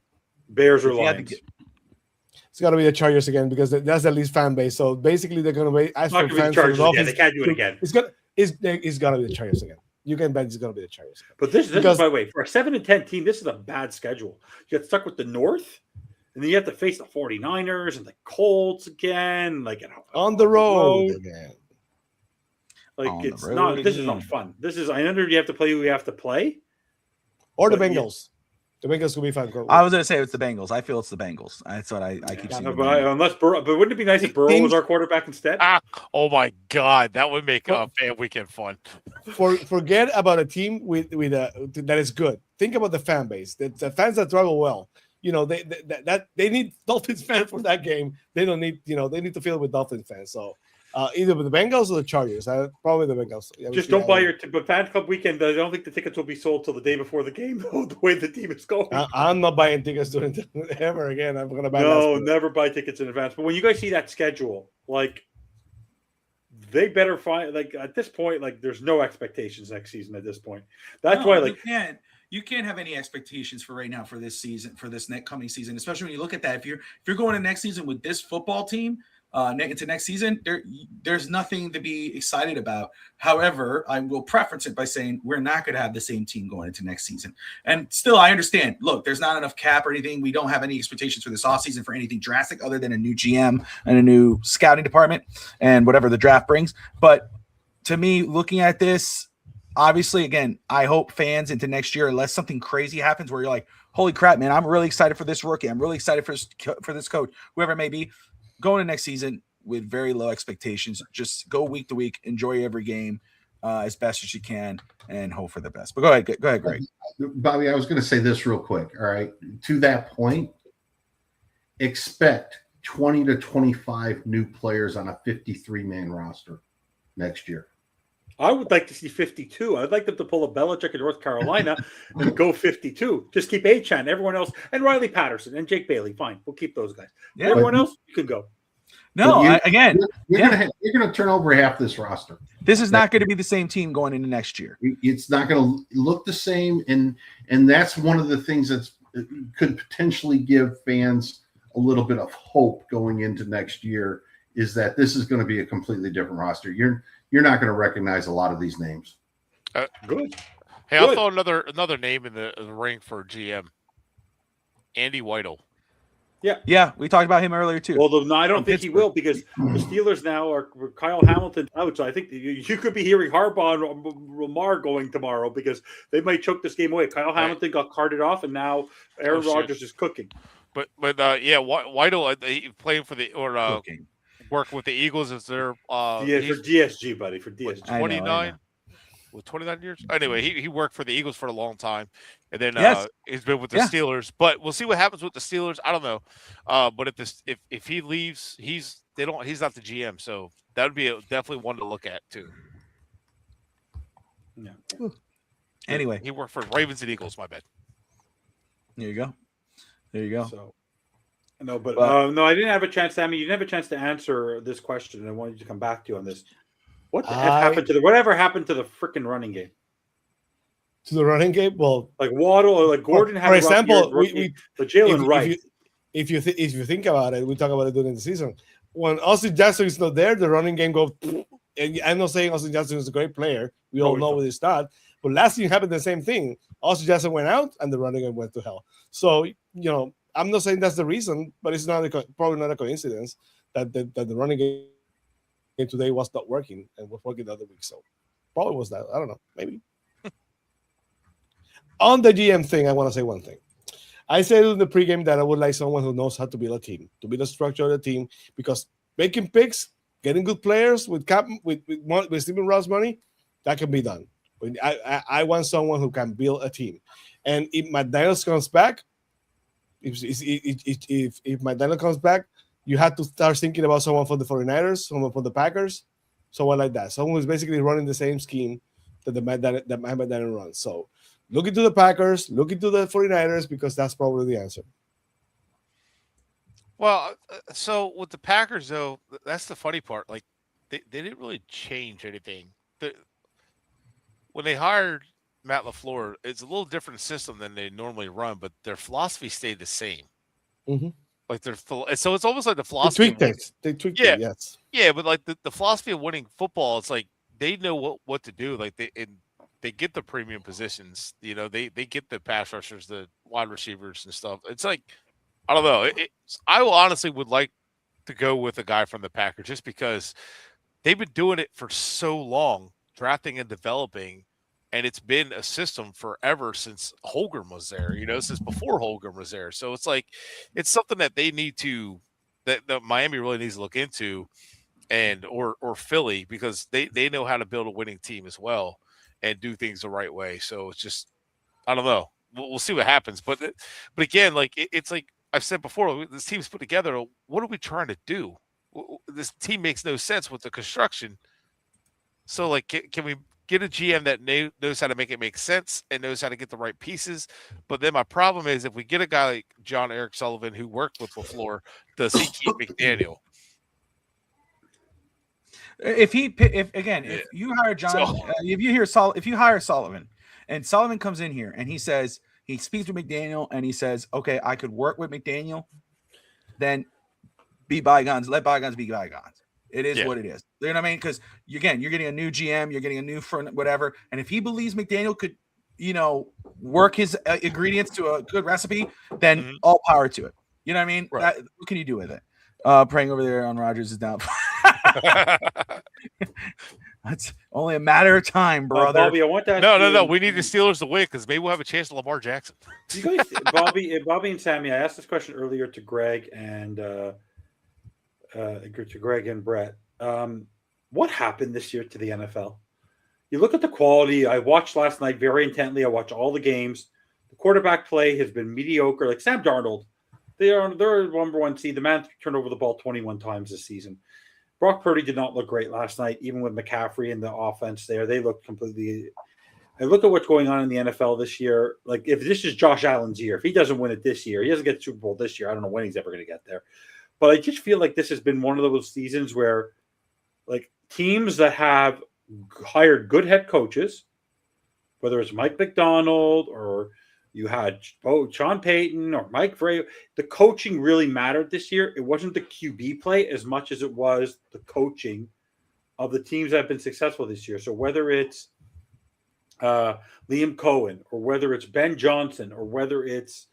Bears or Lions? It's got to be the Chargers again because that's the least fan base. So basically, they're going to wait. As for fans, they can't do it again. It's going to be the Chargers again. You can bet it's going to be the Chargers again. But this is, by the way, for a 7-10 team, this is a bad schedule. You get stuck with the North, and then you have to face the 49ers and the Colts again, like on the road again. Like it's not. This is not fun. This is. I understand you have to play who you have to play, or the Bengals. The Bengals will be fun. I was going to say it's the Bengals. I feel it's the Bengals. That's what I keep seeing. But wouldn't it be nice if Burrow was our quarterback instead? Oh my God, that would make a fan weekend fun. Forget about a team with that is good. Think about the fan base. The fans that travel well. You know they need Dolphins fans for that game. They don't need they need to fill it with Dolphins fans. So. Either with the Bengals or the Chargers. Probably the Bengals. Just don't buy your fan club weekend. I don't think the tickets will be sold till the day before the game. The way the team is going, I'm not buying tickets during ever again. I'm gonna buy. No, never buy tickets in advance. But when you guys see that schedule, like they better find at this point, there's no expectations next season. At this point, that's why you can't have any expectations for right now for this season, for this coming season, especially when you look at that. If you're going to next season with this football team. Into next season, there's nothing to be excited about. However, I will preference it by saying we're not going to have the same team going into next season. And still, I understand. Look, there's not enough cap or anything. We don't have any expectations for this offseason for anything drastic other than a new GM and a new scouting department and whatever the draft brings. But to me, looking at this, obviously, again, I hope fans into next year, unless something crazy happens where you're like, holy crap, man, I'm really excited for this rookie. I'm really excited for this coach, whoever it may be. Going to next season with very low expectations, just go week to week, enjoy every game as best as you can, and hope for the best. But go ahead, Greg. Bobby, I was going to say this real quick. All right, to that point, expect 20 to 25 new players on a 53-man roster next year. I would like to see 52. I'd like them to pull a Belichick in North Carolina and go 52. Just keep Achane, everyone else, and Riley Patterson and Jake Bailey. Fine, we'll keep those guys. Yeah, everyone else, you can go. No, you're going to turn over half this roster. This is not going to be the same team going into next year. It's not going to look the same, and that's one of the things that could potentially give fans a little bit of hope going into next year. Is that this is going to be a completely different roster. You're not going to recognize a lot of these names. Good. Hey, I'll Good. throw another name in the ring for GM. Andy Weidel. Yeah, we talked about him earlier too. Well, no, I don't From think he Pittsburgh. will because the Steelers now are Kyle Hamilton out. So I think you could be hearing Harbaugh and Lamar going tomorrow because they might choke this game away. Kyle Hamilton got carted off, and now Aaron Rodgers is cooking. But yeah, Weidel he playing for the Cooking. working with the Eagles is their For he's DSG, buddy, for DSG. I know, I 29 know. with 29 years. Anyway, he worked for the Eagles for a long time, and then Yes. he's been with the Yeah. Steelers. But we'll see what happens with the Steelers. I don't know. But if he leaves, he's not the GM, so that would be definitely one to look at too. Yeah. Anyway, He worked for Ravens and Eagles. My bad. there you go. There you go. So, no, but Well- no, I didn't have a chance. Sammy, you didn't have a chance to answer this question, and I wanted to come back to you on this. What the F happened to whatever happened to the freaking running game? To the running game, well, Like Waddle or like Gordon had for a rough example, year, rookie, but Jalen Wright. if you think about it, we talk about it during the season. When Austin Jackson is not there, the running game goes. And I'm not saying Austin Jackson is a great player. We all know he's not. But last year happened the same thing. Austin Jackson went out, and the running game went to hell. So I'm not saying that's the reason, but it's probably not a coincidence that the running game today was not working and was working the other week. So probably was that. I don't know. Maybe. On the GM thing, I want to say one thing. I said in the pregame that I would like someone who knows how to build a team, to build a structure of the team, because making picks, getting good players with Stephen Ross money, that can be done. But I want someone who can build a team. And if McDaniels comes back, if McDaniels comes back, you have to start thinking about someone for the 49ers, someone for the Packers, someone like that. Someone who's basically running the same scheme that McDaniels runs. So look into the Packers, look into the 49ers, because that's probably the answer. Well, so with the Packers, though, that's the funny part. Like, they didn't really change anything. When they hired Matt LaFleur, it's a little different system than they normally run, but their philosophy stayed the same. Mm-hmm. Like so it's almost like the philosophy. They tweaked it, yes. Yeah, but like the philosophy of winning football, it's like they know what to do. Like they get the premium positions. They get the pass rushers, the wide receivers and stuff. It's like, I don't know. I honestly would like to go with a guy from the Packers just because they've been doing it for so long, drafting and developing, and it's been a system forever since Holmgren was there, since before Holmgren was there. So it's like, it's something that they need to, that Miami really needs to look into, or Philly, because they know how to build a winning team as well and do things the right way. So it's just, I don't know. We'll see what happens. But again, like it's like I've said before, this team's put together. What are we trying to do? This team makes no sense with the construction. So like, can we get a GM that knows how to make it make sense and knows how to get the right pieces? But then my problem is, if we get a guy like John Eric Sullivan who worked with LaFleur, does he keep McDaniel? If you hire John, if you hire Sullivan, and Sullivan comes in here and he says, he speaks with McDaniel and he says, okay, I could work with McDaniel, then be bygones, let bygones be bygones. It is what it is. You know what I mean? Because you're getting a new GM, you're getting a new front, whatever. And if he believes McDaniel could, work his ingredients to a good recipe, then all power to it. You know what I mean? Right. What can you do with it? Praying over there on Rodgers is down. That's only a matter of time, brother. Bobby, I want to ask No. We need the Steelers to win because maybe we'll have a chance to Lamar Jackson. You guys, Bobby and Sammy, I asked this question earlier to Greg and Brett. What happened this year to the NFL? You look at the quality. I watched last night very intently. I watched all the games. The quarterback play has been mediocre. Like Sam Darnold, they're number one seed. The man turned over the ball 21 times this season. Brock Purdy did not look great last night, even with McCaffrey and the offense there. They looked completely. I look at what's going on in the NFL this year. Like, if this is Josh Allen's year, if he doesn't win it this year, he doesn't get the Super Bowl this year. I don't know when he's ever going to get there. But I just feel like this has been one of those seasons where, like, teams that have hired good head coaches, whether it's Mike McDonald or you had Sean Payton or Mike Vrabel, the coaching really mattered this year. It wasn't the QB play as much as it was the coaching of the teams that have been successful this year. So whether it's Liam Cohen, or whether it's Ben Johnson, or whether it's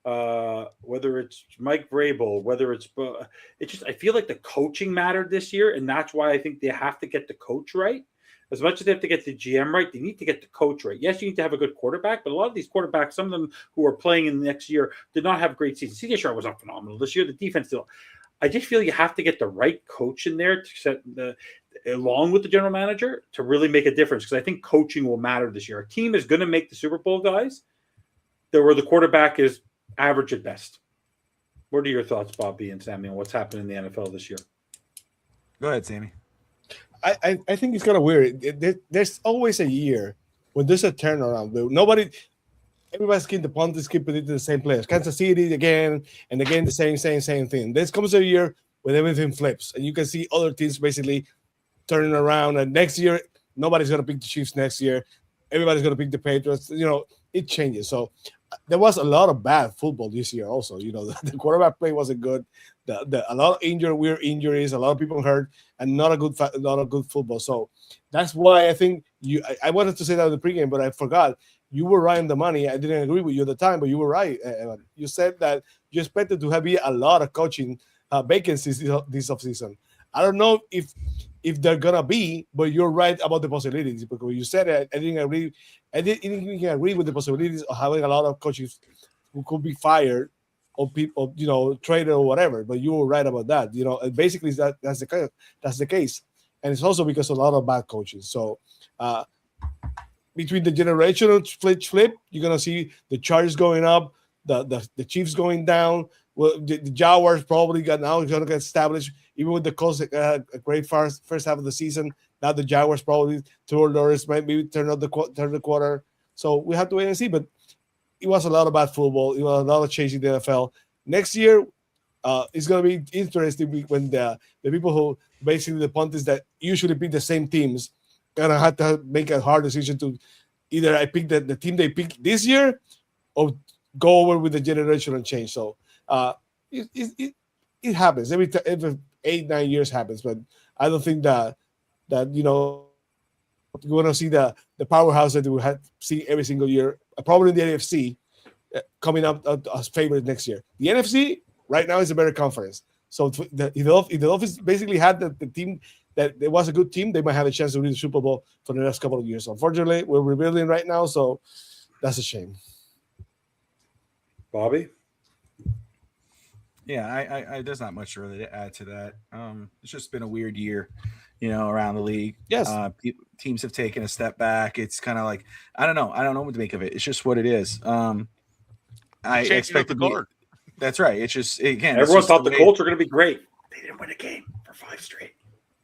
Mike Vrabel, it's just I feel like the coaching mattered this year, and that's why I think they have to get the coach right. As much as they have to get the GM right, they need to get the coach right. Yes, you need to have a good quarterback, but a lot of these quarterbacks, some of them who are playing in the next year, did not have great seasons. CJ Stroud was not phenomenal this year. The defense still. I just feel you have to get the right coach in there to set along with the general manager to really make a difference, because I think coaching will matter this year. A team is going to make the Super Bowl, guys, where the quarterback is average at best. What are your thoughts, Bobby and Sammy, on what's happening in the NFL this year? Go ahead, Sammy. I think it's kind of weird. There's always a year when there's a turnaround. Everybody's keep the punters keep predicting the same players. Kansas City again and again the same thing. This comes a year when everything flips, and you can see other teams basically turning around. And next year, nobody's going to pick the Chiefs next year. Everybody's going to pick the Patriots. It changes. So there was a lot of bad football this year also. The quarterback play wasn't good. A lot of weird injuries, a lot of people hurt, and not a good football. So that's why I think I wanted to say that in the pregame, but I forgot. You were right on the money. I didn't agree with you at the time, but you were right, Evan. You said that you expected to have a lot of coaching vacancies this offseason. I don't know if they're gonna be, but you're right about the possibilities, because you said it. I didn't agree. I didn't agree with the possibilities of having a lot of coaches who could be fired or people, traded or whatever. But you were right about that. And basically that's the case, and it's also because of a lot of bad coaches. So between the generational flip, you're gonna see the Chargers going up, the Chiefs going down. Well, the Jaguars probably going to get established, even with the Colts a great first half of the season. Now the Jaguars probably maybe turn the quarter. So we have to wait and see. But it was a lot of bad football. It was a lot of changing the NFL. Next year, it's going to be interesting when the people who basically the punters that usually pick the same teams gonna have to make a hard decision to either I pick the team they picked this year or go over with the generational change. So it happens every 8-9 years happens, but I don't think that you're going to see the powerhouse that we had see every single year. Probably in the AFC coming up as favorite next year. The NFC right now is a better conference. So if the Dolphins basically had the team that it was a good team, they might have a chance to win the Super Bowl for the next couple of years. Unfortunately, we're rebuilding right now, so that's a shame. Bobby? Yeah, I there's not much really to add to that. It's just been a weird year, around the league. Yes, teams have taken a step back. It's kind of like I don't know what to make of it. It's just what it is. I expected the guard. That's right. It's just again. Everyone thought the Colts were going to be great. They didn't win a game for 5 straight.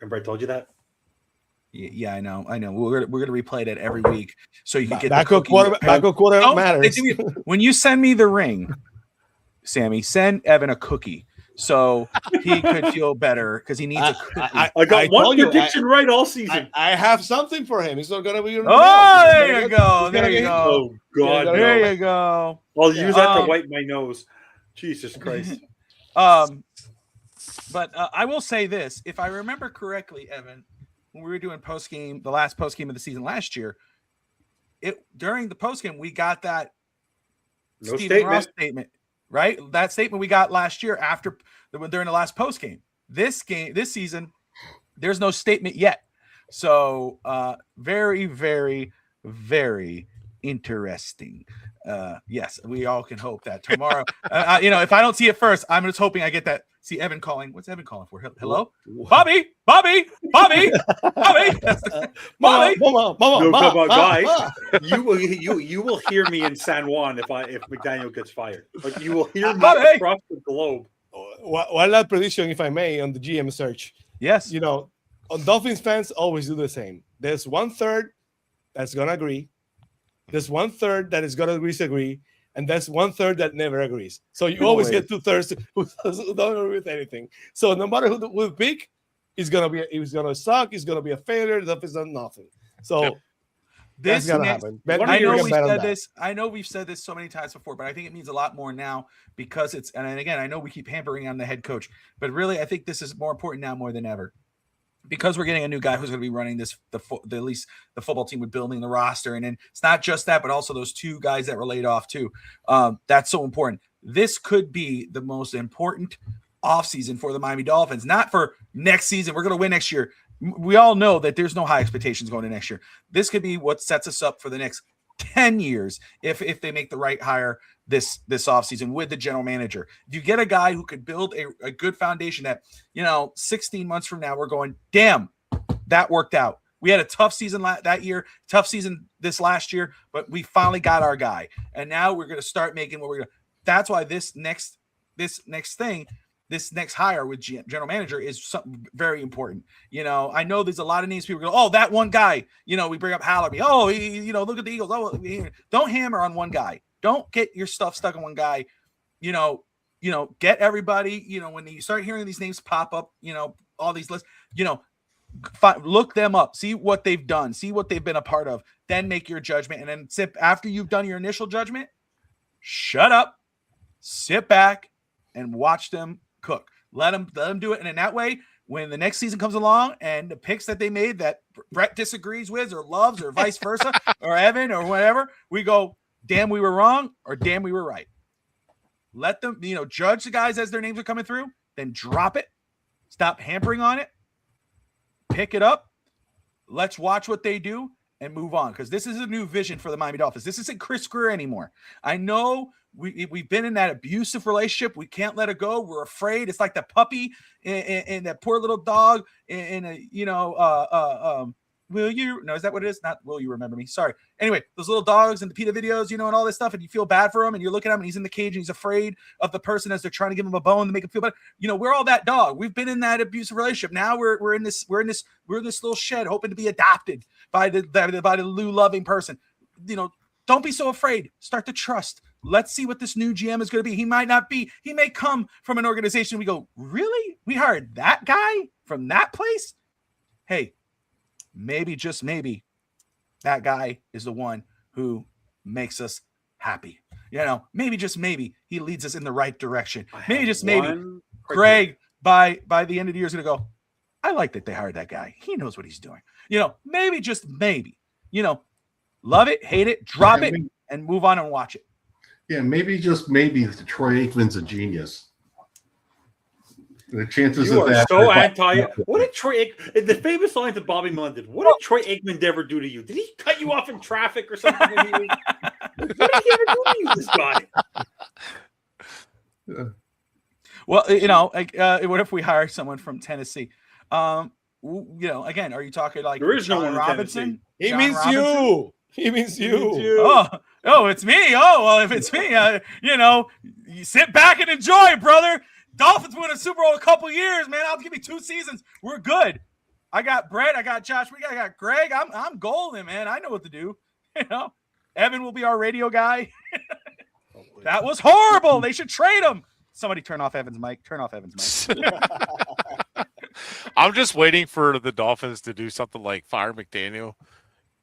Remember I told you that? Yeah, I know. We're gonna replay that every week so you can get backup quarter matters. When you send me the ring, Sammy, send Evan a cookie so he could feel better because he needs a cookie. I got one prediction right all season. I have something for him. It's not gonna be. There you go. There you go. Oh God! There you go. I'll use that to wipe my nose. Jesus Christ. But I will say this: if I remember correctly, Evan, when we were doing the last post game of the season last year, during the post game we got that Stephen Ross statement, right? That statement we got last year during the last post game. This season, there's no statement yet. So very, very, very interesting. Yes, we all can hope that tomorrow. If I don't see it first, I'm just hoping I get that. See Evan calling. What's Evan calling for? Hello, Bobby. Bobby. Bobby. No, come on, guys. You will hear me in San Juan if McDaniel gets fired. Like you will hear me across the globe. One last prediction, if I may, on the GM search. Yes. Dolphins fans always do the same. There's 1/3 that's gonna agree. There's 1/3 that is gonna disagree. And that's 1/3 that never agrees. So you always get 2/3 who don't agree with anything. So no matter who the pick, it's gonna suck. It's gonna be a failure. The Dolphins done nothing. So that's gonna happen. I know we've said this so many times before, but I think it means a lot more now because and again, I know we keep hampering on the head coach, but really, I think this is more important now more than ever. because we're getting a new guy who's going to be running this, at least the football team with building the roster. And then it's not just that, but also those 2 guys that were laid off too. That's so important. This could be the most important offseason for the Miami Dolphins, not for next season. We're going to win next year. We all know that there's no high expectations going to next year. This could be what sets us up for the next 10 years if they make the right hire this offseason with the general manager. If you get a guy who could build a good foundation that, 16 months from now, we're going, damn, that worked out. We had a tough season that year, tough season this last year, but we finally got our guy. And now we're going to start making what we're going to. That's why this next hire with general manager is something very important. I know there's a lot of names people go, oh, that one guy, we bring up Hallerby. Oh, look at the Eagles. Oh, don't hammer on one guy. Don't get your stuff stuck on one guy. Get everybody, when you start hearing these names pop up, all these lists, look them up, see what they've done, see what they've been a part of, then make your judgment. And then after you've done your initial judgment, shut up, sit back and watch them cook. Let them do it. And in that way, when the next season comes along and the picks that they made that Brett disagrees with or loves or vice versa, or Evan or whatever, we go, damn, we were wrong, or damn, we were right. Let them, judge the guys as their names are coming through, then drop it. Stop hampering on it. Pick it up. Let's watch what they do and move on, because this is a new vision for the Miami Dolphins. This isn't Chris Greer anymore. I know we've been in that abusive relationship. We can't let it go. We're afraid. It's like the puppy and that poor little dog will you? No, is that what it is? Not will you remember me? Sorry. Anyway, those little dogs and the PETA videos, and all this stuff, and you feel bad for him, and you're looking at him, and he's in the cage, and he's afraid of the person as they're trying to give him a bone to make him feel better. We're all that dog. We've been in that abusive relationship. Now we're in this little shed, hoping to be adopted by the Lou loving person. Don't be so afraid. Start to trust. Let's see what this new GM is going to be. He might not be. He may come from an organization. We go, really? We hired that guy from that place? Hey, maybe, just maybe, that guy is the one who makes us happy. Maybe, just maybe, he leads us in the right direction. Maybe, just maybe, Greg, by the end of the year, is going to go, I like that they hired that guy. He knows what he's doing. Maybe, just maybe, love it, hate it, drop it, and move on and watch it. Yeah, maybe, just maybe, Troy Aikman's a genius. The chances you of are that. so anti. What did Troy? The famous lines of Bobby London. What did Troy Aikman ever do to you? Did he cut you off in traffic or something? What did he ever do to you, this guy? Well, what if we hire someone from Tennessee? Again, are you talking like there is John no one Robinson? He means you. He means you. Oh, it's me. Oh, well, if it's me, you sit back and enjoy, brother. Dolphins win a Super Bowl in a couple years, man. I'll give you 2 seasons. We're good. I got Brett. I got Josh. I got Greg. I'm golden, man. I know what to do. Evan will be our radio guy. That was horrible. They should trade him. Somebody turn off Evan's mic. Turn off Evan's mic. I'm just waiting for the Dolphins to do something like fire McDaniel,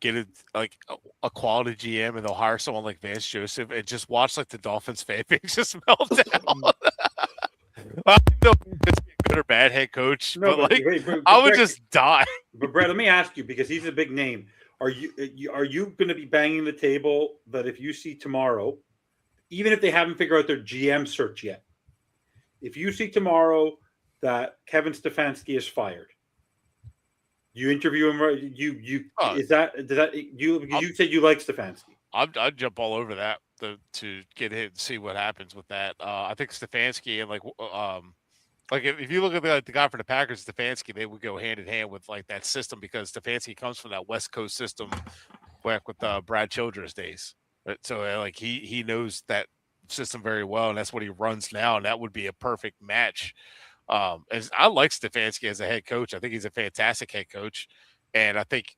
get it like a quality GM, and they'll hire someone like Vance Joseph and just watch like the Dolphins fan base just melt down. I don't know if it's a good or bad head coach, but I would just die. But Brett, let me ask you, because he's a big name. Are you going to be banging the table that if you see tomorrow, even if they haven't figured out their GM search yet, if you see tomorrow that Kevin Stefanski is fired, you interview him, right? You said you like Stefanski. I'd jump all over that to get him and see what happens with that. I think Stefanski and if you look at the guy for the Packers, Stefanski, they would go hand in hand with like that system, because Stefanski comes from that West Coast system back with Brad Childress days. Right? So he knows that system very well, and that's what he runs now, and that would be a perfect match. As I like Stefanski as a head coach. I think he's a fantastic head coach, and I think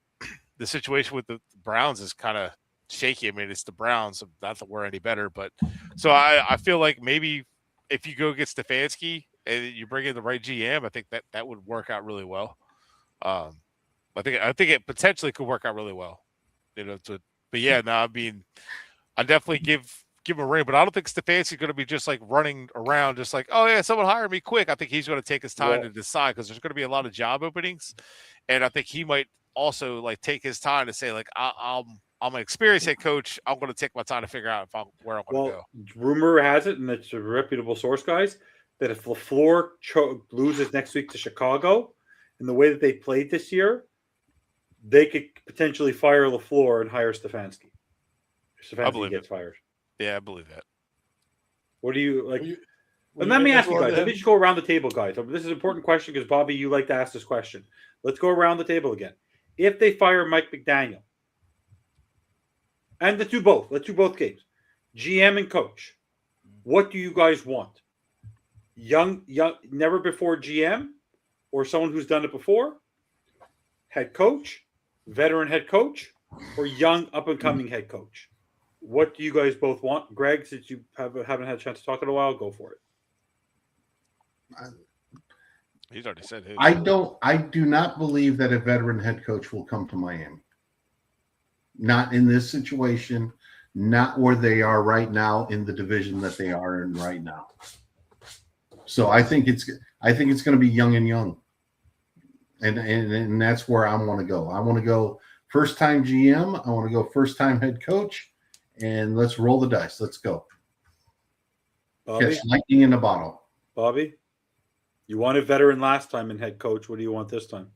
the situation with the Browns is kind of shaky. I mean, it's the Browns, so not that we're any better, but so I feel like maybe if you go get Stefanski and you bring in the right GM, I think that would work out really well. I think it potentially could work out really well. But yeah, no, I mean, I definitely give give him a ring, but I don't think Stefanski's going to be just like running around, just like, oh yeah, someone hire me quick. I think he's going to take his time to decide because there's going to be a lot of job openings, and I think he might also like take his time to say like, I'm an experienced head coach. I'm going to take my time to figure out where I'm going to go. Rumor has it, and it's a reputable source, guys, that if LaFleur loses next week to Chicago, and the way that they played this year, they could potentially fire LaFleur and hire Stefanski. Stefanski gets fired. Yeah, I believe that. What do you like? And let me ask you guys. Let me just go around the table, guys. This is an important question because Bobby, you like to ask this question. Let's go around the table again. If they fire Mike McDaniel, and let's do both games, GM and coach, what do you guys want? Young, never before GM, or someone who's done it before? Head coach, veteran head coach, or young up and coming head coach? What do you guys both want? Greg, since you haven't had a chance to talk in a while, go for it. He's already said his. I do not believe that a veteran head coach will come to Miami. Not in this situation, not where they are right now in the division that they are in right now. So I think it's going to be young, and that's where I want to go. I want to go first time GM. I want to go first time head coach, and let's roll the dice. Let's go. Bobby? Catch lightning in a bottle. Bobby, you wanted veteran last time in head coach. What do you want this time?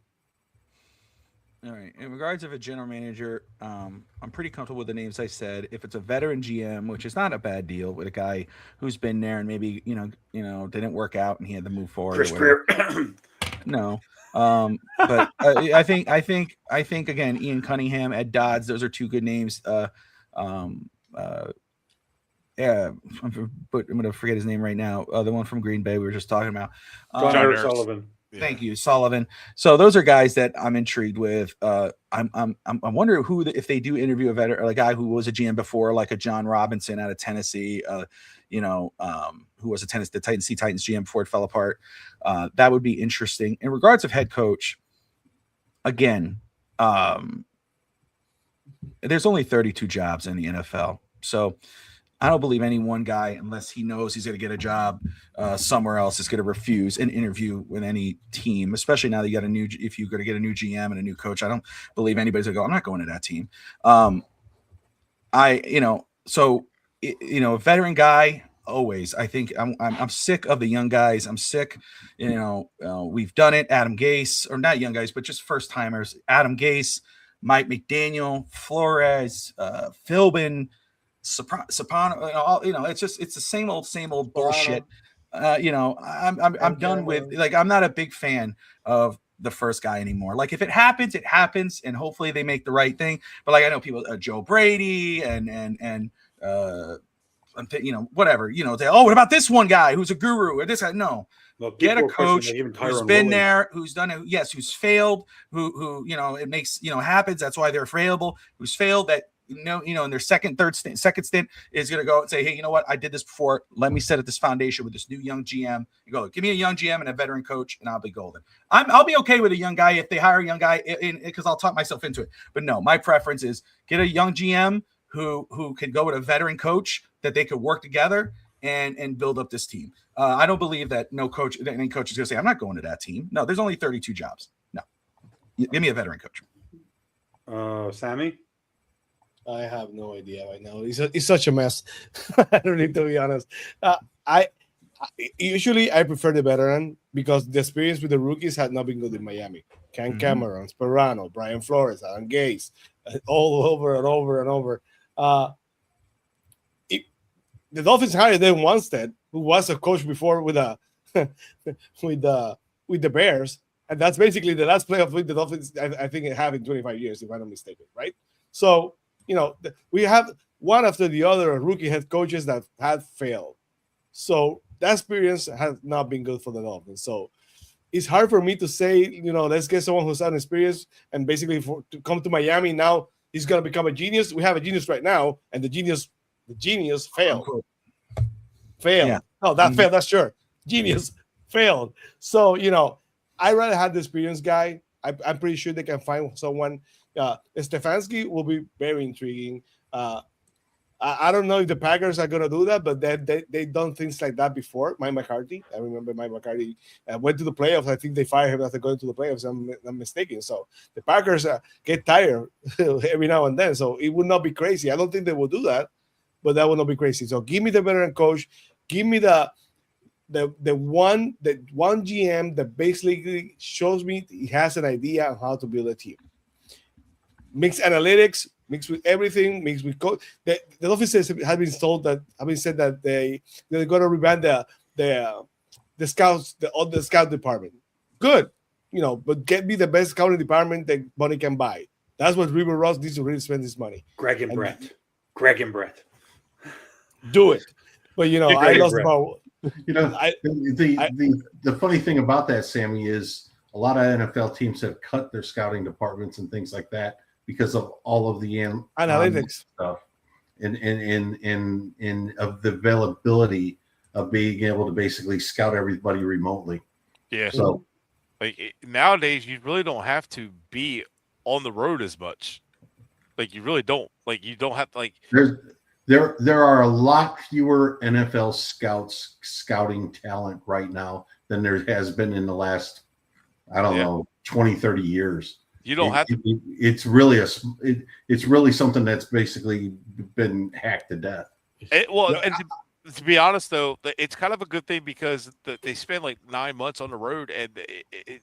All right. In regards of a general manager, I'm pretty comfortable with the names I said. If it's a veteran GM, which is not a bad deal, with a guy who's been there and maybe didn't work out and he had to move forward. Chris Greer. No. But I think again, Ian Cunningham, Ed Dodds, those are two good names. Yeah, but I'm going to forget his name right now. The one from Green Bay we were just talking about. John Eric Sullivan. Thank you, Sullivan. So those are guys that I'm intrigued with. I'm wondering if they do interview a veteran or a guy who was a GM before, like a John Robinson out of Tennessee, who was the Titans GM before it fell apart. That would be interesting. In regards of head coach, again, there's only 32 jobs in the NFL, so I don't believe any one guy, unless he knows he's going to get a job somewhere else, is going to refuse an interview with any team, especially now that you got if you're going to get a new GM and a new coach. I don't believe anybody's going to go, I'm not going to that team. A veteran guy, always. I think I'm sick of the young guys. I'm sick. We've done it. Adam Gase, or not young guys, but just first timers. Adam Gase, Mike McDaniel, Flores, Philbin, Soprano, it's the same old bullshit. I'm done with, like, I'm not a big fan of the first guy anymore. Like, if it happens, it happens, and hopefully they make the right thing. But like, I know people, Joe Brady and whatever, what about this one guy who's a guru or this guy? No. Get a coach who's been there, who's done it, yes, who's failed, who it makes happens. That's why they're available. Who's failed that in their second stint is going to go and say, hey, you know what? I did this before. Let me set up this foundation with this new young GM. You go, give me a young GM and a veteran coach, and I'll be golden. I'll be okay with a young guy if they hire a young guy, because I'll talk myself into it. But no, my preference is get a young GM who can go with a veteran coach that they could work together and build up this team. I don't believe that any coach is going to say, I'm not going to that team. No, there's only 32 jobs. No, give me a veteran coach. Sammy? I have no idea right now. It's such a mess. I don't need to be honest. I usually prefer the veteran because the experience with the rookies had not been good in Miami. Ken Cameron, Sperano, Brian Flores, Adam Gase, all over and over and over. The Dolphins hired Dan Wanstead, who was a coach before with the Bears, and that's basically the last playoff with the Dolphins I think it have in 25 years, if I'm not mistaken, right? So we have one after the other rookie head coaches that had failed. So that experience has not been good for the Dolphins. So it's hard for me to say, let's get someone who's had experience and basically to come to Miami now, he's going to become a genius. We have a genius right now, and the genius failed. Failed. Yeah. No, that failed. That's sure. Genius failed. So, I rather have the experienced guy. I'm pretty sure they can find someone. Stefanski will be very intriguing. I don't know if the Packers are going to do that, but they done things like that before. Mike McCarthy, I remember Mike McCarthy went to the playoffs. I think they fired him after going to the playoffs. I'm mistaken. So the Packers get tired every now and then. So it would not be crazy. I don't think they will do that, but that would not be crazy. So give me the veteran coach. Give me the one GM that basically shows me he has an idea of how to build a team. Mix analytics, mix with everything, mix with code. The Dolphins have been told that, said that they're going to revamp the scouts, the scout department. Good, but get me the best scouting department that money can buy. That's what River Ross needs to really spend his money. Greg and Brett. Do it. But I lost about. The funny thing about that, Sammy, is a lot of NFL teams have cut their scouting departments and things like that because of all of the analytics stuff and of the availability of being able to basically scout everybody remotely. Yeah. So nowadays you really don't have to be on the road as much. You really don't. You don't have to There are a lot fewer NFL scouting talent right now than there has been in the last, 20, 30 years. You don't have to. It's really it's really something that's basically been hacked to death. And to be honest, though, it's kind of a good thing because they spend 9 months on the road and they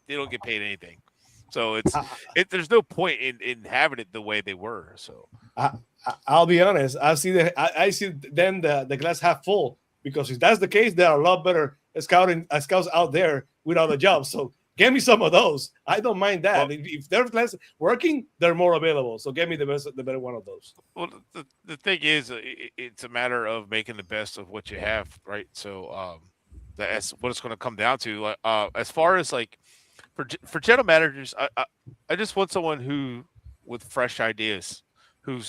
don't get paid anything. So there's no point in having it the way they were. So I'll be honest. I see them the glass half full, because if that's the case, there are a lot better scouts out there without a job. So get me some of those. I don't mind that. Well, if they're less working, they're more available. So get me the better one of those. Well, the thing is, it's a matter of making the best of what you have, right? So that's what it's going to come down to. As far as for general managers, I just want someone who with fresh ideas, who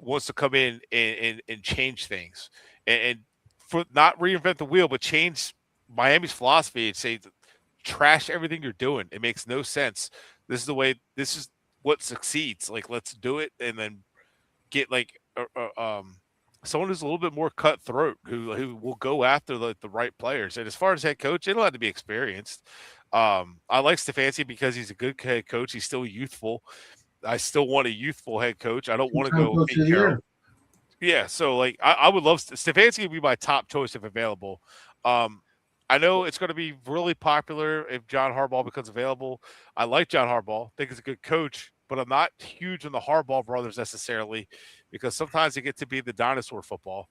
wants to come in and change things, and for not reinvent the wheel, but change Miami's philosophy and say, trash everything you're doing. It makes no sense. This is what succeeds. Let's do it, and then get someone who's a little bit more cutthroat, who will go after the right players. And as far as head coach, they don't have to be experienced. I like Stefanski because he's a good head coach. He's still youthful. I still want a youthful head coach. I don't want to go in. Yeah, so I would love Stefanski would be my top choice if available. I know it's going to be really popular if John Harbaugh becomes available. I like John Harbaugh. I think he's a good coach, but I'm not huge on the Harbaugh brothers necessarily, because sometimes they get to be the dinosaur football.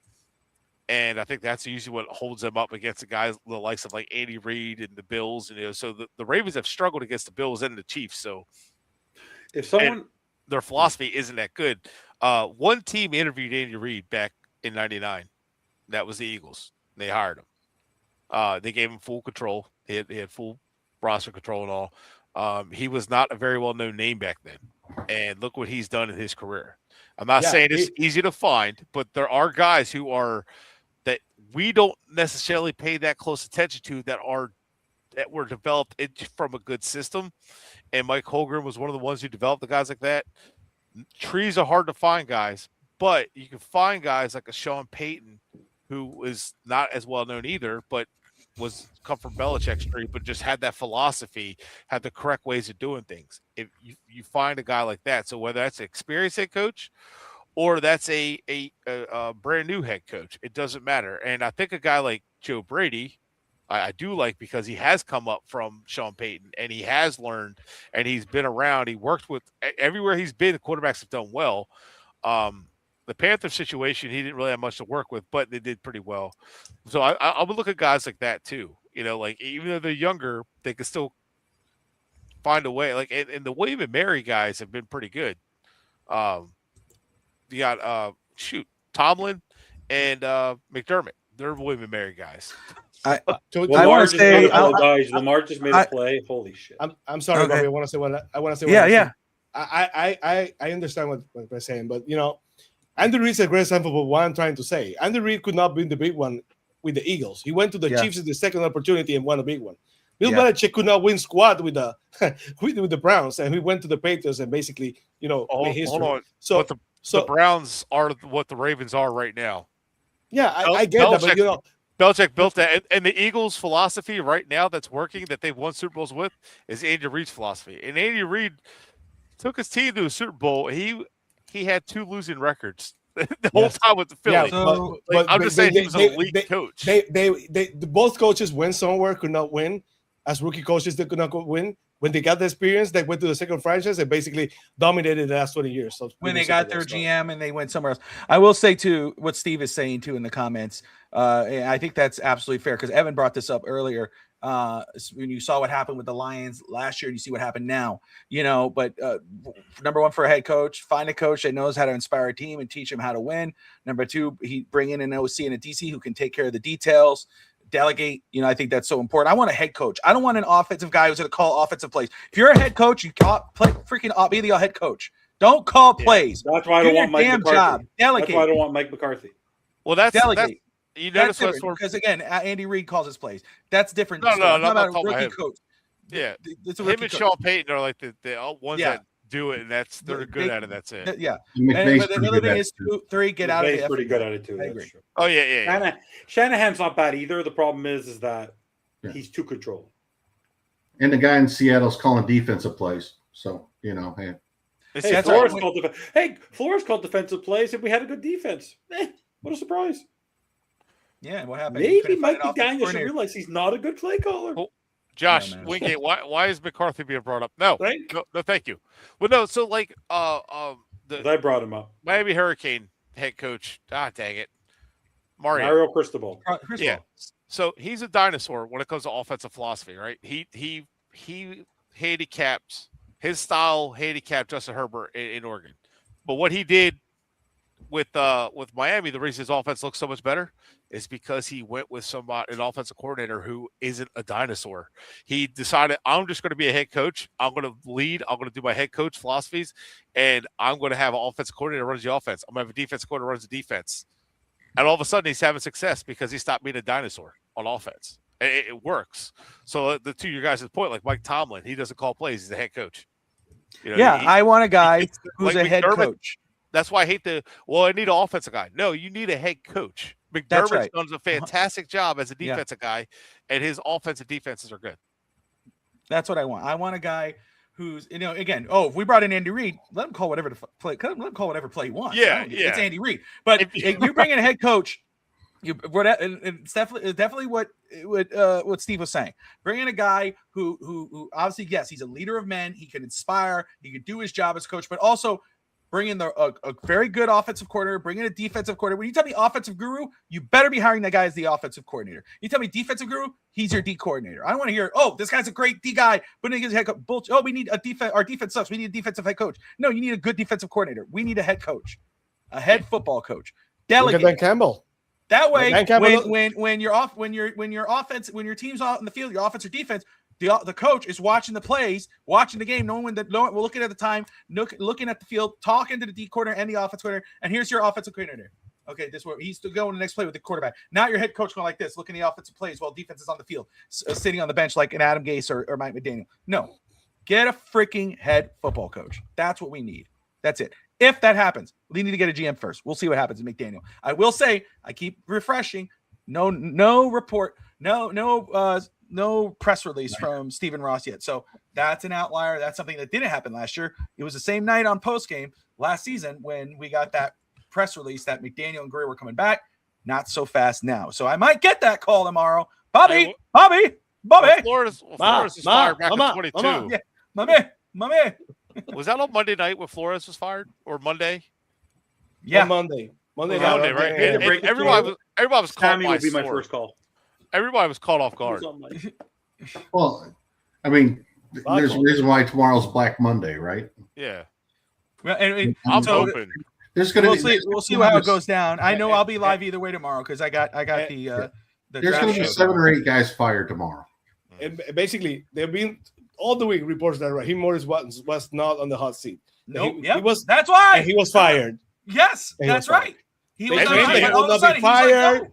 And I think that's usually what holds them up against the guys, the likes of Andy Reid and the Bills. And so the Ravens have struggled against the Bills and the Chiefs. So if their philosophy isn't that good. One team interviewed Andy Reid back in '99. That was the Eagles. They hired him. They gave him full control. He had full roster control and all. He was not a very well-known name back then. And look what he's done in his career. I'm not saying it's easy to find, but there are guys who are that we don't necessarily pay that close attention to that were developed from a good system. And Mike Holmgren was one of the ones who developed the guys like that. Trees are hard to find, guys, but you can find guys like a Sean Payton, who is not as well known either, but come from Belichick's tree, but just had that philosophy, had the correct ways of doing things. If you find a guy like that, so whether that's an experienced head coach or that's a brand new head coach, it doesn't matter. And I think a guy like Joe Brady, I do like, because he has come up from Sean Payton and he has learned and he's been around. He worked with everywhere he's been. The quarterbacks have done well. The Panther situation, he didn't really have much to work with, but they did pretty well. So I would look at guys like that too. Even though they're younger, they can still find a way. And the William and Mary guys have been pretty good. You got Tomlin and McDermott. They're William and Mary guys. I Lamar want to say, Lamar just made a play. Holy shit! I'm sorry, Okay. Bobby. I want to say what I want to say. Yeah. I understand what we're saying, but Andy Reid's a great example of what I'm trying to say. Andy Reid could not win the big one with the Eagles. He went to the Chiefs in the second opportunity and won a big one. Bill Belichick could not win squad with the with the Browns, and he went to the Patriots and basically made history. Hold on. So So the Browns are what the Ravens are right now. yeah, I get that, but Belichick built that, and the Eagles' philosophy right now that's working, that they've won Super Bowls with, is Andy Reid's philosophy. And Andy Reid took his team to a Super Bowl. He had 2 losing records the whole time with the Phillies. Yeah, but I'm just saying he was an elite coach. They both coaches went somewhere, could not win. As rookie coaches, they could not win. When they got the experience, they went to the second franchise and basically dominated the last 20 years. So when they got their GM and they went somewhere else. I will say, too, what Steve is saying, too, in the comments, I think that's absolutely fair because Evan brought this up earlier. When you saw what happened with the Lions last year, and you see what happened now, but number one, for a head coach, find a coach that knows how to inspire a team and teach them how to win. Number two, he bring in an OC and a DC who can take care of the details, delegate. I think that's so important. I want a head coach. I don't want an offensive guy who's going to call offensive plays. If you're a head coach, you be the head coach. Don't call plays. That's why I don't want Mike McCarthy. Delegate. That's why I don't want Mike McCarthy. Well, that's delegate. You notice that's because again, Andy Reid calls his plays. That's different. No, not about a rookie coach. Yeah, it's a him and coach. Sean Payton are like the ones that do it, and they're good at it. That's it. Yeah. McVay's But the other thing is 3, get out of McVay's it. pretty good at it too. I agree. That's true. Oh yeah. Shanahan's not bad either. The problem is that he's too controlling. And the guy in Seattle's calling defensive plays. So, hey. Flores called defensive plays, and we had a good defense. What a surprise. Yeah, what happened? Maybe Mike McDaniel should realize he's not a good play caller. Oh, Josh, Wingate, why is McCarthy being brought up? No, thank you. Well, no, so I brought him up. Miami Hurricane head coach. Ah, dang it, Mario Cristobal. Yeah, so he's a dinosaur when it comes to offensive philosophy, right? He handicaps his style, handicapped Justin Herbert in Oregon, but what he did with Miami, the reason his offense looks so much better is because he went with an offensive coordinator who isn't a dinosaur. He decided, I'm just going to be a head coach. I'm going to lead. I'm going to do my head coach philosophies, and I'm going to have an offensive coordinator who runs the offense. I'm going to have a defensive coordinator who runs the defense. And all of a sudden, he's having success because he stopped being a dinosaur on offense. It works. So to your guys' point, like Mike Tomlin, he doesn't call plays. He's a head coach. I want a guy who's a head coach. That's why I hate I need an offensive guy. No, you need a head coach. McDermott's done a fantastic job as a defensive guy, and his offensive defenses are good. That's what I want. I want a guy who's, again, if we brought in Andy Reid, let him call whatever play he wants. Yeah. It's Andy Reid. But if you bring in a head coach, it's definitely what Steve was saying. Bring in a guy who obviously, yes, he's a leader of men. He can inspire. He can do his job as coach, but also bring in a very good offensive coordinator, bring in a defensive coordinator. When you tell me offensive guru, you better be hiring that guy as the offensive coordinator. You tell me defensive guru, he's your D coordinator. I don't want to hear, this guy's a great D guy, but he's head coach. Bullshit. We need a defense. Our defense sucks. We need a defensive head coach. No, you need a good defensive coordinator. We need a head coach, a head football coach. Delegate. Look at Ben Campbell. That way, when your team's out in the field, your offense or defense, the coach is watching the plays, watching the game, knowing we're looking at the time, looking at the field, talking to the D coordinator and the offense coordinator, and here's your offensive coordinator. Okay, this is where he's going the next play with the quarterback. Not your head coach going like this, looking at the offensive plays while defense is on the field, sitting on the bench like an Adam Gase or Mike McDaniel. No, get a freaking head football coach. That's what we need. That's it. If that happens, we need to get a GM first. We'll see what happens with McDaniel. I will say, I keep refreshing. No report, no press release from Stephen Ross yet. So that's an outlier. That's something that didn't happen last year. It was the same night on postgame last season when we got that press release that McDaniel and Greer were coming back. Not so fast now. So I might get that call tomorrow. Bobby. Flores was fired back in 22. Yeah, my man. Was that on Monday night when Flores was fired, or Monday? Yeah, Monday, right? And everybody was caught Tammy would be my first call. Everybody was caught off guard. Well, I mean, there's a reason why tomorrow's Black Monday, right? Yeah. Well, and I'm hoping. There's going to be. We'll see how it goes down. I know I'll be live either way tomorrow because I got the. There's going to be 7 or 8 guys fired tomorrow. And basically, they've been all the week reports that Raheem Morris was not on the hot seat. No, he was. That's why he was fired. Yes, that's right. He was not be fired,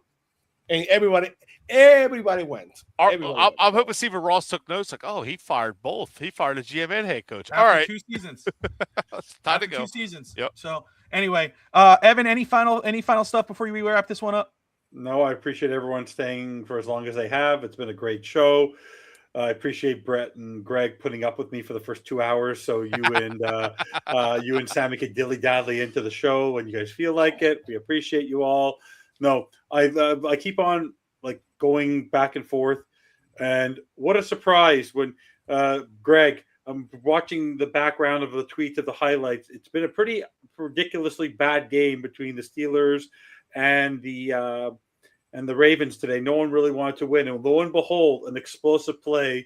and everybody. Everybody went. I'm hoping Stephen Ross took notes. Like, oh, he fired both. He fired a GM and head coach. All After right, 2 seasons. it's time to After go. 2 seasons. Yep. So anyway, Evan, any final stuff before we wrap this one up? No, I appreciate everyone staying for as long as they have. It's been a great show. I appreciate Brett and Greg putting up with me for the first 2 hours, so you and Sammy could dilly dally into the show when you guys feel like it. We appreciate you all. No, I keep on like going back and forth, and what a surprise when Greg. I'm watching the background of the tweets of the highlights. It's been a pretty ridiculously bad game between the Steelers and the Ravens today. No one really wanted to win. And lo and behold, an explosive play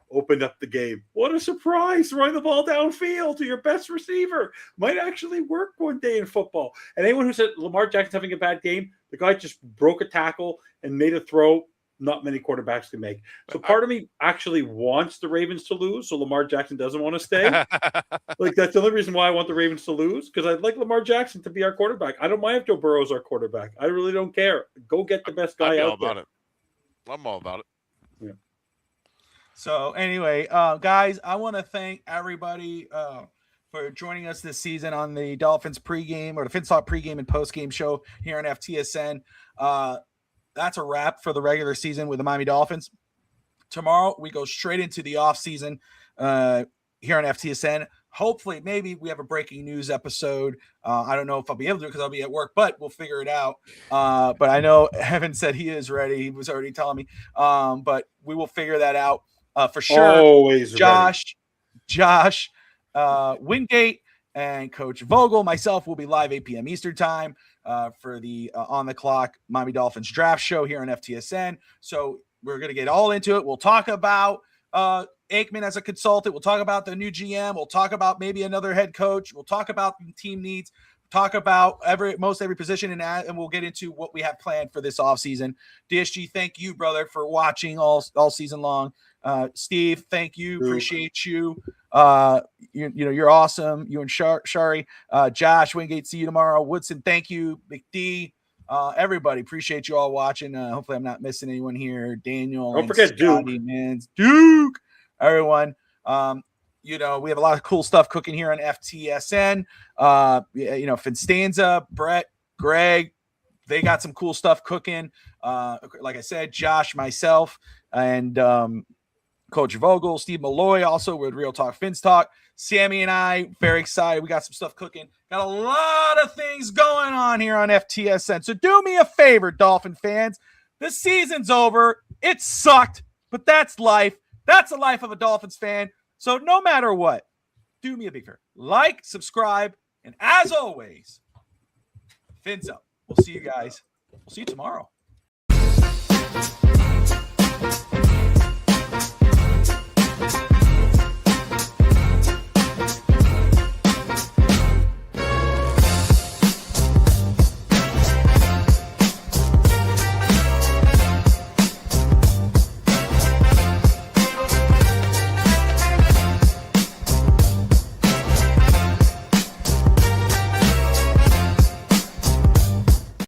opened up the game. What a surprise. Throwing the ball downfield to your best receiver might actually work one day in football. And anyone who said Lamar Jackson's having a bad game, the guy just broke a tackle and made a throw not many quarterbacks can make. So part of me actually wants the Ravens to lose, so Lamar Jackson doesn't want to stay. Like, that's the only reason why I want the Ravens to lose, because I'd like Lamar Jackson to be our quarterback. I don't mind if Joe Burrow's our quarterback. I really don't care. Go get the best guy out there. I'm all about it. Yeah. So anyway, guys, I want to thank everybody for joining us this season on the Dolphins pregame or the FinStalk pregame and postgame show here on FTSN. That's a wrap for the regular season with the Miami Dolphins. Tomorrow, we go straight into the offseason here on FTSN. Hopefully, maybe we have a breaking news episode. I don't know if I'll be able to because I'll be at work, but we'll figure it out. But I know Evan said he is ready. He was already telling me. But we will figure that out for sure. Always Josh, Wingate, and Coach Vogel, myself, will be live 8 p.m. Eastern time for the On the Clock Miami Dolphins draft show here on FTSN. So we're going to get all into it. We'll talk about Aikman as a consultant. We'll talk about the new GM. We'll talk about maybe another head coach. We'll talk about the team needs. Talk about most every position, and we'll get into what we have planned for this offseason. DSG, thank you, brother, for watching all season long. Steve, thank you. Appreciate you. You're awesome. You and Shari. Josh, Wingate, see you tomorrow. Woodson, thank you. McD, everybody, appreciate you all watching. Hopefully I'm not missing anyone here. Daniel. Don't forget Scotty, Duke. Everyone. We have a lot of cool stuff cooking here on FTSN. Finstanza, Brett, Greg, they got some cool stuff cooking. Like I said, Josh, myself, and Coach Vogel, Steve Malloy, also with Real Talk Fins Talk. Sammy and I, very excited. We got some stuff cooking. Got a lot of things going on here on FTSN. So do me a favor, Dolphin fans. The season's over. It sucked, but that's life. That's the life of a Dolphins fan. So no matter what, do me a big favor. Like, subscribe, and as always, fins up. We'll see you guys. We'll see you tomorrow.